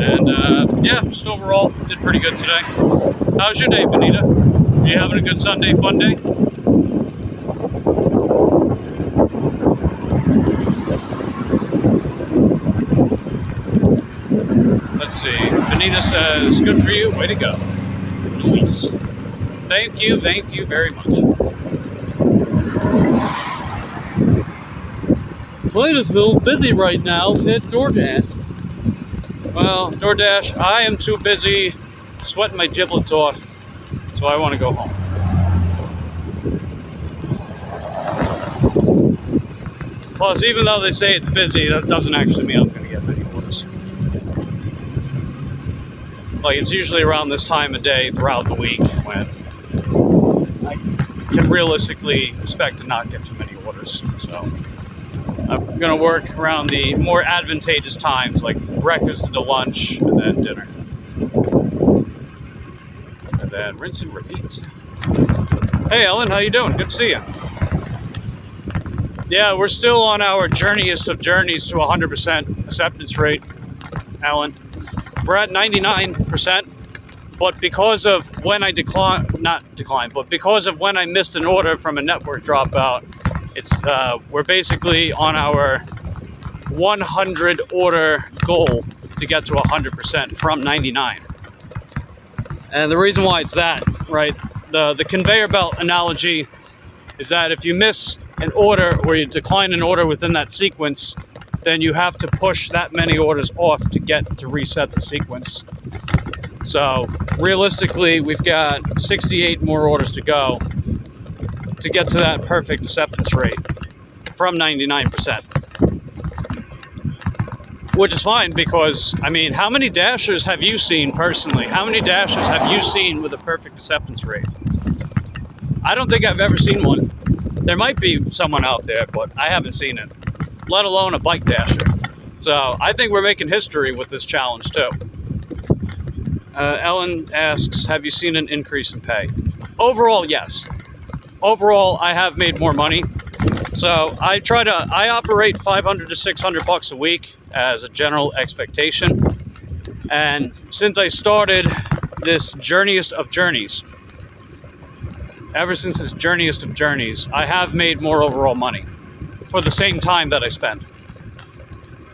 And yeah, just overall did pretty good today. How's your day, Benita? Are you having a good Sunday fun day? Let's see. Benita says, good for you. Way to go. Nice. Thank you very much. Plainville's busy right now, said DoorDash. Well, DoorDash, I am too busy sweating my giblets off, so I want to go home. Plus, even though they say it's busy, that doesn't actually mean I'm going to get many orders. Like, it's usually around this time of day throughout the week when I can realistically expect to not get too many orders. So I'm going to work around the more advantageous times, like breakfast to lunch and then dinner. And then rinse and repeat. Hey Ellen, how you doing? Good to see you. Yeah, we're still on our journeyest of journeys to 100% acceptance rate, Ellen. We're at 99%, but because of when I because of when I missed an order from a network dropout, it's we're basically on our 100 order goal to get to 100% from 99. And the reason why it's that, right? The conveyor belt analogy is that if you miss an order or you decline an order within that sequence, then you have to push that many orders off to get to reset the sequence. So realistically, we've got 68 more orders to go. to get to that perfect acceptance rate from 99%. Which is fine because, I mean, how many dashers have you seen personally? How many dashers have you seen with a perfect acceptance rate? I don't think I've ever seen one. There might be someone out there, but I haven't seen it, let alone a bike dasher. So I think we're making history with this challenge too. Ellen asks, have you seen an increase in pay? Overall, yes. Overall, I have made more money. So I operate 500 to 600 bucks a week as a general expectation. And since I started this journeyest of journeys, ever since this journeyest of journeys, I have made more overall money for the same time that I spend.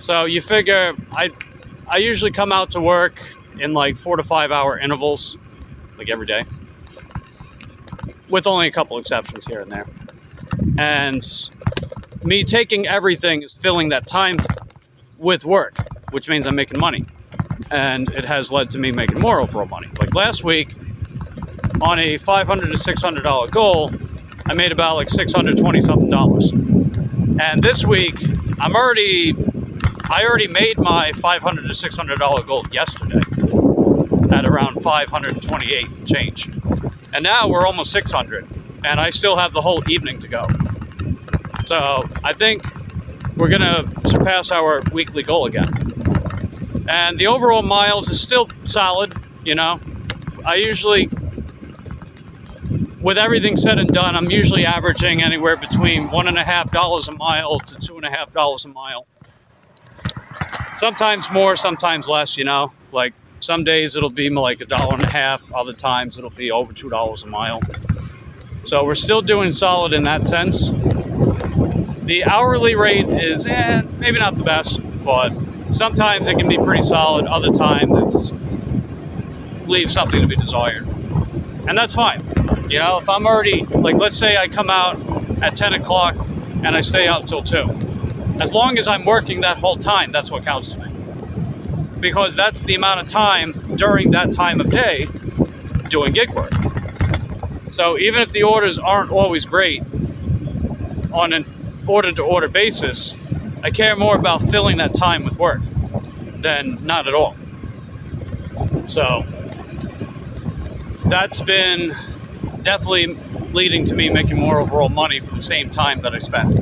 So you figure I usually come out to work in like 4 to 5 hour intervals, like every day, with only a couple exceptions here and there. And me taking everything is filling that time with work, which means I'm making money. And it has led to me making more overall money. Like last week, on a $500 to $600 goal, I made about like $620 something. And this week, I already made my $500 to $600 goal yesterday at around 528 and change. And now we're almost 600, and I still have the whole evening to go. So I think we're gonna surpass our weekly goal again. And the overall miles is still solid, you know. I usually, with everything said and done, I'm usually averaging anywhere between $1.50 a mile to $2.50 a mile. Sometimes more, sometimes less, you know. Like some days it'll be like $1.50, other times it'll be over $2 a mile. So we're still doing solid in that sense. The hourly rate is maybe not the best, but sometimes it can be pretty solid. Other times it's leaves something to be desired. And that's fine. You know, if I'm already, like let's say I come out at 10 o'clock and I stay out till 2. As long as I'm working that whole time, that's what counts to me. Because that's the amount of time during that time of day doing gig work. So even if the orders aren't always great on an order-to-order basis, I care more about filling that time with work than not at all. So that's been definitely leading to me making more overall money for the same time that I spend.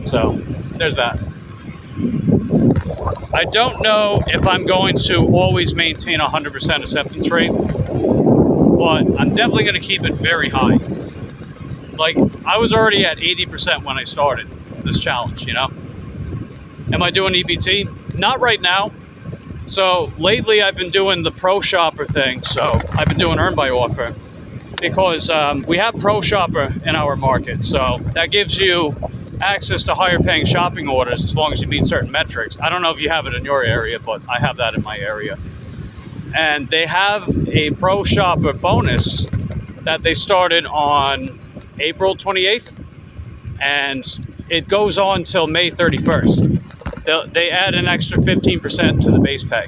So there's that. I don't know if I'm going to always maintain a 100% acceptance rate, but I'm definitely going to keep it very high. Like, I was already at 80% when I started this challenge, you know? Am I doing EBT? Not right now. So lately I've been doing the Pro Shopper thing, so I've been doing Earn by Offer, because we have Pro Shopper in our market, so that gives you access to higher paying shopping orders as long as you meet certain metrics. I don't know if you have it in your area, but I have that in my area. And they have a Pro Shopper bonus that they started on April 28th, and it goes on till May 31st. They add an extra 15% to the base pay.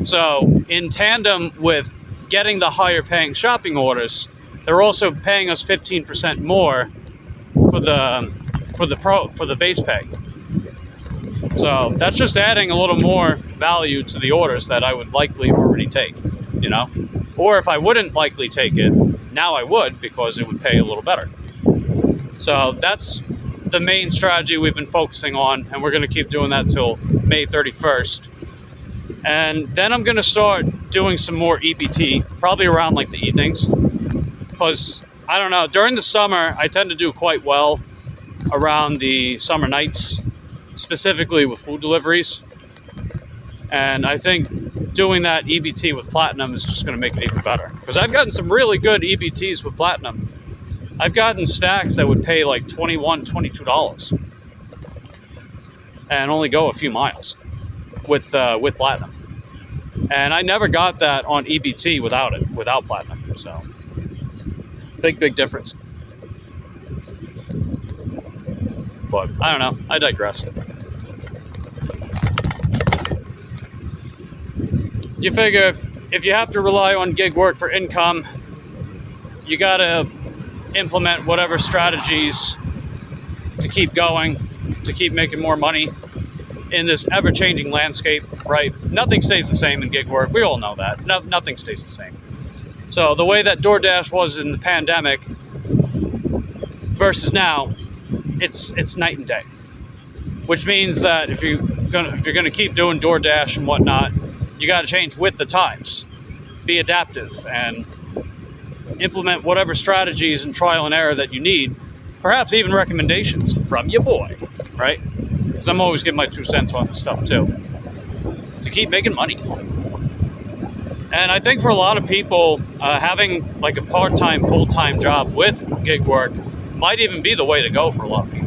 So in tandem with getting the higher paying shopping orders, they're also paying us 15% more for the base pay. So that's just adding a little more value to the orders that I would likely already take, you know? Or if I wouldn't likely take it, now I would, because it would pay a little better. So that's the main strategy we've been focusing on, and we're going to keep doing that till May 31st. And then I'm going to start doing some more EBT, probably around like the evenings, because I don't know, during the summer I tend to do quite well around the summer nights, specifically with food deliveries. And I think doing that EBT with Platinum is just going to make it even better, because I've gotten some really good EBTs with Platinum. I've gotten stacks that would pay like $21, $22 and only go a few miles with Platinum. And I never got that on EBT without Platinum. So big difference. But I don't know, I digress. You figure if you have to rely on gig work for income, you got to implement whatever strategies to keep going, to keep making more money in this ever-changing landscape, right? Nothing stays the same in gig work. We all know that. Nothing stays the same. So the way that DoorDash was in the pandemic versus now, it's night and day. Which means that if you're gonna keep doing DoorDash and whatnot, you got to change with the times, be adaptive, and implement whatever strategies and trial and error that you need. Perhaps even recommendations from your boy, right? Because I'm always giving my 2 cents on this stuff too, to keep making money. And I think for a lot of people, having like a part-time, full-time job with gig work might even be the way to go for a lot of people.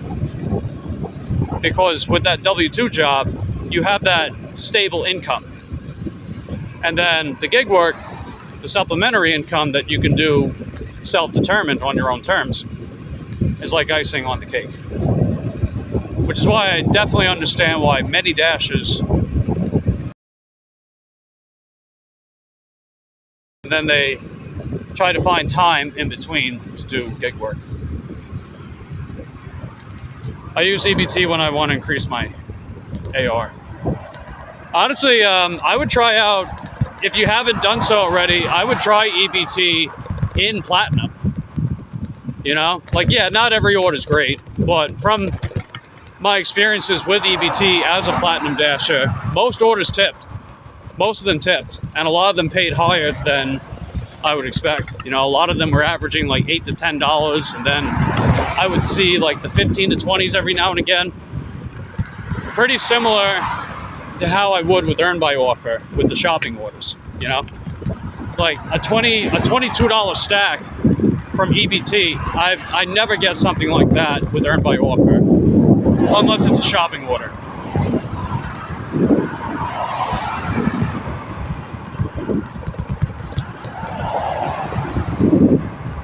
Because with that W-2 job, you have that stable income. And then the gig work, the supplementary income that you can do self-determined on your own terms, is like icing on the cake. Which is why I definitely understand why many dashers, and then they try to find time in between to do gig work. I use EBT when I want to increase my AR. Honestly, I would try out, if you haven't done so already, I would try EBT in Platinum. You know, like, yeah, not every order is great, but from my experiences with EBT as a Platinum Dasher, most orders tipped. Most of them tipped, and a lot of them paid higher than I would expect. You know, a lot of them were averaging like $8 to $10, and then I would see like the 15 to 20s every now and again. Pretty similar to how I would with Earn by Offer with the shopping orders, you know? Like a $22 stack from EBT, I never get something like that with Earn by Offer, unless it's a shopping order.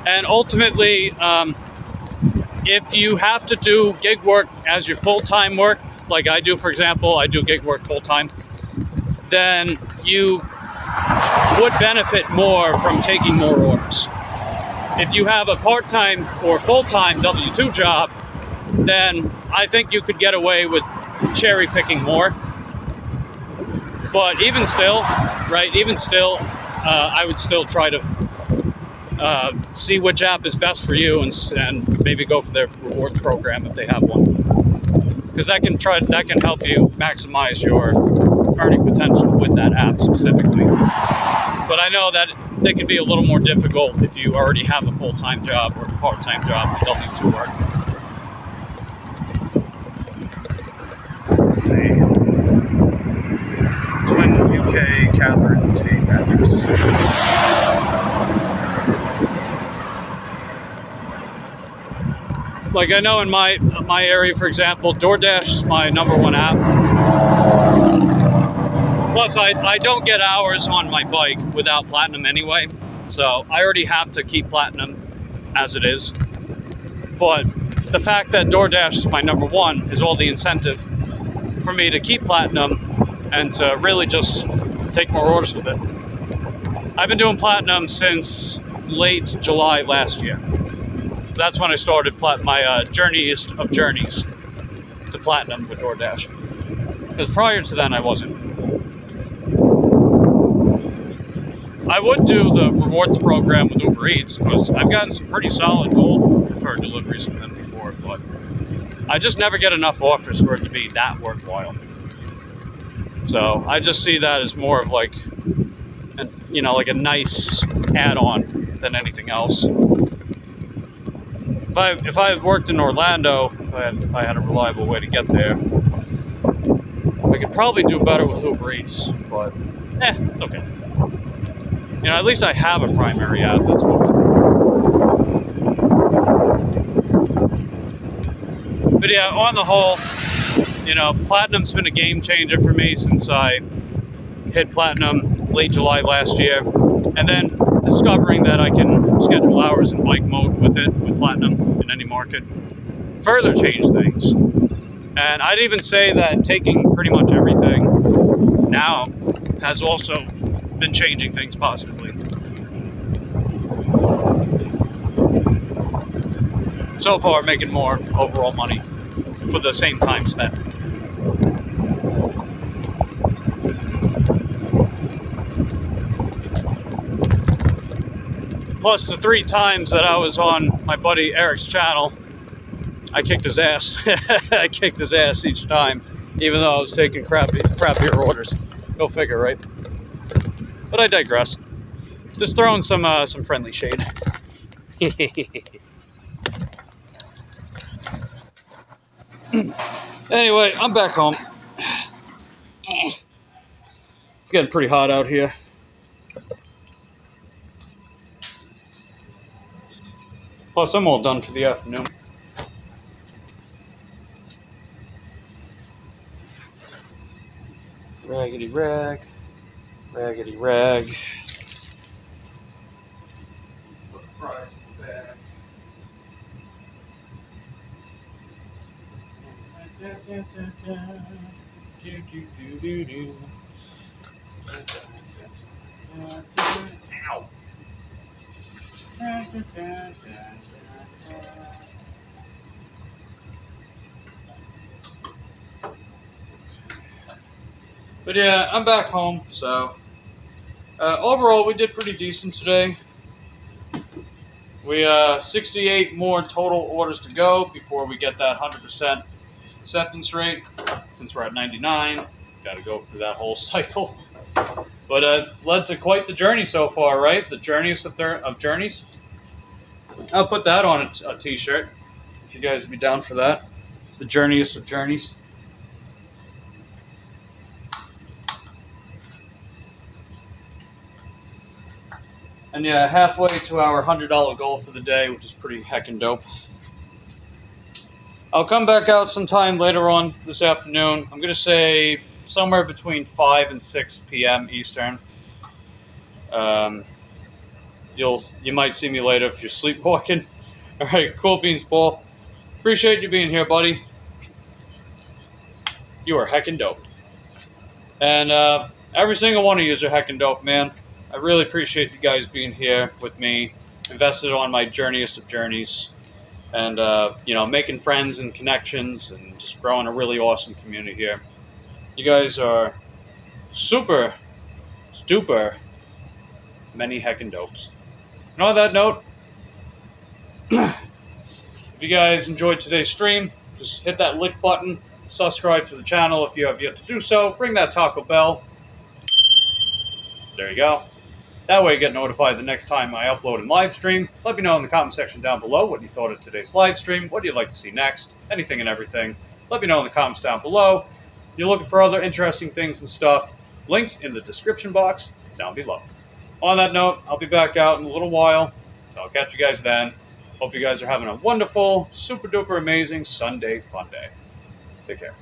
And ultimately, if you have to do gig work as your full-time work, like I do, for example, I do gig work full-time, then you would benefit more from taking more orders. If you have a part-time or full-time W-2 job, then I think you could get away with cherry-picking more. But even still, right, I would still try to see which app is best for you and maybe go for their rewards program if they have one. Because that can help you maximize your earning potential with that app specifically. But I know that they can be a little more difficult if you already have a full-time job or a part-time job with W-2 work. Let's see. Twin UK Catherine T mattress. Like I know in my area, for example, DoorDash is my #1 app. Plus, I don't get hours on my bike without Platinum anyway, so I already have to keep Platinum as it is. But the fact that DoorDash is my #1 is all the incentive for me to keep Platinum and to really just take more orders with it. I've been doing Platinum since late July last year. So that's when I started my journeyest of journeys to Platinum with DoorDash. Because prior to then, I wasn't. I would do the rewards program with Uber Eats because I've gotten some pretty solid gold for deliveries from them before, but I just never get enough offers for it to be that worthwhile. So I just see that as more of like, like a nice add-on than anything else. If I had worked in Orlando, if I had a reliable way to get there, I could probably do better with Uber Eats, but it's okay. At least I have a primary app that's working. But yeah, on the whole, Platinum's been a game changer for me since I hit Platinum late July last year. And then discovering that I can schedule hours in bike mode with it, with Platinum in any market, further changed things. And I'd even say that taking pretty much everything now has also been changing things positively. so far making more overall money for the same time spent. Plus the 3 times that I was on my buddy Eric's channel, I kicked his ass. I kicked his ass each time, even though I was taking crappier orders. Go figure, right? But I digress. Just throwing some friendly shade. Anyway, I'm back home. It's getting pretty hot out here. Plus, I'm all done for the afternoon. Raggedy rag. Raggedy rag. Put the fries in the bag. Ow. But yeah, I'm back home, so overall we did pretty decent today. We 68 more total orders to go before we get that 100% acceptance rate. Since we're at 99, got to go through that whole cycle. But it's led to quite the journey so far, right? The journeys of journeys. I'll put that on a t-shirt if you guys would be down for that. The journeys of journeys. And yeah, halfway to our $100 goal for the day, which is pretty heckin' dope. I'll come back out sometime later on this afternoon. I'm going to say somewhere between 5 and 6 p.m. Eastern. You might see me later if you're sleepwalking. All right, cool beans, Paul. Appreciate you being here, buddy. You are heckin' dope. And every single one of you are heckin' dope, man. I really appreciate you guys being here with me, invested on my journeyest of journeys, and making friends and connections, and just growing a really awesome community here. You guys are super many heckin' dopes. And on that note, if you guys enjoyed today's stream, just hit that like button, subscribe to the channel if you have yet to do so, ring that Taco Bell. There you go. That way you get notified the next time I upload and live stream. Let me know in the comment section down below what you thought of today's live stream. What do you like to see next? Anything and everything. Let me know in the comments down below. If you're looking for other interesting things and stuff, links in the description box down below. On that note, I'll be back out in a little while, so I'll catch you guys then. Hope you guys are having a wonderful, super duper amazing Sunday fun day. Take care.